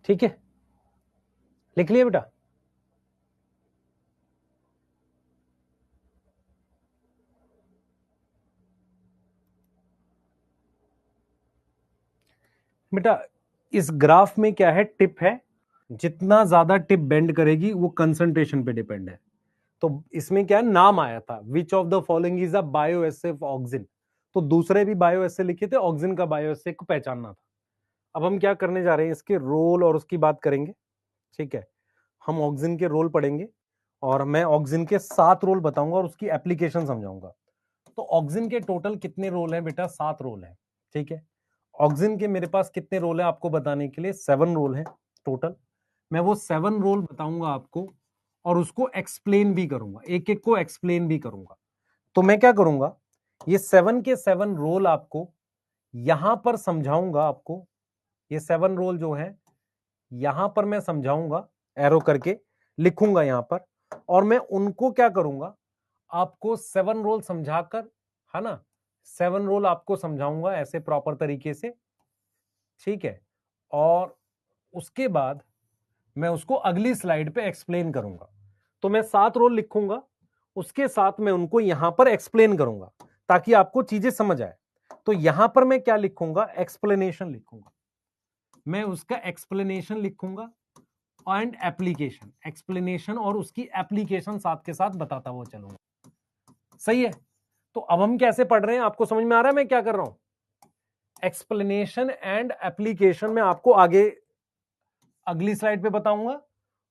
ठीक है, लिख लिया बेटा। बेटा इस ग्राफ में क्या है, टिप है, जितना ज्यादा टिप बेंड करेगी वो कंसंट्रेशन पे डिपेंड है। तो इसमें क्या है, नाम आया था which of the following is a bioassay auxin, तो दूसरे भी बायोएसे लिखे थे, ऑक्सिन का बायोएसे को पहचानना था। अब हम क्या करने जा रहे हैं, इसके रोल और उसकी बात करेंगे। ठीक है, हम ऑक्सिन के रोल पढ़ेंगे और मैं ऑक्सिन के 7 रोल बताऊंगा और उसकी एप्लीकेशन समझाऊंगा। तो ऑक्सिन के टोटल कितने रोल हैं बेटा, 7 रोल हैं। ठीक है, ऑक्सिन के मेरे पास कितने रोल है आपको बताने के लिए, 7 रोल है टोटल। मैं वो 7 रोल बताऊंगा आपको और उसको एक्सप्लेन भी करूंगा, एक एक को एक्सप्लेन भी करूंगा। तो मैं क्या करूंगा, ये 7 के 7 रोल आपको यहां पर समझाऊंगा। आपको ये 7 रोल जो है यहां पर मैं समझाऊंगा, एरो करके लिखूंगा यहां पर, और मैं उनको क्या करूंगा, आपको 7 रोल समझाकर, है ना, 7 रोल आपको समझाऊंगा ऐसे प्रॉपर तरीके से। ठीक है, और उसके बाद मैं उसको अगली स्लाइड पे एक्सप्लेन करूंगा। तो मैं 7 रोल लिखूंगा, उसके साथ मैं उनको यहां पर एक्सप्लेन करूंगा ताकि आपको चीजें समझ आए। तो यहां पर मैं क्या लिखूंगा, एक्सप्लेनेशन लिखूंगा, मैं उसका एक्सप्लेनेशन लिखूंगा एंड एप्लीकेशन, एक्सप्लेनेशन और उसकी एप्लीकेशन साथ के साथ बताता हुआ चलूंगा। सही है, तो अब हम कैसे पढ़ रहे हैं, आपको समझ में आ रहा है मैं क्या कर रहा हूं, एक्सप्लेनेशन एंड एप्लीकेशन में आपको आगे अगली स्लाइड पे बताऊंगा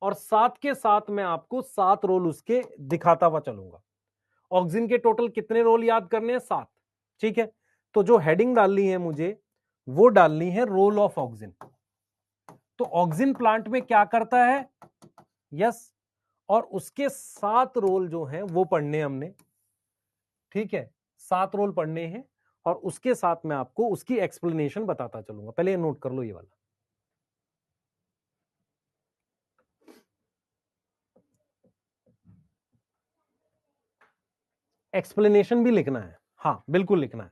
और साथ के साथ मैं आपको 7 रोल उसके दिखाता हुआ चलूंगा। ऑक्सिन के टोटल कितने रोल याद करने हैं, 7। ठीक है, तो जो हेडिंग डालनी है मुझे वो डालनी है रोल ऑफ ऑक्सिन। तो ऑक्सिन प्लांट में क्या करता है, यस, और उसके 7 रोल जो हैं वो पढ़ने हमने। ठीक है, 7 रोल पढ़ने हैं और उसके साथ मैं आपको उसकी एक्सप्लेनेशन बताता चलूंगा। पहले ये नोट कर लो, ये वाला एक्सप्लेनेशन भी लिखना है। हाँ बिल्कुल लिखना है।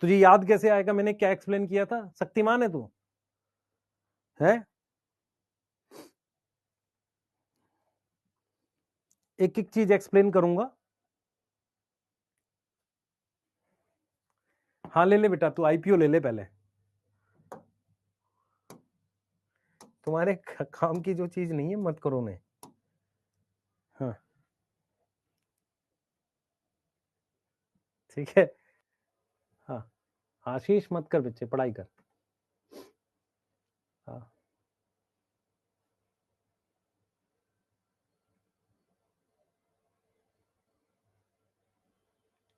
तुझे याद कैसे आएगा मैंने क्या एक्सप्लेन किया था, शक्तिमान है तू, है एक एक चीज एक्सप्लेन करूंगा। हाँ ले ले बेटा, तू आईपीओ ले ले पहले, तुम्हारे काम की जो चीज नहीं है मत करो ने। हाँ ठीक है, हाँ आशीष मत कर बच्चे, पढ़ाई कर। हाँ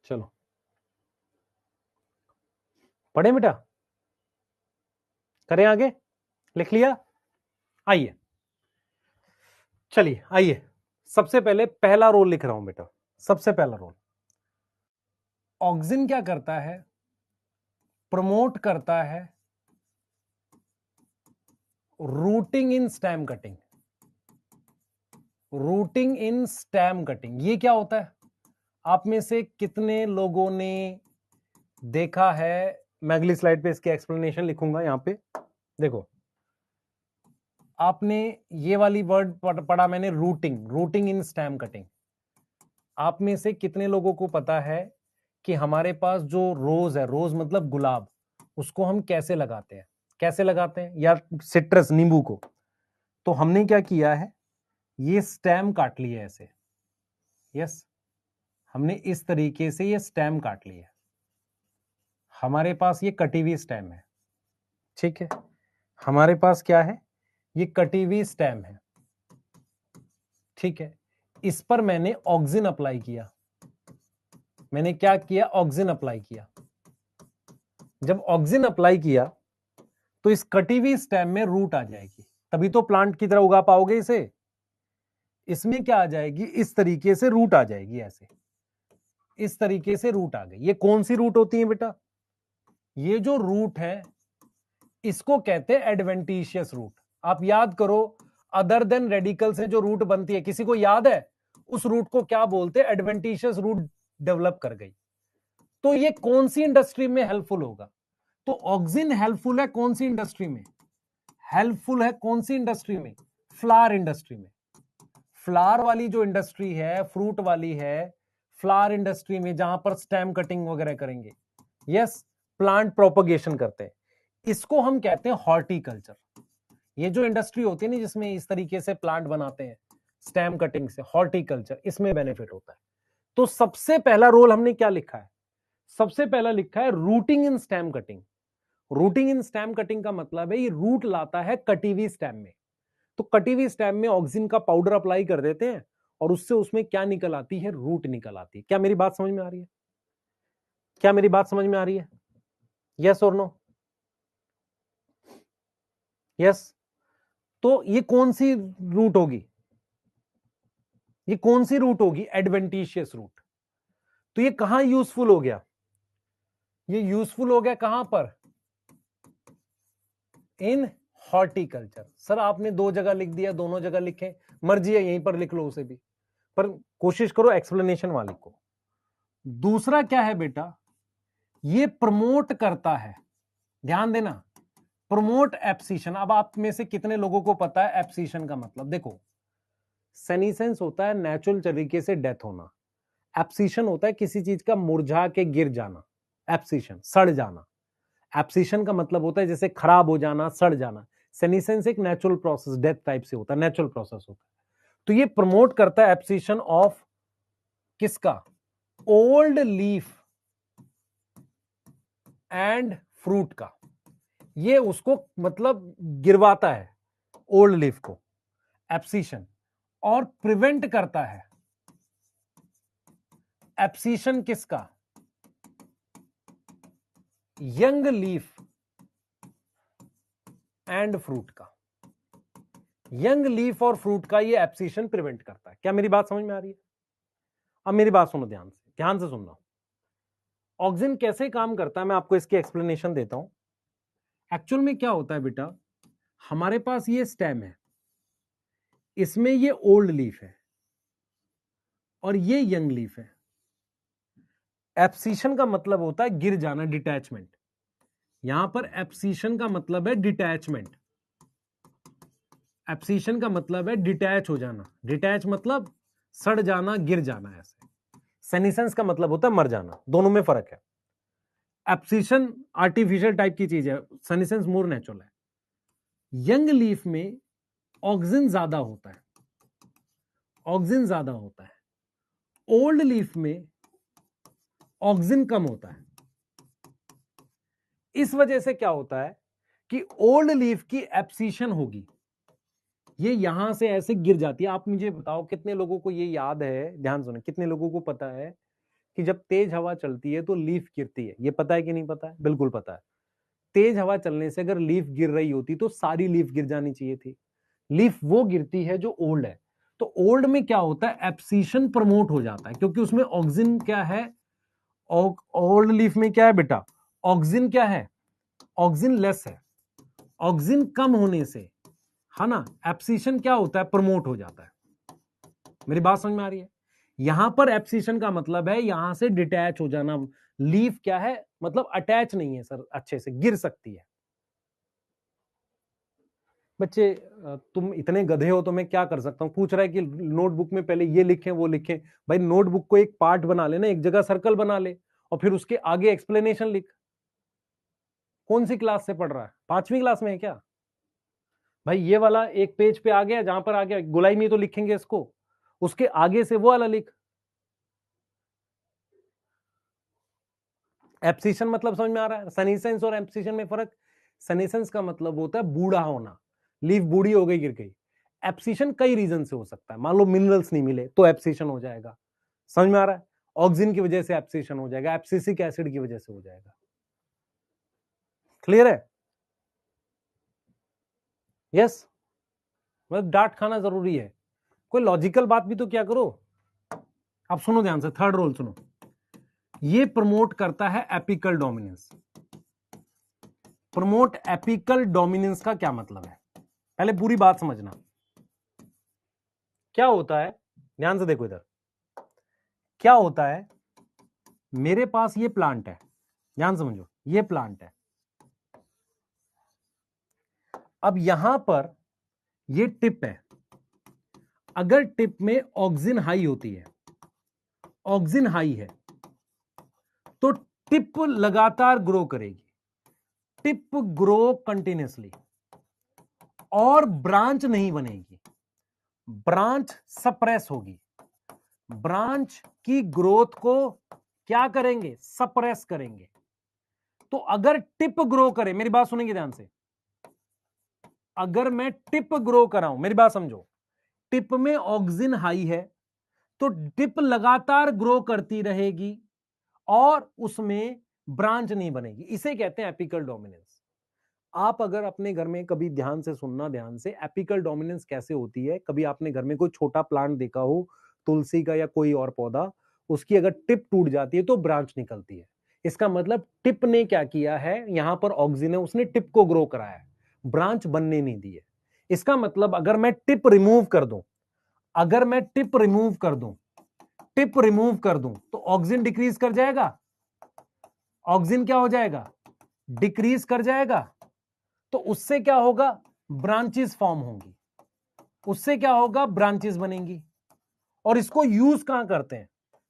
चलो पढ़े बेटा, करें आगे, लिख लिया, आइए चलिए आइए। सबसे पहले पहला रोल लिख रहा हूं बेटा, सबसे पहला रोल, ऑक्सिन क्या करता है, प्रमोट करता है rooting in stem cutting. Rooting in stem cutting ये क्या होता है, आप में से कितने लोगों ने देखा है, मैं अगली स्लाइड पे इसकी एक्सप्लेनेशन लिखूंगा। यहां पे देखो, आपने ये वाली वर्ड पढ़ा मैंने, routing, rooting in stem cutting. आप में से कितने लोगों को पता है कि हमारे पास जो रोज है, रोज मतलब गुलाब, उसको हम कैसे लगाते हैं, कैसे लगाते हैं, या सिट्रस नींबू को, तो हमने क्या किया है, ये स्टेम काट लिया है ऐसे, यस, हमने इस तरीके से ये स्टेम काट लिया है, हमारे पास ये कटी हुई स्टेम है। ठीक है, हमारे पास क्या है, ये कटी हुई स्टेम है। ठीक है, इस पर मैंने ऑक्सिन अप्लाई किया, मैंने क्या किया, ऑक्सिन अप्लाई किया। जब ऑक्सिन अप्लाई किया तो इस कटी हुई स्टेम में रूट आ जाएगी, तभी तो प्लांट की तरह उगा पाओगे इसे। इसमें क्या आ जाएगी, इस तरीके से रूट आ जाएगी, ऐसे इस तरीके से रूट आ गई। ये कौन सी रूट होती है बेटा, ये जो रूट है इसको कहते हैं एडवेंटिशियस रूट। आप याद करो, अदर देन रेडिकल से जो रूट बनती है, किसी को याद है उस रूट को क्या बोलते हैं, एडवेंटिशियस रूट डेवलप कर गई। तो ये कौन सी इंडस्ट्री में हेल्पफुल होगा, तो ऑक्सिन हेल्पफुल है कौन सी इंडस्ट्री में, हेल्पफुल है कौन सी इंडस्ट्री में, फ्लावर इंडस्ट्री में। फ्लावर वाली जो इंडस्ट्री है, फ्रूट वाली है, फ्लावर इंडस्ट्री में जहां पर स्टेम कटिंग वगैरह करेंगे, यस, प्लांट प्रोपगेशन करते हैं, इसको हम कहते हैं हॉर्टिकल्चर। ये जो इंडस्ट्री होती है ना जिसमें इस तरीके से प्लांट बनाते हैं स्टेम कटिंग से, हॉर्टिकल्चर, इसमें बेनिफिट होता है। तो सबसे पहला रोल हमने क्या लिखा है, सबसे पहला लिखा है rooting in stem cutting. Rooting in stem cutting का मतलब है ये रूट लाता है कटी हुई स्टेम में। तो कटी हुई स्टेम में ऑक्सिन का पाउडर अप्लाई कर देते हैं और उससे उसमें क्या निकल आती है, रूट निकल आती है। क्या मेरी बात समझ में आ रही है, क्या मेरी बात समझ में आ रही है, यस और नो, यस। तो ये कौन सी रूट होगी, ये कौन सी रूट होगी, एडवेंटिशियस रूट। तो ये कहां यूजफुल हो गया, ये यूजफुल हो गया कहां पर, इन हॉर्टिकल्चर। सर आपने दो जगह लिख दिया, दोनों जगह लिखे, मर्जी है यहीं पर लिख लो उसे भी, पर कोशिश करो एक्सप्लेनेशन वाले को। दूसरा क्या है बेटा, ये प्रमोट करता है, ध्यान देना, प्रमोट एब्सिशन। अब आप में से कितने लोगों को पता है एब्सिशन का मतलब, देखो सेनिसेंस होता है नेचुरल तरीके से डेथ होना, एब्सिशन होता है किसी चीज का मुरझा के गिर जाना, एब्सिशन सड़ जाना। एब्सिशन का मतलब होता है जैसे खराब हो जाना, सड़ जाना। सेनिसेंस एक नेचुरल प्रोसेस, डेथ टाइप से होता है, नेचुरल प्रोसेस होता है। तो ये प्रमोट करता है एब्सिशन ऑफ किसका, ओल्ड लीफ एंड फ्रूट का। ये उसको मतलब गिरवाता है ओल्ड लीफ को, एब्सिशन, और प्रिवेंट करता है एब्सिशन किसका, यंग लीफ एंड फ्रूट का। यंग लीफ और फ्रूट का ये एब्सिशन प्रिवेंट करता है। क्या मेरी बात समझ में आ रही है, अब मेरी बात सुनो ध्यान से, ध्यान से सुनना। ऑक्सिन कैसे काम करता है मैं आपको इसकी एक्सप्लेनेशन देता हूं। एक्चुअल में क्या होता है बेटा, हमारे पास ये स्टेम है, इसमें ये ओल्ड लीफ है और ये यंग लीफ है। एब्सिशन का मतलब होता है गिर जाना, डिटैचमेंट। यहां पर एब्सिशन का मतलब है डिटैचमेंट, एब्सिशन का मतलब है डिटैच हो जाना, डिटैच मतलब सड़ जाना, गिर जाना ऐसे। सेनिसेंस का मतलब होता है मर जाना, दोनों में फर्क है। एब्सिशन आर्टिफिशियल टाइप की चीज है, सेनिसेंस मोर नेचुरल है। यंग लीफ में ऑक्सिन ज्यादा होता है, ऑक्सिन ज्यादा होता है। ओल्ड लीफ में ऑक्सिन कम होता है। इस वजह से क्या होता है कि ओल्ड लीफ की एब्सिशन होगी, ये यहां से ऐसे गिर जाती है। आप मुझे बताओ कितने लोगों को ये याद है, ध्यान सुने, कितने लोगों को पता है कि जब तेज हवा चलती है तो लीफ गिरती है, ये पता है कि नहीं पता है, बिल्कुल पता है। तेज हवा चलने से अगर लीफ गिर रही होती तो सारी लीफ गिर जानी चाहिए थी, लीफ वो गिरती है जो ओल्ड है। तो ओल्ड में क्या होता है, एब्सिशन प्रमोट हो जाता है, क्योंकि उसमें ऑक्सिन क्या है, ओल्ड लीफ में क्या है बेटा, ऑक्सिन क्या है, ऑक्सिन लेस है। ऑक्सिन कम होने से, है ना, एब्सिशन क्या होता है, प्रमोट हो जाता है। मेरी बात समझ में आ रही है। यहां पर एब्सिशन का मतलब है यहां से डिटैच हो जाना। लीफ क्या है, मतलब अटैच नहीं है सर, अच्छे से गिर सकती है। बच्चे तुम इतने गधे हो तो मैं क्या कर सकता हूं, पूछ रहा है कि नोटबुक में पहले ये लिखें वो लिखें। भाई नोटबुक को एक पार्ट बना लेना, एक जगह सर्कल बना ले और फिर उसके आगे एक्सप्लेनेशन लिख। कौन सी क्लास से पढ़ रहा है, 5वीं क्लास में है क्या भाई? ये वाला एक पेज पे आ गया, जहां पर आ गया गोलाई में तो लिखेंगे इसको, उसके आगे से वो वाला लिख। एब्सिशन मतलब समझ में आ रहा है, सनीसेंस और एब्सिशन में फर्क। सनीसेंस का मतलब होता है बूढ़ा होना, लीफ बूढ़ी हो गई, गिर गई। एब्सिशन कई रीजन से हो सकता है, मान लो मिनरल्स नहीं मिले तो एब्सिशन हो जाएगा, समझ में आ रहा है। ऑक्सिन की वजह से एब्सिशन हो जाएगा, एब्सिसिक एसिड की वजह से हो जाएगा। क्लियर है? यस, मतलब डांट खाना जरूरी है, कोई लॉजिकल बात भी तो क्या करो। अब सुनो ध्यान से, थर्ड रोल सुनो, ये प्रमोट करता है apical dominance. Promote apical dominance का क्या मतलब है, पहले पूरी बात समझना। क्या होता है, ध्यान से देखो इधर, क्या होता है, मेरे पास ये प्लांट है, ध्यान समझो, ये प्लांट है। अब यहां पर ये टिप है, अगर टिप में ऑक्सीजन हाई होती है, ऑक्सीजन हाई है, तो टिप लगातार ग्रो करेगी, टिप ग्रो कंटिन्यूसली, और ब्रांच नहीं बनेगी, ब्रांच सप्रेस होगी, ब्रांच की ग्रोथ को क्या करेंगे, सप्रेस करेंगे। तो अगर टिप ग्रो करे, मेरी बात सुनेंगे ध्यान से, अगर मैं टिप ग्रो कराऊं, मेरी बात समझो, टिप में ऑक्सीजन हाई है तो टिप लगातार ग्रो करती रहेगी और उसमें ब्रांच नहीं बनेगी, इसे कहते हैं एपिकल डोमिनेंस। आप अगर अपने घर में कभी ध्यान से सुनना, ध्यान से, एपिकल डोमिनेंस कैसे होती है, कभी आपने घर में कोई छोटा प्लांट देखा हो, तुलसी का या कोई और पौधा, उसकी अगर टिप टूट जाती है तो ब्रांच निकलती है, इसका मतलब टिप ने क्या किया है, यहां पर ऑक्सीजन है, उसने टिप को ग्रो कराया है, ब्रांच बनने नहीं दी है। इसका मतलब अगर मैं टिप रिमूव कर दूं, अगर मैं टिप रिमूव कर दूं, टिप रिमूव कर दूं, तो ऑक्सीजन डिक्रीज कर जाएगा, ऑक्सीजन क्या हो जाएगा, डिक्रीज कर जाएगा। तो उससे क्या होगा, ब्रांचेस फॉर्म होंगी, उससे क्या होगा, ब्रांचेस बनेंगी। और इसको यूज कहां करते हैं,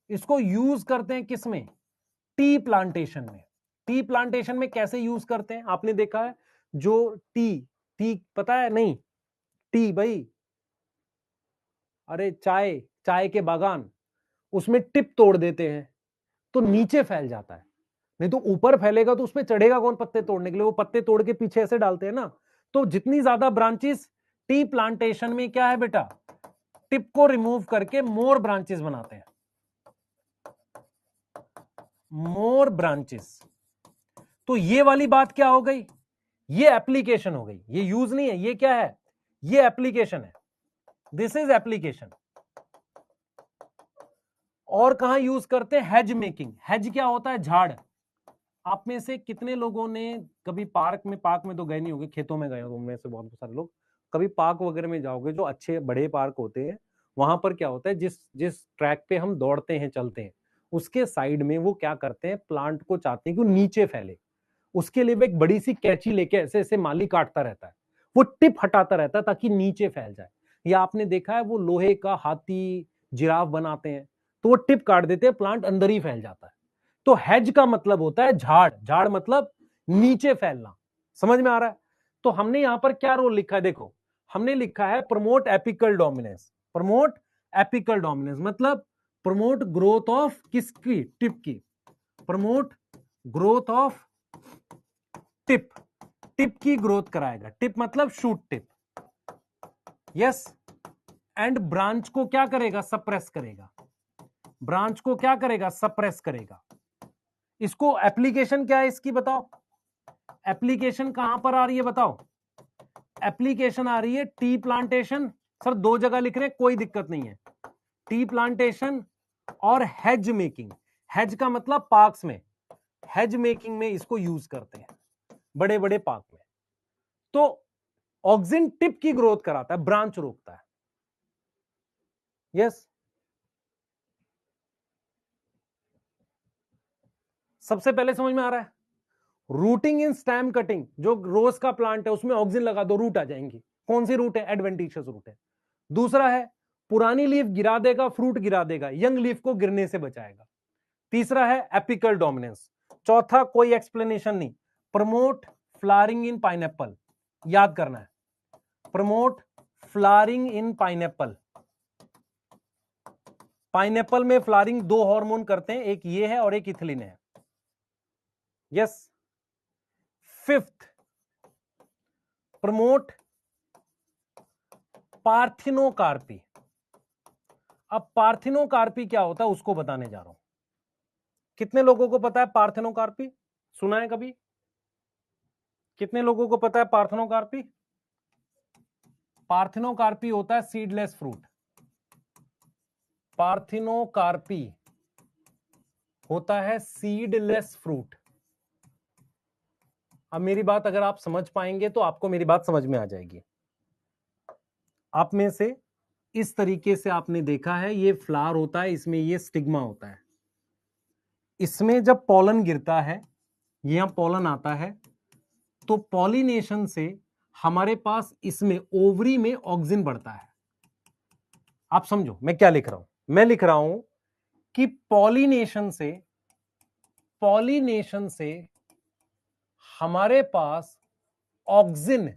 इसको यूज करते हैं किसमें, टी प्लांटेशन में। टी प्लांटेशन में कैसे यूज करते हैं, आपने देखा है, जो टी, टी पता है नहीं, टी भाई, अरे चाय, चाय के बागान, उसमें टिप तोड़ देते हैं तो नीचे फैल जाता है, नहीं तो ऊपर फैलेगा तो उसमें चढ़ेगा कौन पत्ते तोड़ने के लिए, वो पत्ते तोड़ के पीछे ऐसे डालते हैं ना। तो जितनी ज्यादा ब्रांचेस, टी प्लांटेशन में क्या है बेटा, टिप को रिमूव करके मोर ब्रांचेस बनाते हैं, मोर ब्रांचेस। तो ये वाली बात क्या हो गई, ये एप्लीकेशन हो गई, ये यूज नहीं है, ये क्या है, ये एप्लीकेशन है, दिस इज एप्लीकेशन। और कहां यूज करते हैं, हेज मेकिंग। हेज क्या होता है, झाड़। आप में से कितने लोगों ने कभी पार्क में, पार्क में तो गए नहीं होंगे, खेतों में गए हो उनमें से बहुत सारे लोग, कभी पार्क वगैरह में जाओगे, जो अच्छे बड़े पार्क होते हैं, वहां पर क्या होता है, जिस जिस ट्रैक पे हम दौड़ते हैं, चलते हैं, उसके साइड में वो क्या करते हैं, प्लांट को चाहते हैं कि वो नीचे फैले, उसके लिए वो एक बड़ी सी कैंची लेके ऐसे ऐसे माली काटता रहता है, वो टिप हटाता रहता है ताकि नीचे फैल जाए। या आपने देखा है वो लोहे का हाथी, जिराफ बनाते हैं, तो वो टिप काट देते हैं, प्लांट अंदर ही फैल जाता है। तो हेज का मतलब होता है झाड़, झाड़ मतलब नीचे फैलना, समझ में आ रहा है। तो हमने यहां पर क्या रोल लिखा है, देखो, हमने लिखा है promote apical dominance. Promote apical dominance मतलब प्रमोट ग्रोथ ऑफ किसकी, टिप की, promote growth of tip, tip की ग्रोथ कराएगा, टिप मतलब shoot tip, yes. And branch को क्या करेगा, सप्रेस करेगा, ब्रांच को क्या करेगा, सप्रेस करेगा। इसको एप्लीकेशन क्या है इसकी बताओ, एप्लीकेशन कहां पर आ रही है बताओ, एप्लीकेशन आ रही है टी प्लांटेशन, सर दो जगह लिख रहे हैं, कोई दिक्कत नहीं है, टी प्लांटेशन और हेज मेकिंग। हेज का मतलब पार्क्स में, हेज मेकिंग में इसको यूज करते हैं, बड़े बड़े पार्क में। तो ऑक्सीजन टिप की ग्रोथ कराता है, ब्रांच रोकता है, यस। सबसे पहले समझ में आ रहा है, रूटिंग इन स्टेम कटिंग, जो रोज का प्लांट है उसमें ऑक्सीजन लगा दो, रूट आ जाएंगी, कौन सी रूट है, एडवेंटिशियस रूट है। दूसरा है पुरानी लीफ गिरा देगा, फ्रूट गिरा देगा, यंग लीफ को गिरने से बचाएगा। तीसरा है एपिकल डोमिनेंस। चौथा कोई एक्सप्लेनेशन नहीं, प्रमोट फ्लावरिंग इन पाइनएप्पल, याद करना है, प्रमोट फ्लावरिंग इन पाइनएप्पल। पाइनएप्पल में फ्लावरिंग दो हार्मोन करते हैं, एक ये है और एक इथिलीन है, यस। Fifth, promote parthenocarpy. अब पार्थिनोकार्पी क्या होता है उसको बताने जा रहा हूं। कितने लोगों को पता है पार्थिनोकार्पी, सुना है कभी, कितने लोगों को पता है पार्थिनोकार्पी, पार्थिनोकार्पी होता है सीडलेस फ्रूट, पार्थिनोकार्पी होता है सीडलेस फ्रूट। अब मेरी बात अगर आप समझ पाएंगे तो आपको मेरी बात समझ में आ जाएगी। आप में से इस तरीके से आपने देखा है, ये फ्लावर होता है, इसमें ये स्टिग्मा होता है, इसमें जब पॉलन गिरता है, यहां पॉलन आता है, तो पॉलिनेशन से हमारे पास इसमें ओवरी में ऑक्सिन बढ़ता है। आप समझो मैं क्या लिख रहा हूं, मैं लिख रहा हूं कि पॉलिनेशन से हमारे पास ऑक्सिन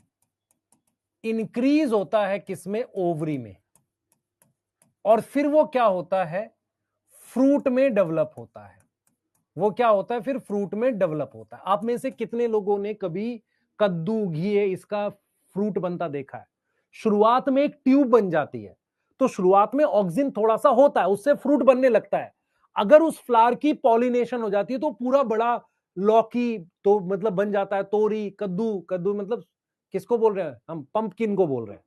इंक्रीज होता है किसमें, ओवरी में, और फिर वो क्या होता है, फ्रूट में डेवलप होता है। वो क्या होता है, फिर फ्रूट में डेवलप होता है। आप में से कितने लोगों ने कभी कद्दू घिए इसका फ्रूट बनता देखा है? शुरुआत में एक ट्यूब बन जाती है, तो शुरुआत में ऑक्सिन थोड़ा सा होता है, उससे फ्रूट बनने लगता है। अगर उस फ्लावर की पॉलिनेशन हो जाती है तो पूरा बड़ा लौकी तो मतलब बन जाता है, तोरी, कद्दू, कद्दू मतलब किसको बोल रहे हैं हम, पंपकिन को बोल रहे हैं।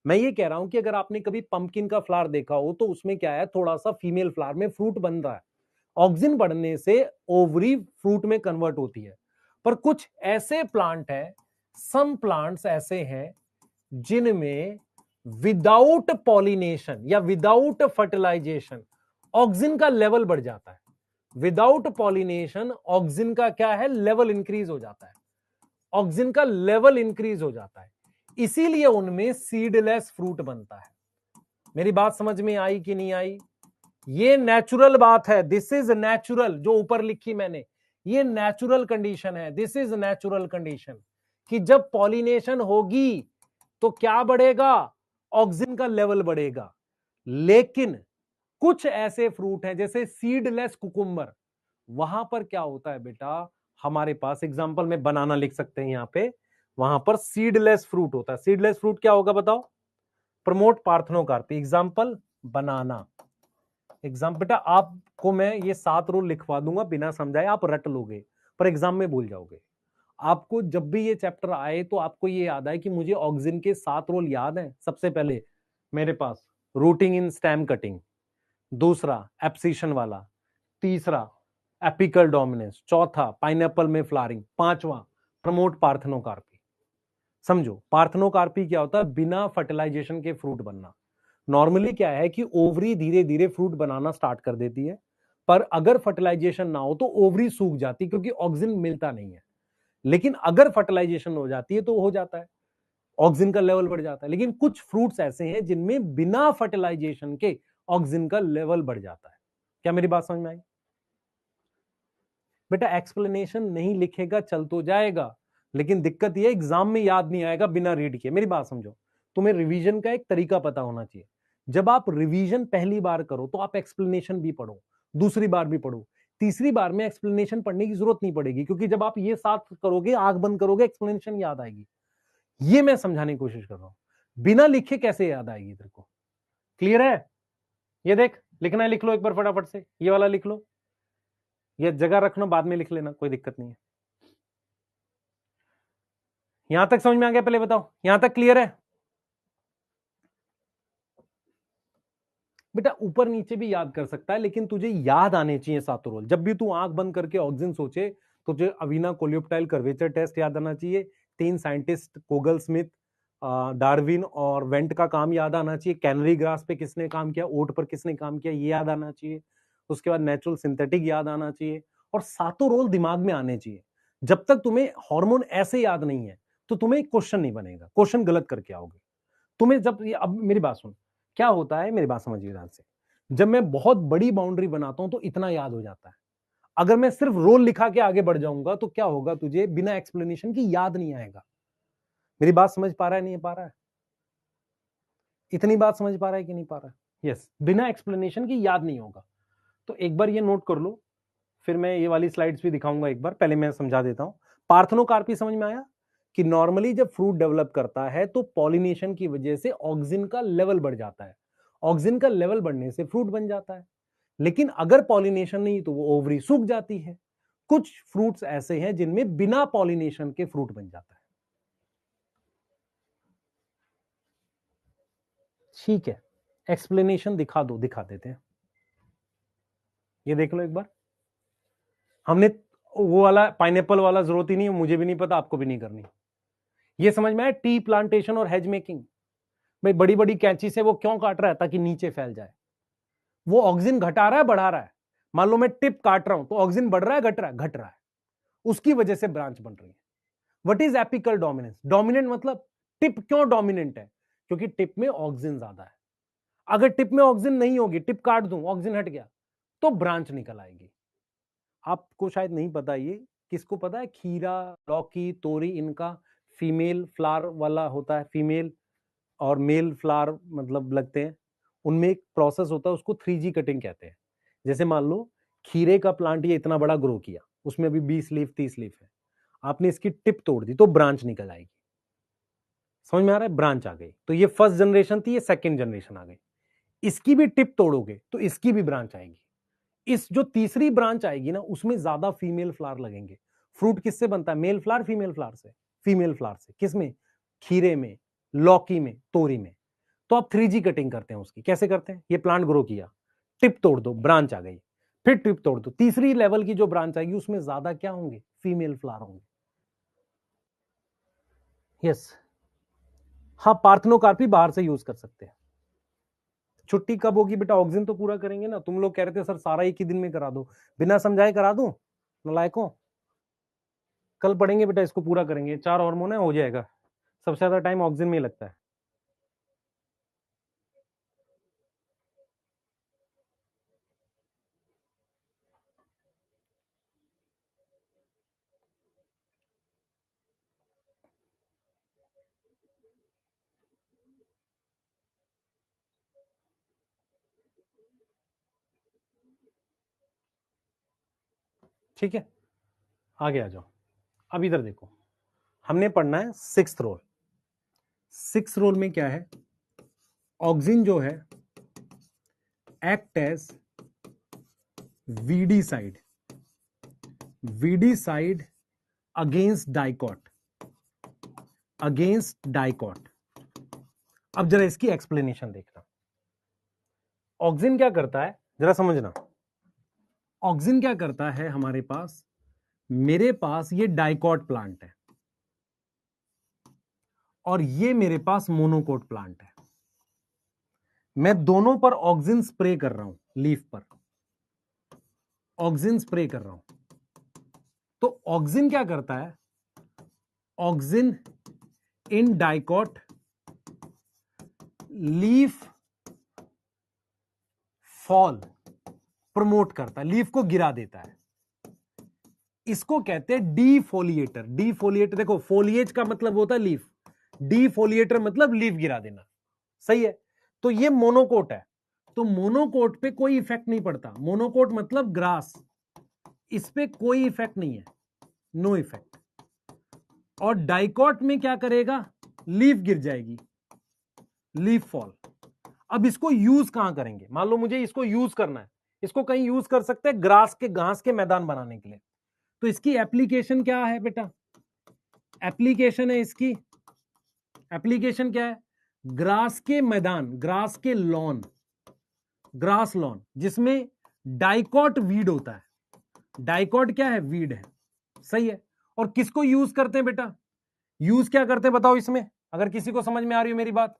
मैं ये कह रहा हूं कि अगर आपने कभी पंपकिन का फ्लावर देखा हो तो उसमें क्या है, थोड़ा सा फीमेल फ्लावर में फ्रूट बन रहा है, ऑक्सिन बढ़ने से ओवरी फ्रूट में कन्वर्ट होती है। पर कुछ ऐसे प्लांट है, सम प्लांट्स ऐसे हैं जिनमें विदाउट पॉलिनेशन या विदाउट फर्टिलाइजेशन ऑक्सिन का लेवल बढ़ जाता है। विदाउट पॉलिनेशन ऑक्सिन का क्या है, लेवल इंक्रीज हो जाता है, ऑक्सिन का लेवल इंक्रीज हो जाता है, इसीलिए उनमें सीडलेस फ्रूट बनता है। मेरी बात समझ में आई कि नहीं आई? ये नेचुरल बात है, दिस इज नेचुरल, जो ऊपर लिखी मैंने, ये नेचुरल कंडीशन है, दिस इज नेचुरल कंडीशन, कि जब पॉलिनेशन होगी तो क्या बढ़ेगा, ऑक्सिन का लेवल बढ़ेगा। लेकिन कुछ ऐसे फ्रूट हैं जैसे सीडलेस कुकुम्बर, वहां पर क्या होता है बेटा, हमारे पास एग्जांपल में बनाना लिख सकते हैं यहां पे, वहां पर सीडलेस फ्रूट होता है। सीडलेस फ्रूट क्या होगा बताओ, प्रमोट पार्थनोकार्पी, एग्जांपल बनाना। एग्जाम बेटा आपको मैं ये 7 रूल लिखवा दूंगा बिना समझाए, आप रट लोगे पर एग्जाम में भूल जाओगे। आपको जब भी ये चैप्टर आए तो आपको ये याद आए कि मुझे ऑक्सिन के 7 रूल याद हैं। सबसे पहले मेरे पास रूटिंग इन स्टेम कटिंग, दूसरा एप्सिशन वाला, तीसरा एपिकल डोमिनेंस, चौथा पाइनएप्पल में फ्लावरिंग, पांचवा प्रमोट पार्थनोकार्पी। समझो पार्थनोकार्पी क्या होता है, बिना फर्टिलाइजेशन के फ्रूट बनना। नॉर्मली क्या है कि ओवरी धीरे धीरे फ्रूट बनाना स्टार्ट कर देती है, पर अगर फर्टिलाइजेशन ना हो तो ओवरी सूख जाती क्योंकि ऑक्सिन मिलता नहीं है। लेकिन अगर फर्टिलाइजेशन हो जाती है तो हो जाता है, ऑक्सिन का लेवल बढ़ जाता है। लेकिन कुछ फ्रूट्स ऐसे हैं जिनमें बिना फर्टिलाइजेशन के ऑक्सिन का लेवल बढ़ जाता है। क्या मेरी बात समझ में आई? बेटा एक्सप्लेनेशन नहीं लिखेगा चल तो जाएगा, लेकिन दिक्कत यह एग्जाम में याद नहीं आएगा बिना रीड किए। मेरी बात समझो, तुम्हें रिवीजन का एक तरीका पता होना चाहिए। जब आप रिवीजन पहली बार करो तो आप एक्सप्लेनेशन भी पढ़ो, दूसरी बार भी पढ़ो, तीसरी बार में एक्सप्लेनेशन पढ़ने की जरूरत नहीं पड़ेगी, क्योंकि जब आप ये साथ करोगे, आंख बंद करोगे, एक्सप्लेनेशन याद आएगी। ये मैं समझाने की कोशिश कर रहा हूं, बिना लिखे कैसे याद आएगी तेरे को? क्लियर है? ये देख, लिखना है लिख लो एक बार फटाफट से, ये वाला लिख लो, ये जगह रखना, बाद में लिख लेना, कोई दिक्कत नहीं है। यहां तक समझ में आ गया? पहले बताओ यहां तक क्लियर है? बेटा ऊपर नीचे भी याद कर सकता है, लेकिन तुझे याद आने चाहिए 7 रोल। जब भी तू आंख बंद करके ऑक्सिन सोचे तो तुझे अवीना कोलियोप्टाइल कर्वेचर टेस्ट याद आना चाहिए, 3 साइंटिस्ट कोगल स्मिथ, डार्विन और वेंट का काम याद आना चाहिए, कैनरी ग्रास पे किसने काम किया, ओट पर किसने काम किया, ये याद आना चाहिए। उसके बाद नेचुरल सिंथेटिक याद आना चाहिए, और 7 रोल दिमाग में आने चाहिए। जब तक तुम्हें हार्मोन ऐसे याद नहीं है तो तुम्हें क्वेश्चन नहीं बनेगा, क्वेश्चन गलत करके आओगे। तुम्हें जब अब मेरी बात सुन, क्या होता है, मेरी बात समझिए ध्यान से, जब मैं बहुत बड़ी बाउंड्री बनाता हूं तो इतना याद हो जाता है। अगर मैं सिर्फ रोल लिखा के आगे बढ़ जाऊंगा तो क्या होगा, तुझे बिना एक्सप्लेनेशन की याद नहीं आएगा। मेरी बात समझ पा रहा है, नहीं पा रहा है? इतनी बात समझ पा रहा है कि नहीं पा रहा है? यस, बिना एक्सप्लेनेशन की याद नहीं होगा। तो एक बार ये नोट कर लो, फिर मैं ये वाली स्लाइड्स भी दिखाऊंगा एक बार, पहले मैं समझा देता हूं। पार्थनोकार्पी समझ में आया कि नॉर्मली जब फ्रूट डेवलप करता है तो पॉलिनेशन की वजह से ऑक्सिन का लेवल बढ़ जाता है, ऑक्सिन का लेवल बढ़ने से फ्रूट बन जाता है। लेकिन अगर पॉलिनेशन नहीं तो वो ओवरी सूख जाती है। कुछ फ्रूट्स ऐसे हैं जिनमें बिना पॉलिनेशन के फ्रूट बन जाता है। ठीक है, एक्सप्लेनेशन दिखा देते हैं। ये देख लो एक बार, हमने वो वाला पाइनएप्पल वाला जरूरत ही नहीं है, मुझे भी नहीं पता, आपको भी नहीं करनी। ये समझ में आया, टी प्लांटेशन और हेज मेकिंग। भाई बड़ी बड़ी कैंची से वो क्यों काट रहा है? ताकि नीचे फैल जाए। वो ऑक्सीजन घटा रहा है बढ़ा रहा है? मान लो मैं टिप काट रहा हूं तो ऑक्सीजन बढ़ रहा है घट रहा है? घट रहा है। उसकी वजह से ब्रांच बन रही है। What is apical dominance? Dominant मतलब टिप क्यों डोमिनेंट है? क्योंकि टिप में ऑक्सीजन ज्यादा है। अगर टिप में ऑक्सीजन नहीं होगी, टिप काट दूं, ऑक्सीजन हट गया, तो ब्रांच निकल आएगी। आपको शायद नहीं पता, ये किसको पता है? खीरा, लौकी, तोरी, इनका फीमेल फ्लावर वाला होता है, फीमेल और मेल फ्लावर मतलब लगते हैं। उनमें एक प्रोसेस होता है, उसको 3G कटिंग कहते हैं। जैसे मान लो खीरे का प्लांट ये इतना बड़ा ग्रो किया, उसमें अभी 20 लीफ 30 लीफ है, आपने इसकी टिप तोड़ दी तो ब्रांच निकल आएगी। समझ में आ रहा है? ब्रांच आ गई। तो ये फर्स्ट जनरेशन थी, ये सेकेंड जनरेशन आ गई। इसकी भी टिप तोड़ोगे तो इसकी भी ब्रांच आएगी। इस जो तीसरी ब्रांच आएगी ना, उसमें ज्यादा फीमेल फ्लावर लगेंगे। फ्रूट किससे बनता है? मेल फ्लावर फीमेल फ्लावर से? फीमेल फ्लावर से। किसमें? खीरे में, लौकी में, तोरी में। तो आप 3G कटिंग करते हैं उसकी। कैसे करते हैं? ये प्लांट ग्रो किया, टिप तोड़ दो, ब्रांच आ गई, फिर टिप तोड़ दो, तीसरी लेवल की जो ब्रांच आएगी उसमें ज्यादा क्या होंगे? फीमेल फ्लावर होंगे। यस। हाँ, पार्थेनोकार्पी बाहर से यूज कर सकते हैं। छुट्टी कब होगी बेटा? ऑक्सीजन तो पूरा करेंगे ना। तुम लोग कह रहे थे सर सारा एक ही दिन में करा दो, बिना समझाए करा दूं? नलायकों, कल पढ़ेंगे बेटा, इसको पूरा करेंगे। 4 हार्मोन है, हो जाएगा। सबसे ज्यादा टाइम ऑक्सीजन में ही लगता है। ठीक है, आगे आ जाओ। अब इधर देखो, हमने पढ़ना है 6th रोल। 6th रोल में क्या है? ऑक्सीजन जो है act as weedicide against dicot, अब जरा इसकी एक्सप्लेनेशन देखना। ऑक्सीजन क्या करता है जरा समझना। ऑक्सीजन क्या करता है हमारे पास? मेरे पास ये डाइकॉट प्लांट है और ये मेरे पास मोनोकोट प्लांट है। मैं दोनों पर ऑक्सीजन स्प्रे कर रहा हूं, लीफ पर ऑक्सीजन स्प्रे कर रहा हूं। तो ऑक्सीजन क्या करता है? Oxygen in dicot leaf fall promote करता है, लीफ को गिरा देता है। इसको कहते हैं डीफोलिएटर। डीफोलिएटर देखो, फोलिएज का मतलब होता है लीफ, डीफोलिएटर मतलब लीफ गिरा देना। सही है। तो ये मोनोकोट है, तो मोनोकोट पे कोई इफेक्ट नहीं पड़ता। मोनोकोट मतलब ग्रास, इस पे कोई इफेक्ट नहीं है, नो इफेक्ट। और डाइकॉट में क्या करेगा? लीफ गिर जाएगी, लीफ फॉल। अब इसको यूज कहां करेंगे? मान लो मुझे इसको यूज करना है, इसको कहीं यूज कर सकते हैं घास के मैदान बनाने के लिए। तो इसकी एप्लीकेशन क्या है बेटा? एप्लीकेशन है इसकी, एप्लीकेशन क्या है? ग्रास के मैदान, ग्रास के लॉन, ग्रास लॉन जिसमें डाइकॉट वीड होता है। डाइकॉट क्या है? वीड है। सही है। और किसको यूज करते हैं बेटा? यूज क्या करते हैं बताओ इसमें, अगर किसी को समझ में आ रही हो मेरी बात।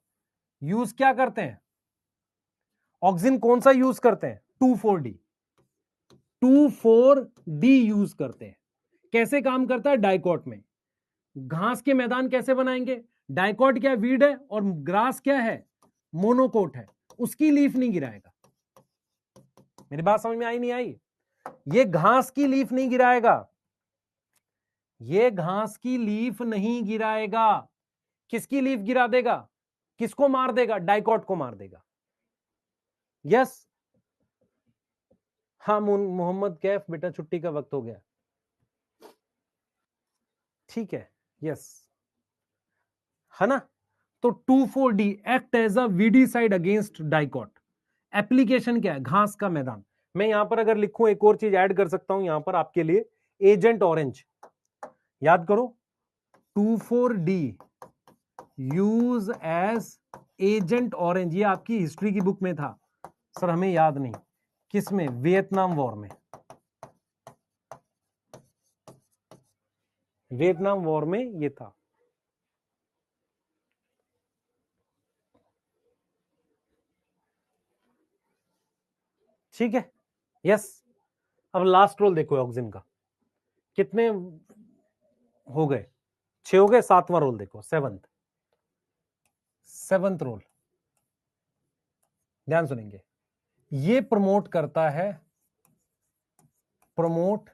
यूज क्या करते हैं? ऑक्सीजन कौन सा यूज करते हैं? 2,4-D, 2,4-D यूज करते हैं। कैसे काम करता है? डाइकॉट में। घास के मैदान कैसे बनाएंगे? डाइकॉट क्या? वीड है, और ग्रास क्या है? मोनोकोट है, उसकी लीफ नहीं गिराएगा। मेरी बात समझ में आई नहीं आई? ये घास की लीफ नहीं गिराएगा, ये घास की लीफ नहीं गिराएगा। किसकी लीफ गिरा देगा? किसको मार देगा? डाइकॉट को मार देगा। यस। हाँ मोहम्मद कैफ बेटा, छुट्टी का वक्त हो गया। ठीक है, यस, है ना? तो 2,4-D act as a weedicide against dicot. Application क्या है? घास का मैदान। मैं यहां पर अगर लिखूं, एक और चीज ऐड कर सकता हूं यहां पर आपके लिए, एजेंट ऑरेंज। याद करो, 2,4-D use as agent orange, ये आपकी हिस्ट्री की बुक में था सर, हमें याद नहीं किस में, वियतनाम वॉर में, वियतनाम वॉर में ये था। ठीक है, यस। अब लास्ट रोल देखो ऑक्सिन का, कितने हो गए, 6 हो गए, 7वां रोल देखो, सेवंथ रोल, ध्यान सुनेंगे। ये प्रमोट करता है, प्रमोट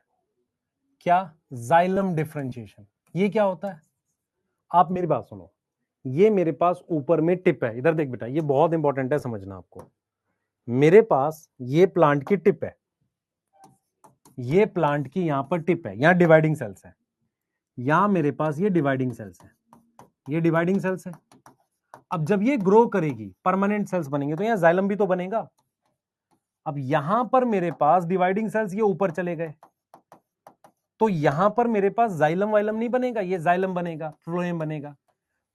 क्या, जाइलम डिफरेंशिएशन। ये क्या होता है, आप मेरी बात सुनो, ये मेरे पास ऊपर में टिप है, इधर देख बेटा, ये बहुत इंपॉर्टेंट है समझना आपको। मेरे पास ये प्लांट की टिप है, ये प्लांट की यहां पर टिप है, यहां डिवाइडिंग सेल्स है, यहां मेरे पास ये डिवाइडिंग सेल्स है, ये डिवाइडिंग सेल्स है। अब जब ये ग्रो करेगी, परमानेंट सेल्स बनेंगे, तो यहां जाइलम भी तो बनेगा। अब यहां पर मेरे पास डिवाइडिंग सेल्स ये ऊपर चले गए, तो यहां पर मेरे पास जाइलम वाइलम नहीं बनेगा, ये जाइलम बनेगा, फ्लोएम बनेगा।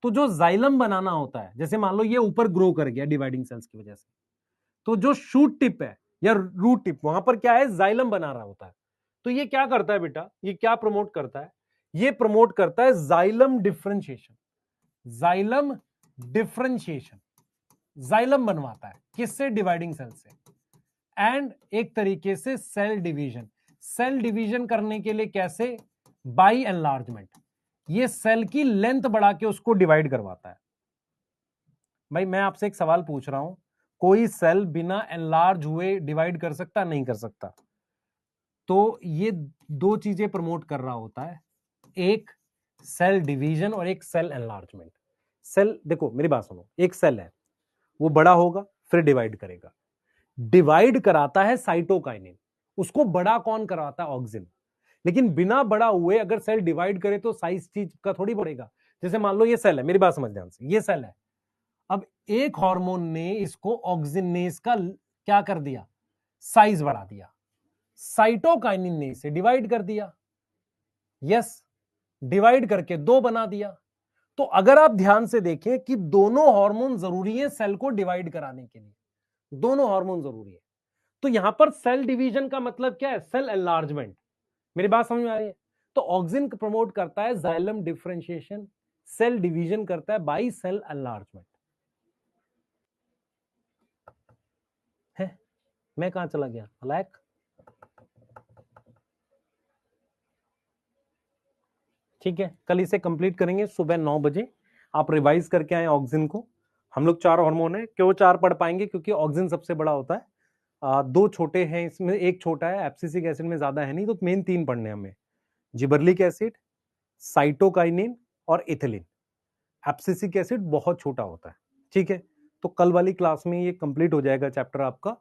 तो जो जाइलम बनाना होता है, जैसे मान लो ये ऊपर ग्रो कर गया डिवाइडिंग सेल्स की वजह से, तो जो शूट टिप है या रूट टिप, वहां पर क्या है, जाइलम बना रहा होता है। तो ये क्या करता है बेटा, ये क्या प्रमोट करता है, ये प्रमोट करता है xylem differentiation, xylem differentiation, xylem बनवाता है, किससे, डिवाइडिंग सेल से। एंड एक तरीके से सेल डिवीजन, सेल डिवीजन करने के लिए कैसे, बाई एनलार्जमेंट, ये सेल की लेंथ बढ़ा के उसको डिवाइड करवाता है। भाई मैं आपसे एक सवाल पूछ रहा हूं, कोई सेल बिना एनलार्ज हुए डिवाइड कर सकता, नहीं कर सकता? तो ये दो चीजें प्रमोट कर रहा होता है, एक सेल डिवीजन और एक सेल एनलार्जमेंट। सेल, देखो मेरी बात सुनो, एक सेल है, वो बड़ा होगा फिर डिवाइड करेगा, डिवाइड कराता है साइटोकाइनिन, उसको बड़ा कौन कराता है, ऑक्सिन। लेकिन बिना बड़ा हुए अगर सेल डिवाइड करे तो साइज चीज का थोड़ी बढ़ेगा। जैसे मान लो ये सेल है, मेरी बात समझ ध्यान से, ये सेल है, अब एक हार्मोन ने इसको ऑक्सिनेज का क्या कर दिया, साइज बढ़ा दिया, साइटोकाइनिन ने इसे डिवाइड कर दिया, यस, डिवाइड करके 2 बना दिया। तो अगर आप ध्यान से देखें कि दोनों हार्मोन जरूरी है सेल को डिवाइड कराने के लिए, दोनों हार्मोन जरूरी है। तो यहां पर सेल डिवीजन का मतलब क्या है, सेल एनलार्जमेंट। मेरी बात समझ में आ रही है? तो ऑक्सिन प्रमोट करता है जाइलम डिफरेंशिएशन, सेल डिवीजन करता है बाई सेल एनलार्जमेंट। है, मैं कहां चला गया, अलैक? ठीक है, कल इसे कंप्लीट करेंगे सुबह 9 बजे, आप रिवाइज करके आए ऑक्सिन को। हम लोग 4 हार्मोन है, क्यों 4 पढ़ पाएंगे, क्योंकि ऑक्सिन सबसे बड़ा होता है। 2 छोटे हैं इसमें, एक छोटा है, एब्सिसिक एसिड में ज्यादा है नहीं, तो मेन 3 पढ़ने हमें, जिबरलिक एसिड, साइटोकाइनिन और इथिलीन। एब्सिसिक एसिड बहुत छोटा होता है। ठीक है, तो कल वाली क्लास में ये कंप्लीट हो जाएगा चैप्टर आपका।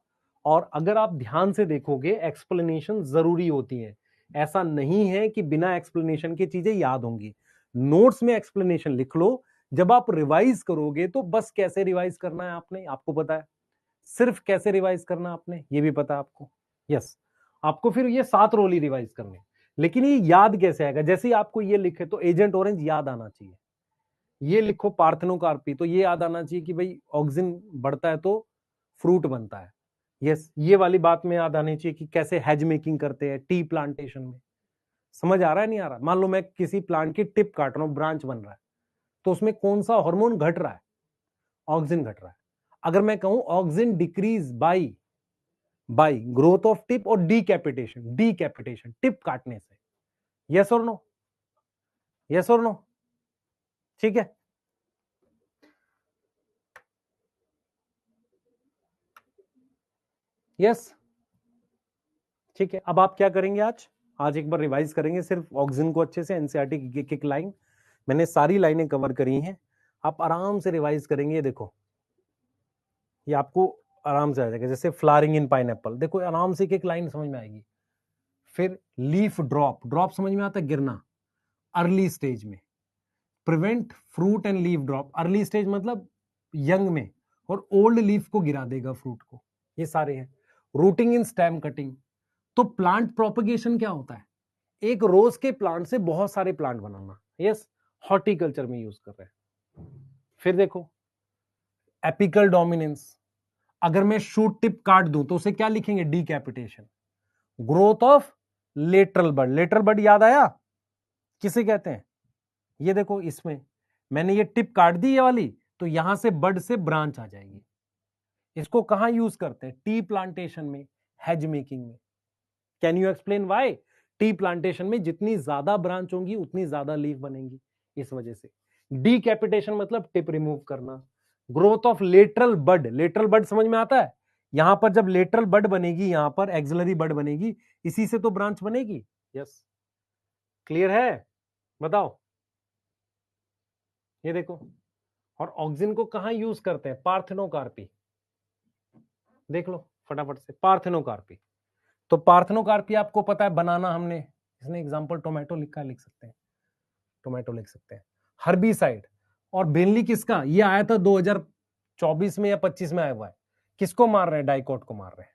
और अगर आप ध्यान से देखोगे, एक्सप्लेनेशन जरूरी होती है, ऐसा नहीं है कि बिना एक्सप्लेनेशन की चीजें याद होंगी। नोट्स में एक्सप्लेनेशन लिख लो, जब आप रिवाइज करोगे तो बस कैसे रिवाइज करना है आपने, आपको पता है, सिर्फ कैसे रिवाइज करना आपने ये भी पता है आपको। यस, आपको फिर ये 7 रोल ही रिवाइज करने, लेकिन ये याद कैसे आएगा, जैसे ही आपको ये लिखे तो एजेंट ऑरेंज याद आना चाहिए, ये लिखो पार्थेनोकार्पी तो ये याद आना चाहिए कि भाई ऑक्सिन बढ़ता है तो फ्रूट बनता है। यस, ये वाली बात में याद आनी चाहिए कि कैसे हेज मेकिंग करते हैं टी प्लांटेशन में। समझ आ रहा है, नहीं आ रहा? मान लो मैं किसी प्लांट की टिप काट रहा हूं, ब्रांच बन रहा है, तो उसमें कौन सा हार्मोन घट रहा है, ऑक्सिन घट रहा है। अगर मैं कहूं auxin decrease by by growth of tip और डीकैपिटेशन, डीकैपिटेशन टिप काटने से, यस और नो, यस और नो? ठीक है, यस, ठीक है। अब आप क्या करेंगे, आज एक बार रिवाइज करेंगे सिर्फ ऑक्सिन को अच्छे से, एनसीईआरटी की एक लाइन, मैंने सारी लाइनें कवर करी हैं, आप आराम से रिवाइज करेंगे। देखो ये आपको आराम से आ जाएगा, जैसे फ्लावरिंग इन पाइनएप्पल, देखो आराम से एक लाइन समझ में आएगी। फिर लीफ ड्रॉप, ड्रॉप समझ में आता है, गिरना, अर्ली स्टेज में, prevent fruit and leaf drop, early stage मतलब यंग में, और ओल्ड लीफ को गिरा देगा फ्रूट को, ये सारे हैं। रूटिंग इन स्टेम कटिंग, तो प्लांट प्रोपगेशन क्या होता है, एक रोज के प्लांट से बहुत सारे प्लांट बनाना, यस, हॉर्टिकल्चर में यूज कर रहे हैं। फिर देखो एपिकल डोमिनेंस, अगर मैं शूट टिप काट दूं तो उसे क्या लिखेंगे, decapitation. Growth of lateral bud, lateral bud याद आया किसे कहते हैं, ये देखो इसमें मैंने ये टिप काट दी ये वाली, तो यहां से बड से ब्रांच आ जाएगी। इसको कहां यूज करते हैं, टी प्लांटेशन में, हेज मेकिंग में। Can you explain why, tea plantation में जितनी ज्यादा ब्रांच होंगी उतनी ज्यादा लीफ बनेंगी, इस वजह से। डीकैपिटेशन मतलब टिप रिमूव करना। Growth of lateral bud, lateral bud समझ में आता है, यहां पर जब लेटरल बड बनेगी, यहां पर एक्सिलरी बड बनेगी, इसी से तो ब्रांच बनेगी। यस, क्लियर है, बताओ। ये देखो, और ऑक्सिन को कहां यूज करते हैं, पार्थेनोकार्पी। देख लो फटाफट से, पार्थेनोकार्पी। तो पार्थेनोकार्पी आपको पता है बनाना, हमने इसने एग्जांपल टोमेटो लिखा, लिख सकते हैं, टोमेटो लिख सकते हैं। हर्बिसाइड, और बेनली किसका, ये आया था 2024 में या 25 में आया हुआ है। किसको मार रहे हैं, डाइकोट को मार रहे हैं,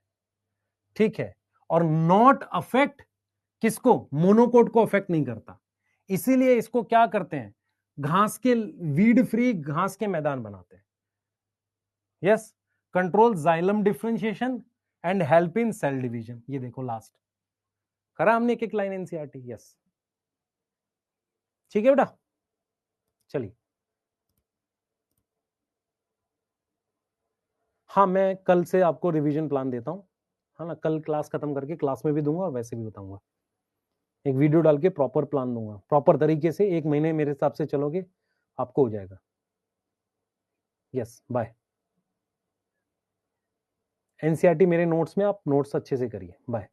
ठीक है। और नॉट अफेक्ट किसको, मोनोकोट को अफेक्ट नहीं करता, इसीलिए इसको क्या करते हैं, घास के, वीड फ्री घास के मैदान बनाते हैं। Yes, control xylem differentiation and help in cell division. ये देखो लास्ट करा हमने एक एक लाइन एनसीईआरटी। यस, ठीक है बेटा, चलिए। हाँ, मैं कल से आपको रिवीजन प्लान देता हूँ, है ना, कल क्लास खत्म करके क्लास में भी दूंगा और वैसे भी बताऊंगा, एक वीडियो डाल के प्रॉपर प्लान दूंगा, प्रॉपर तरीके से 1 महीने मेरे हिसाब से चलोगे आपको हो जाएगा। Yes, bye. एनसीईआरटी मेरे नोट्स में, आप नोट्स अच्छे से करिए, बाय।